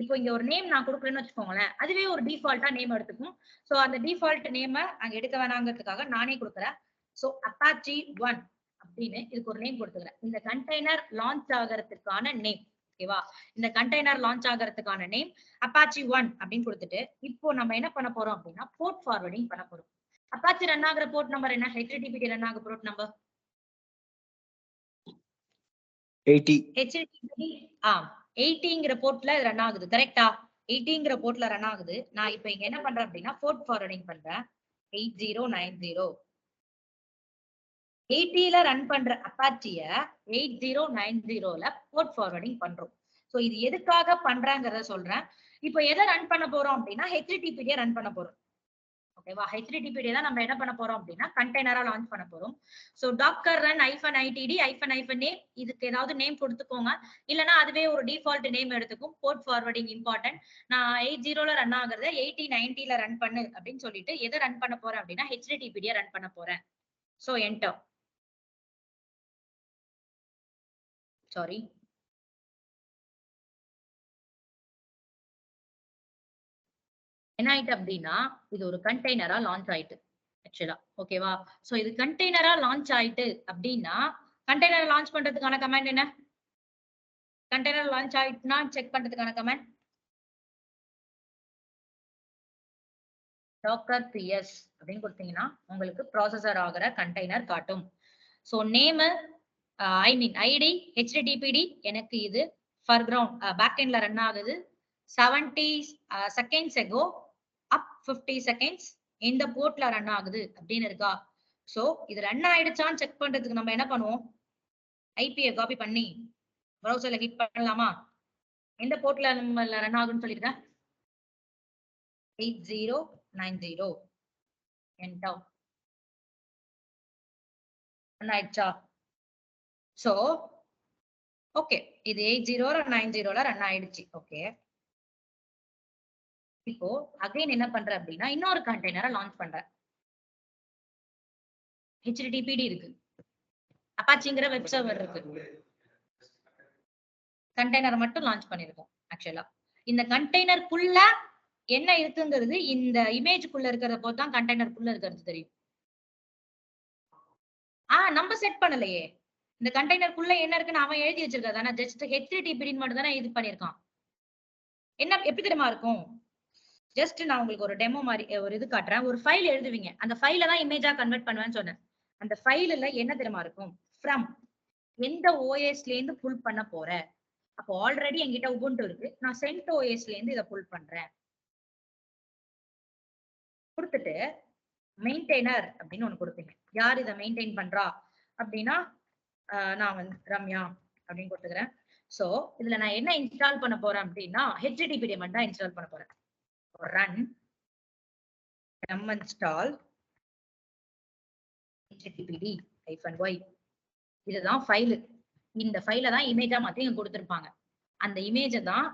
இப்போ இங்க ஒரு நேம் நான் கொடுக்குறேன்னு வச்சுக்கோங்களேன். அதுவே ஒரு டிஃபால்ட்டா நேம் எடுத்துக்கும். சோ அந்த டிஃபால்ட் நேம அங்க எடுக்க வேணாங்கிறதுக்காக நானே கொடுக்குறேன். சோ அப்பாச்சி 1 அப்படின்னு இதுக்கு ஒரு நேம் கொடுத்துக்கிறேன். இந்த கண்டெய்னர் லான்ச் ஆகிறதுக்கான நேம். ஓகேவா? இந்த கண்டெய்னர் லான்ச் ஆகிறதுக்கான நேம் அப்பாச்சி 1 அப்படின்னு கொடுத்துட்டு இப்போ நம்ம என்ன பண்ண போறோம் அப்படின்னா போர்ட் ஃபார்வர்டிங் பண்ண போறோம். அப்பாச்சி ரன் ஆகுற போர்ட் நம்பர் என்ன? ஹெச்டிடிபிடி ரன் ஆகுற போர்ட் நம்பர் 80. ஹெச்டிடிபிடி 80ங்கிற போர்ட்ல ரன் ஆகுது. கரெக்டா? 80ங்கிற போர்ட்ல ரன் ஆகுது. நான் இப்போ இங்க என்ன பண்றேன் அப்படின்னா போர்ட் ஃபார்வர்டிங் பண்றேன். 8090 80ல ரன் பண்ற அப்பாச்சிய 8090ல போர்ட் ஃபார்வர்டிங் பண்றோம். சோ இது எதுக்காக பண்றாங்கறத சொல்றேன். இப்போ எதை ரன் பண்ண போறோம் அப்படின்னா ஹெச்டிடிபிடியை ரன் பண்ண போறோம். ஓகேவா? ஹெச்டிடிபிடி தான் நம்ம என்ன பண்ண போறோம் அப்படின்னா கண்டெய்னரா லான்ச் பண்ண போறோம். So Docker run -itd -name இதுக்கு ஏதாவது நேம் கொடுத்துக்கோங்க. இல்லனா அதுவே ஒரு டிஃபால்ட் நேம் எடுத்துக்கும். Port forwarding important. நான் 80ல ரன் ஆகுறத 8090ல ரன் பண்ணு அப்படின்னு சொல்லிட்டு எதை ரன் பண்ண போறேன் அப்படின்னா ஹெச்டிடிபிடியை ரன் பண்ண போறேன். So enter. சாரி என்ன ஆயிட்டு அப்படின்னா இது ஒரு கண்டெய்னரா லான்ச் ஆயிட்டு ஆக்சுவலா. ஓகேவா? சோ இது கண்டெய்னரா லான்ச் ஆயிட்டு அப்படின்னா கண்டெய்னர் லான்ச் பண்றதுக்கான கமாண்ட் என்ன? கண்டெய்னர் லான்ச் ஆயிட்டுனா செக் பண்றதுக்கான கமாண்ட் docker ps அப்படின்னு கொடுத்தீங்கன்னா உங்களுக்கு ப்ராசஸர் ஆகிற கண்டெய்னர் காட்டும். சோ நேம் ஐ மீன் ஐடி httpd எனக்கு இது foreground பேக்எண்ட்ல ரன் ஆகுது 70 seconds ago up 50 seconds இந்த போர்ட்ல ரன் ஆகுது அப்படின்னு இருக்கா. சோ இது ரன் ஆயிடுச்சான்னு செக் பண்றதுக்கு நம்ம என்ன பண்ணுவோம்? ஐபியை காப்பி பண்ணி ப்ரௌசர்ல ஹிட் பண்ணலாமா? எந்த போர்ட்ல நம்ம ரன் ஆகுன்னு சொல்லிருக்கேன்? 8090 enter ரன் ஆயிடுச்சா? சோ ஓகே இது 8090ல ரன் ஆயிடுச்சு. ஓகே இப்போ அகைன் என்ன பண்ற அப்படின்னா இன்னொரு கண்டெய்னரை லான்ச் பண்ற. httpd இருக்கு, அப்பாச்சிங்கிற வெப் சர்வர் இருக்கு, கண்டெய்னர் மட்டும் லான்ச் பண்ணிருக்கோம். ஆக்சுவலா இந்த கண்டெய்னருக்குள்ள என்ன இருக்குங்கிறது இந்த இமேஜ்க்குள்ள இருக்கிறத போது தான் கண்டெய்னருக்குள்ள இருக்கிறது தெரியும். நம்ம செட் பண்ணலையே. இந்த கண்டெய்னருக்குள்ள என்ன இருக்குன்னு அவன் எழுதி வச்சிருக்காது. ஆனா ஜஸ்ட் httpd மட்டும் தானே இது பண்ணிருக்கான். என்ன எப்படி தெரியுமா இருக்கும்? ஜஸ்ட் நான் உங்களுக்கு ஒரு டெமோ மாதிரி ஒரு இது காட்டுறேன். ஒரு ஃபைல் எழுதுவீங்க, அந்த ஃபைல தான் இமேஜா கன்வெர்ட் பண்ணுவேன்னு சொன்னேன். அந்த ஃபைல்ல என்ன தெரியுமா இருக்கும்? ஃப்ரம் எந்த ஓஎஸ்ல இருந்து புல் பண்ண போற. அப்போ ஆல்ரெடி என்கிட்ட உபுண்டு இருக்கு, நான் சென்ட் ஓஎஸ்ல இருந்து இதை புல் பண்றேன். கொடுத்துட்டு மெயின்டைனர் அப்படின்னு ஒண்ணு கொடுப்பீங்க. யார் இதை மெயின்டைன் பண்றா அப்படின்னா நான் வந்து ரம்யா அப்படின்னு கொடுத்துக்கிறேன். சோ இதுல நான் என்ன இன்ஸ்டால் பண்ண போறேன் அப்படின்னா httpd மட்டும் தான் இன்ஸ்டால் பண்ண போறேன். run install httpd-y இதுதான் ஃபைல். இந்த ஃபைல தான் இமேஜா மாத்தி இங்க கொடுத்திருப்பாங்க. அந்த இமேஜை தான்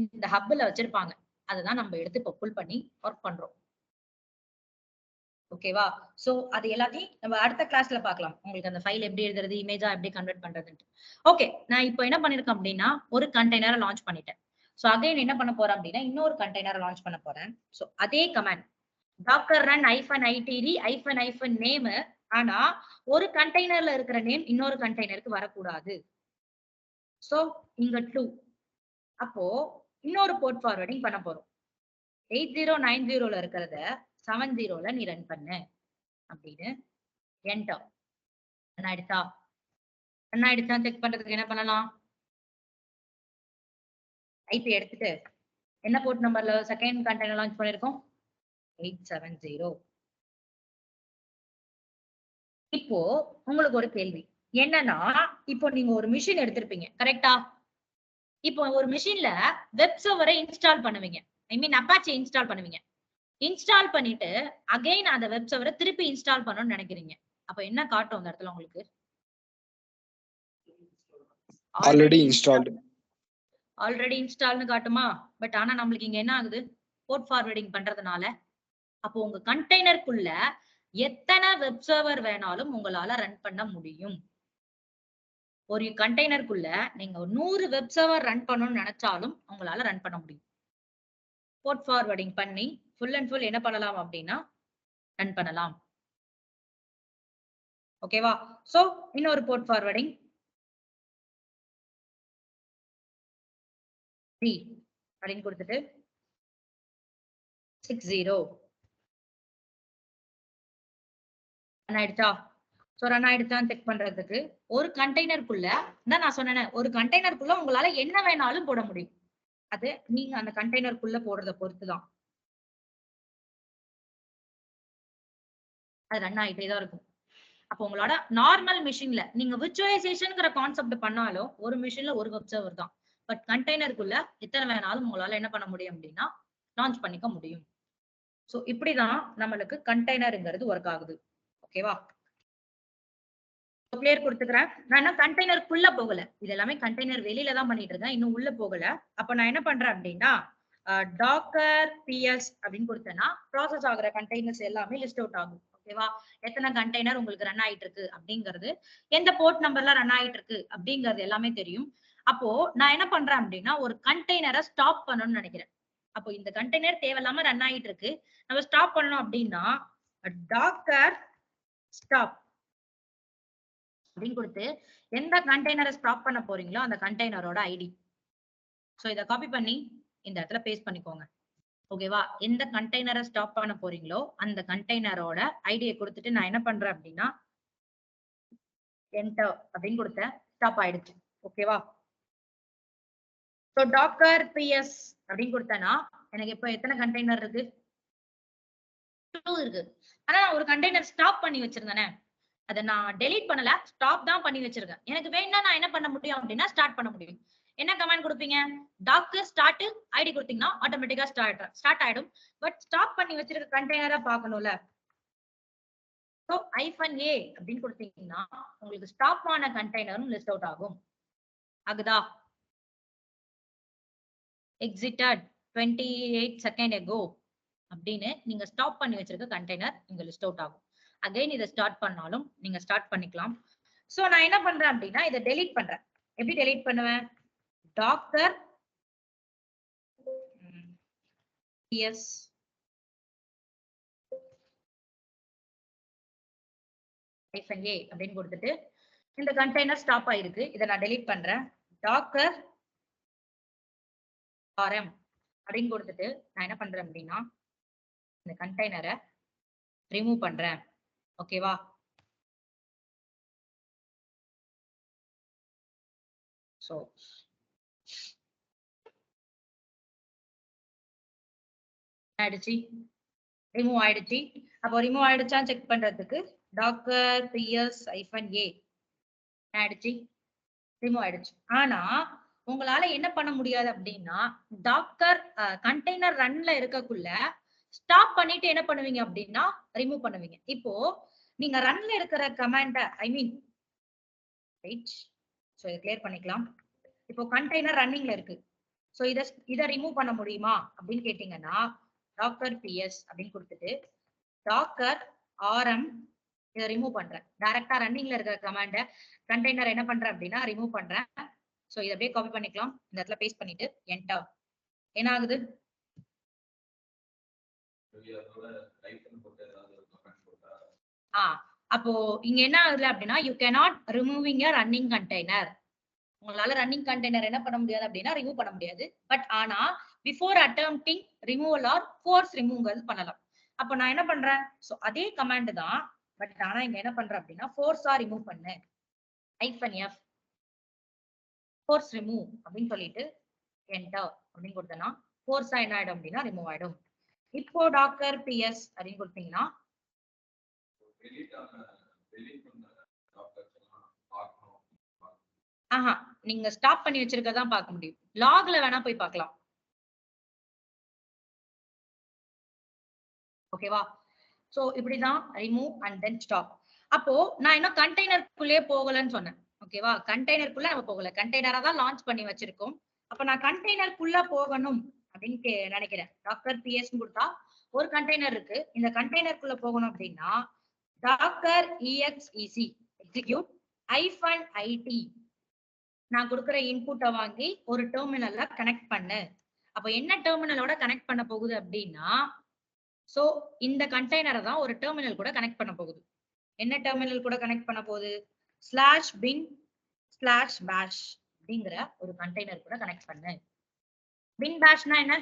இந்த ஹப்ல வச்சிருப்பாங்க. அதுதான் நம்ம எடுத்து இப்போ புல் பண்ணி ஒர்க் பண்றோம். ஓகேவா? சோ அது எல்லாத்தையும் நம்ம அடுத்த கிளாஸ்ல பார்க்கலாம். உங்களுக்கு அந்த ஃபைல் எப்படி எழுதுறது, இமேஜா எப்படி கன்வெர்ட் பண்றதுன்னு. ஓகே நான் இப்போ என்ன பண்ணிருக்கேன் அப்படின்னா ஒரு கண்டெய்னரை லான்ச் பண்ணிட்டேன். சோ அகைன் என்ன பண்ண போறேன் அப்படின்னா இன்னொரு கண்டெய்னரை லான்ச் பண்ண போறேன். சோ அதே command docker run -itd -name. ஆனா ஒரு கண்டெய்னர்ல இருக்கிற நேம் இன்னொரு கண்டெய்னருக்கு வரக்கூடாது. சோ இங்க 2. அப்போ இன்னொரு போர்ட் ஃபார்வர்டிங் பண்ண போறோம். 8090ல இருக்கிறத 70ல நீ ரன் பண்ணு அப்படின்னு என்டர். ரன் ஆயிடுச்சா? ரன் ஆயிடுச்சான்னு செக் பண்றதுக்கு என்ன பண்ணலாம்? ஐபி எடுத்துட்டு என்ன போர்ட் நம்பர்ல செகண்ட் கண்டெய்னர் லான்ச் பண்ணிருக்கோம்? 870. இப்போ உங்களுக்கு ஒரு கேள்வி என்னன்னா, இப்போ நீங்க ஒரு மிஷின் எடுத்திருப்பீங்க கரெக்டா? இப்போ ஒரு மிஷின்ல வெப் சர்வரை இன்ஸ்டால் பண்ணுவீங்க. ஐ மீன் அப்பாச்சி இன்ஸ்டால் பண்ணுவீங்க. இன்ஸ்டால் பண்ணிட்டு அகைன் அந்த வெப் சர்வரை திருப்பி இன்ஸ்டால் பண்ணணும்னு நினைக்கிறீங்க. அப்ப என்ன காட்டும் அந்த இடத்துல உங்களுக்கு? Already installed. ஆல்ரெடி இன்ஸ்டால்னு காட்டுமா? பட் ஆனா நம்மளுக்கு இங்க என்ன ஆகுது? போர்ட் ஃபார்வர்டிங் பண்றதுனால அப்போ உங்க கண்டெய்னருக்குள்ள எத்தனை வெப் சர்வர் வேணாலும் உங்களால ரன் பண்ண முடியும். ஒரு கண்டெய்னருக்குள்ள நீங்க 100 வெப் சர்வர் ரன் பண்ணணும்னு நினைச்சாலும் உங்களால ரன் பண்ண முடியும். போர்ட் ஃபார்வர்டிங் பண்ணி ஃபுல் அண்ட் ஃபுல் என்ன பண்ணலாம் அப்படின்னா ரன் பண்ணலாம். ஓகேவா? சோ இன்னொரு போர்ட் ஃபார்வர்டிங் 3 அப்படின்னு கொடுத்துட்டு 60 ரன் ஆயிடுச்சா? சோ ரன் ஆயிடுச்சான்னு செக் பண்றதுக்கு ஒரு கண்டெய்னருக்குள்ள தான் நான் சொன்னேன், ஒரு கண்டெய்னருக்குள்ள உங்களால என்ன வேணாலும் போட முடியும். அது நீங்க அந்த கண்டெய்னருக்குள்ள போடுறத பொறுத்துதான். அது ரன் ஆயிட்டே தான் இருக்கும். அப்போ உங்களோட நார்மல் மிஷின்ல நீங்க விர்ச்சுவலைசேஷன்ங்கிற கான்செப்ட் பண்ணாலும் ஒரு மிஷின்ல ஒரு வெப் சர்வர் தான். பட் கண்டெய்னருக்குள்ள எத்தனை வேணாலும் உங்களால என்ன பண்ண முடியும் அப்படின்னா லான்ச் பண்ணிக்க முடியும். சோ இப்படிதான் நம்மளுக்கு கண்டெய்னர்ங்கிறது ஒர்க் ஆகுது. ஓகேவா? கிளியர் கொடுத்துக்கிறேன். நான் என்ன கண்டெய்னருக்குள்ள போகல, இது எல்லாமே கண்டெய்னர் வெளியில தான் பண்ணிட்டு இருக்கேன், இன்னும் உள்ள போகல. அப்ப நான் என்ன பண்றேன் அப்படின்னா docker ps அப்படின்னு கொடுத்தேன்னா ப்ராசஸ் ஆகுற கண்டெய்னர்ஸ் எல்லாமே லிஸ்ட் அவுட் ஆகும். ஓகேவா? எத்தனை கண்டெய்னர் உங்களுக்கு ரன் ஆயிட்டு இருக்கு அப்படிங்கிறது, எந்த போர்ட் நம்பர்ல ரன் ஆயிட்டு இருக்கு அப்படிங்கிறது எல்லாமே தெரியும். அப்போ நான் என்ன பண்றேன் அப்படின்னா ஒரு கண்டெய்னரை ஸ்டாப் பண்ணணும்னு நினைக்கிறேன். அப்போ இந்த கண்டெய்னர் தேவையில்லாம ரன் ஆயிட்டு இருக்கு. நம்ம ஸ்டாப் பண்ணணும் அப்படின்னா டாக்கர் ஸ்டாப் அப்படின்னு கொடுத்து எந்த கண்டெய்னரை ஸ்டாப் பண்ண போறீங்களோ அந்த கண்டெய்னரோட ஐடி. சோ இத காப்பி பண்ணி இந்த இடத்துல பேஸ்ட் பண்ணிக்கோங்க. ஓகேவா? எந்த கண்டெய்னரை ஸ்டாப் பண்ண போறீங்களோ அந்த கண்டெய்னரோட ஐடியை கொடுத்துட்டு நான் என்ன பண்றேன் அப்படின்னா என்டர் அப்படின்னு கொடுத்தேன். ஸ்டாப் ஆயிடுச்சு. ஓகேவா? சோ டாக்கர் பிஎஸ் அப்படின்னு கொடுத்தேன்னா எனக்கு இப்ப எத்தனை கண்டெய்னர் இருக்கு? 2 இருக்கு. ஆனா நான் ஒரு கண்டெய்னர் ஸ்டாப் பண்ணி வச்சிருந்தேனே, அதை நான் டெலீட் பண்ணல, ஸ்டாப் தான் பண்ணி வச்சிருக்கேன். எனக்கு வேணும்னா நான் என்ன பண்ண முடியும் அப்படின்னா ஸ்டார்ட் பண்ண முடியும். என்ன கமாண்ட் கொடுப்பீங்க? டாக்கர் ஸ்டார்ட் ஐடி கொடுத்தீங்கன்னா ஆட்டோமேட்டிக்கா ஸ்டார்ட் ஆயிடும். பட் ஸ்டாப் பண்ணி வச்சிருக்க கண்டெய்னரா பார்க்கணும்ல. சோ -a அப்படின்னு கொடுத்தீங்கன்னா உங்களுக்கு ஸ்டாப் ஆன கண்டெய்னரும் லிஸ்ட் அவுட் ஆகும். ஆகுதா? எக்ஸிட்டட் 28 செகண்ட் ago அப்படின்னு நீங்க ஸ்டாப் பண்ணி வச்சிருக்க கண்டெய்னர் இங்க லிஸ்ட் அவுட் ஆகும். அகைன் இதை ஸ்டார்ட் பண்ணாலும் நீங்க ஸ்டார்ட் பண்ணிக்கலாம். சோ நான் என்ன பண்றேன் அப்படின்னா இதை டெலீட் பண்றேன். எப்படி டெலீட் பண்ணுவேன்? டாக்கர் எஸ் -a அப்படின்னு கொடுத்துட்டு இந்த கண்டெய்னர் ஸ்டாப் ஆயிருக்கு. இதை நான் டெலீட் பண்றேன். டாக்கர் rm அப்படின்னு கொடுத்துட்டு நான் என்ன பண்றேன் அப்படின்னா இந்த கண்டெய்னரை ரிமூவ் பண்றேன். ஓகேவா? சோ ஆயிடுச்சு, ரிமூவ் ஆயிடுச்சு. அப்போ ரிமூவ் ஆயிடுச்சான்னு செக் பண்றதுக்கு டாக்கர் பிஎஸ் -a ஆயிடுச்சு, ரிமூவ் ஆயிடுச்சு. ஆனா உங்களால என்ன பண்ண முடியாது அப்படின்னா டாக்கர் கண்டெய்னர் ரன்ல இருக்கக்குள்ள ஸ்டாப் பண்ணிட்டு என்ன பண்ணுவீங்க அப்படின்னா ரிமூவ் பண்ணுவீங்க. இப்போ நீங்க ரன்ல இருக்கிற கமாண்ட ரைட். சோ இதை கிளியர் பண்ணிக்கலாம். இப்போ கண்டெய்னர் ரன்னிங்ல இருக்கு. சோ இத ரிமூவ் பண்ண முடியுமா அப்படின்னு கேட்டீங்கன்னா டாக்கர் பிஎஸ் அப்படின்னு கொடுத்துட்டு டாக்கர் rm இதை ரிமூவ் பண்றேன். டைரக்டா ரன்னிங்ல இருக்கிற கமாண்ட கண்டெய்னர் என்ன பண்றேன் அப்படின்னா ரிமூவ் பண்றேன். சோ இதை அப்படியே காப்பி பண்ணிக்கலாம். இந்த இடத்துல பேஸ்ட் பண்ணிட்டு என்டர். என்ன ஆகுது? அப்போ இங்க என்ன ஆகுது அப்படின்னா you cannot removing a running container. உங்களால ரன்னிங் கண்டெய்னர் என்ன பண்ண முடியாது அப்படின்னா ரிமூவ் பண்ண முடியாது. பட் ஆனா before attempting removal or force removal பண்ணலாம். அப்ப நான் என்ன பண்றேன்? சோ அதே கமாண்ட் தான். பட் ஆனா இங்க என்ன பண்றேன் அப்படின்னா ஃபோர்ஸா ரிமூவ் பண்ணு -f ஃபோர்ஸ் ரிமூவ் அப்படின்னு சொல்லிட்டு என்டர் அப்படின்னு கொடுத்தேன்னா ஃபோர்ஸா என்ன ஆயிடும் அப்படின்னா ரிமூவ் ஆயிடும். இப்போ டாக்கர் பிஎஸ் அப்படின்னு கொடுத்தீங்கன்னா நீங்க ஸ்டாப் பண்ணி வச்சிருக்கதான் பார்க்க முடியும். லாக்ல வேணா போய் பார்க்கலாம். ஓகேவா? சோ இப்படிதான் ரிமூவ் அண்ட் தென் ஸ்டாப். அப்போ நான் இன்னும் கண்டெய்னருக்குள்ளே போகலன்னு சொன்னேன். ஓகேவா? கண்டெய்னருக்குள்ள நம்ம போகல, கண்டெய்னரா தான் லான்ச் பண்ணி வச்சிருக்கோம். அப்ப நான் கண்டெய்னருக்குள்ள போகணும் அப்படின்னு நினைக்கிறேன். டாக்கர் பிஎஸ் கொடுத்தா ஒரு கண்டெய்னர் இருக்கு. இந்த கண்டெய்னருக்குள்ள போகணும் அப்படின்னா டாக்கர் exec எக்ஸிக்யூட் -it நான் கொடுக்குற இன்புட்டை வாங்கி ஒரு டெர்மினல்ல கனெக்ட் பண்ணு. அப்ப என்ன டெர்மினலோட கனெக்ட் பண்ண போகுது அப்படின்னா சோ இந்த கண்டெய்னரை தான் ஒரு டெர்மினல் கூட கனெக்ட் பண்ண போகுது. என்ன டெர்மினல் கூட கனெக்ட் பண்ண போகுது? /bin/bash அப்படிங்கிற ஒரு கண்டெய்னர் கூட கனெக்ட் பண்ணு. bin bashனா என்ன?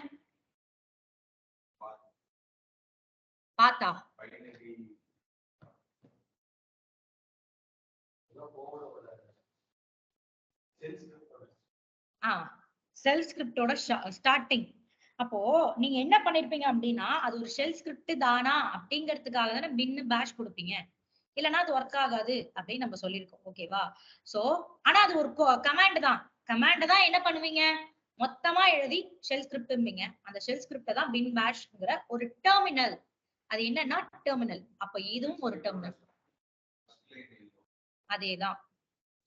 பாத்தா ஷெல் ஸ்கிரிப்டோட ஸ்டார்டிங். அப்போ நீங்க என்ன பண்ணிருப்பீங்க அப்படின்னா அது ஒரு ஷெல் ஸ்கிரிப்ட் தானா அப்படிங்கிறதுக்காக தானே பின் பேஷ் கொடுப்பீங்க. இல்லைன்னா அது ஒர்க் ஆகாது அப்படின்னு நம்ம சொல்லியிருக்கோம். ஓகேவா? சோ ஆனா அது ஒரு கமாண்ட் தான். கமாண்ட் தான் என்ன பண்ணுவீங்க? மொத்தமா எழுதி ஷெல் ஸ்கிரிப்ட்ம்பீங்க. அந்த ஷெல் ஸ்கிரிப்ட தான் பின் பேஷ்ங்கிற ஒரு டெர்மினல். அது என்னன்னா டெர்மினல். அப்ப இதுவும் ஒரு டெர்மினல். அதேதான்.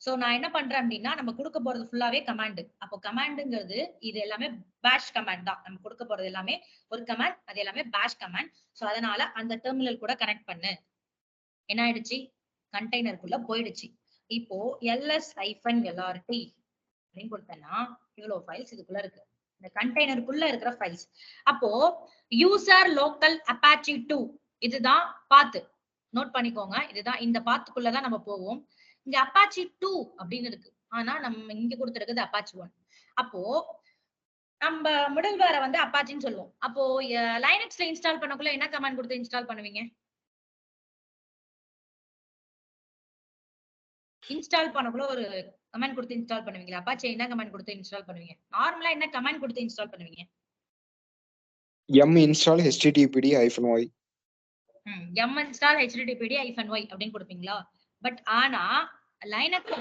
சோ நான் என்ன பண்றேன் அப்படின்னா நம்ம கொடுக்க போறது ஃபுல்லாவே கமாண்ட். அப்போ கமாண்ட்ங்கிறது இது எல்லாமே பேஷ் கமாண்ட் தான். நம்ம கொடுக்க போறது எல்லாமே ஒரு கமாண்ட், அது எல்லாமே பேஷ் கமாண்ட். சோ அதனால அந்த டெர்மினல் கூட கனெக்ட் பண்ணு. என்ன ஆயிடுச்சு? கண்டெய்னருக்குள்ள போயிடுச்சு. இப்போ ls-lrt அப்படின்னு கொடுத்தேன்னா இவ்வளவு ஃபைல்ஸ் இதுக்குள்ள இருக்கு. இந்த கண்டெய்னருக்குள்ள இருக்கிற ஃபைல்ஸ். அப்போ யூசர் லோக்கல் அப்பாச்சி 2 இதுதான் பாத். நோட் பண்ணிக்கோங்க, இதுதான் இந்த பாத்துக்குள்ளதான் நம்ம போவோம். இங்க அப்பாச்சி 2 அப்படின்னு இருக்கு, ஆனா நம்ம இங்க கொடுத்திருக்கிறது அப்பாச்சி 1. அப்போ நம்ம மிடில்வேரை வந்து அப்பாச்சின்னு சொல்லுவோம். அப்போ லைனக்ஸ்ல இன்ஸ்டால் பண்ணக்குள்ள என்ன கமாண்ட் கொடுத்து இன்ஸ்டால் பண்ணுவீங்க? இன்ஸ்டால் பண்ணக்குள்ள ஒரு கமாண்ட் கொடுத்து இன்ஸ்டால் பண்ணுவீங்க. அப்பாச்சி என்ன கமாண்ட் கொடுத்து இன்ஸ்டால் பண்ணுவீங்க? நார்மலா என்ன கமாண்ட் கொடுத்து இன்ஸ்டால் பண்ணுவீங்க? m install httpd-y m install httpd-y அப்படின்னு கொடுப்பீங்களா? பட் ஆனா லைனக்ஸ்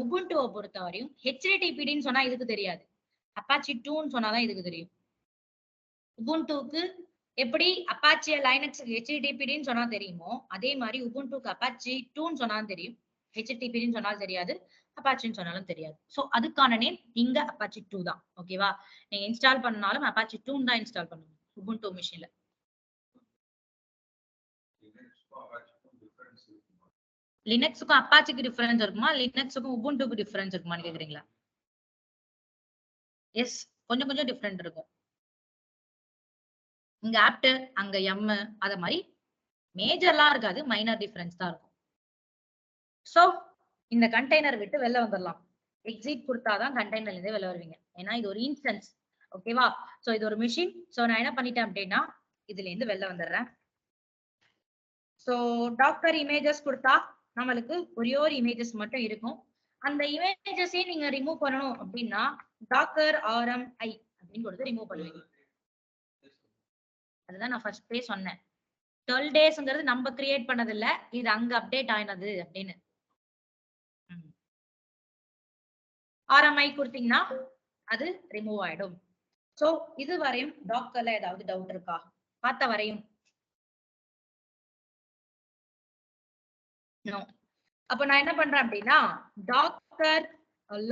உபுண்டுவை பொறுத்தவரையும் httpdன்னு சொன்னா இதுக்கு தெரியாது, அப்பாச்சி 2ன்னு சொன்னாதான் இதுக்கு தெரியும். உபுண்டுக்கு எப்படி அப்பாச்சி லைனக்ஸ் httpdன்னு சொன்னா தெரியுமோ அதே மாதிரி உபுண்டுக்கு அப்பாச்சி 2ன்னு சொன்னாலும் தெரியும், httpdன்னு சொன்னாலும் தெரியாது, அப்பாச்சின்னு சொன்னாலும் தெரியாது. சோ அதுக்கான நேம் இங்க அப்பாச்சி 2 தான். ஓகேவா? நீங்க இன்ஸ்டால் பண்ணாலும் அப்பாச்சி 2 தான் இன்ஸ்டால் பண்ணணும் உபுண்டு மிஷின்ல. லினக்ஸுக்கும் அப்பாச்சிக்கு டிஃபரன்ஸ் இருக்குமா, லினக்ஸுக்கும் உபுண்டுக்கு டிஃபரன்ஸ் இருக்குமான்னு கேக்குறீங்களா? எஸ், கொஞ்சம் கொஞ்சம் டிஃபரெண்ட் இருக்கும். இங்க ஆப்ட், அங்க எம், அத மாதிரி மேஜர்லாம் இருக்காது, மைனர் டிஃபரன்ஸ் தான் இருக்கும். சோ இந்த கண்டெய்னர் விட்டு வெளில வந்துடலாம். எக்ஸிட் கொடுத்தாதான் கண்டெய்னர்ல இருந்து வெளில வருவீங்க, ஏன்னா இது ஒரு இன்ஸ்டன்ஸ். ஓகேவா? சோ இது ஒரு மிஷின். சோ நான் என்ன பண்ணிட்டேன் அப்படின்னா இதுல இருந்து வெளில வந்துடுறேன். சோ டாக்கர் இமேஜஸ் கொடுத்தா நம்மளுக்கு ஒரே ஒரு இமேஜஸ் மட்டும் இருக்கும். அந்த இமேஜஸே நீங்க ரிமூவ் பண்ணணும் அப்படின்னா டாக்கர் RMI அப்படின்னு கொடுத்து ரிமூவ் பண்ணுவீங்க. அதுதான் நான் ஃபர்ஸ்டே சொன்னேன், 12 daysங்கிறது நம்ம கிரியேட் பண்ணது இல்ல, இது அங்க அப்டேட் ஆயினது அப்படின்னு. RMI கொடுத்தீங்கன்னா அது ரிமூவ் ஆயிடும். சோ இது வரையும் டாக்கர்ல ஏதாவது டவுட் இருக்கா? பார்த்த வரையும் நோ. அப்ப நான் என்ன பண்றேன் அப்படின்னா டாக்கர்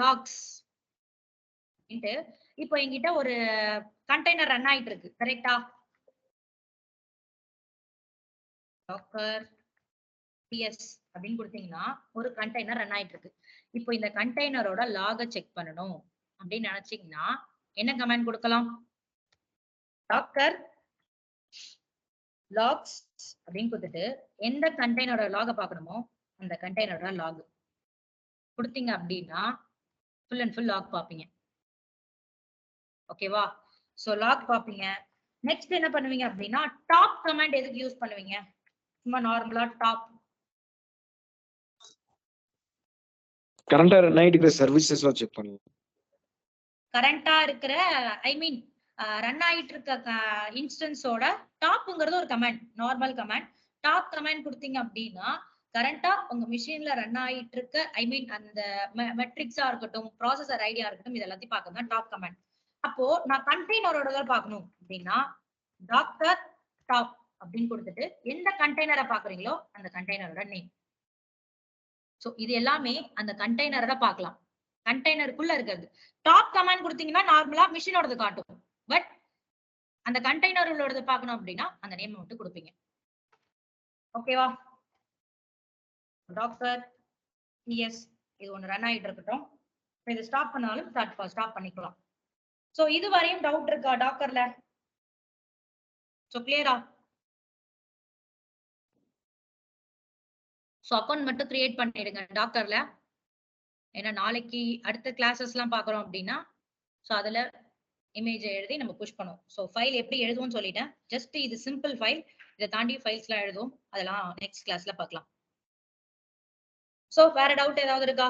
லாக்ஸ். இப்போ என்கிட்ட ஒரு கண்டெய்னர் ரன் ஆயிட்டு இருக்கு, கரெக்டா? டாக்கர் PS அப்படின்னு கொடுத்தீங்கன்னா ஒரு கண்டெய்னர் ரன் ஆயிட்டு இருக்கு. இப்போ இந்த கண்டெய்னரோட லாக செக் பண்ணணும் அப்படின்னு நினைச்சீங்கன்னா என்ன கமாண்ட் கொடுக்கலாம்? டாக்கர் லாக்ஸ் அப்படின்னு கொடுத்துட்டு எந்த கண்டெய்னரோட லாக பார்க்கணுமோ அந்த கண்டெய்னரோட லாக் கொடுத்தீங்க அப்படின்னா ஃபுல் அண்ட் ஃபுல் லாக் பார்ப்பீங்க. ஓகேவா? சோ லாக் பார்ப்பீங்க. நெக்ஸ்ட் என்ன பண்ணுவீங்க அப்படின்னா டாப் கமாண்ட் எதுக்கு யூஸ் பண்ணுவீங்க? சும்மா நார்மலா டாப். கரண்டா ரன் ஆயிட்டு இருக்கிற சர்வீசஸ்லாம் செக் பண்ணுவோம். கரண்டா இருக்கிற ரன் ஆயிட்டு இருக்க இன்ஸ்டன்ஸோட டாப்ங்கிறது ஒரு command, normal command. Top command கொடுத்தீங்க அப்படின்னா கரண்டா உங்க மிஷின்ல ரன் ஆயிட்டு இருக்க அந்த மெட்ரிக்ஸா இருக்கட்டும், ப்ராசஸர் ஐடியா இருக்கட்டும், இது எல்லாத்தையும் பார்க்கணும் டாப் கமாண்ட். அப்போ நான் கண்டெய்னரோட தான் பார்க்கணும் அப்படின்னா டாக்கர் டாப் அப்படின்னு கொடுத்துட்டு எந்த கண்டெய்னரை பாக்குறீங்களோ அந்த கண்டெய்னரோட நேம். சோ இது எல்லாமே அந்த கண்டெய்னரை பார்க்கலாம். கண்டெய்னருக்குள்ள இருக்கிறது டாப் கமாண்ட் கொடுத்தீங்கன்னா நார்மலா மிஷினோடது காட்டும், பட் அந்த கண்டெய்னரோடது பார்க்கணும் அப்படின்னா அந்த நேம் மட்டும் கொடுப்பீங்க. ஓகேவா? டாக்கர் PS இது ஒன்று ரன் ஆயிட்டு இருக்கட்டும். இது ஸ்டாப் பண்ணாலும் ஸ்டாப் பண்ணிக்கலாம். சோ இது வரையும் டவுட் இருக்கா டாக்கர்ல? சோ கிளியரா? சோ அக்கௌண்ட் மட்டும் கிரியேட் பண்ணிடுங்க டாக்கர்ல. ஏன்னா நாளைக்கு அடுத்த கிளாஸஸ் எல்லாம் பாக்குறோம் அப்படின்னா சோ அதுல இமேஜ் எழுதி நம்ம புஷ் பண்ணுவோம். சோ ஃபைல் எப்படி எழுதுவோம்னு சொல்லிட்டேன். ஜஸ்ட் இது சிம்பிள் ஃபைல், இதை தாண்டி ஃபைல்ஸ் எல்லாம் எழுதுவோம், அதெல்லாம் நெக்ஸ்ட் கிளாஸ்ல பார்க்கலாம். சோ வேற டவுட் ஏதாவது இருக்கா?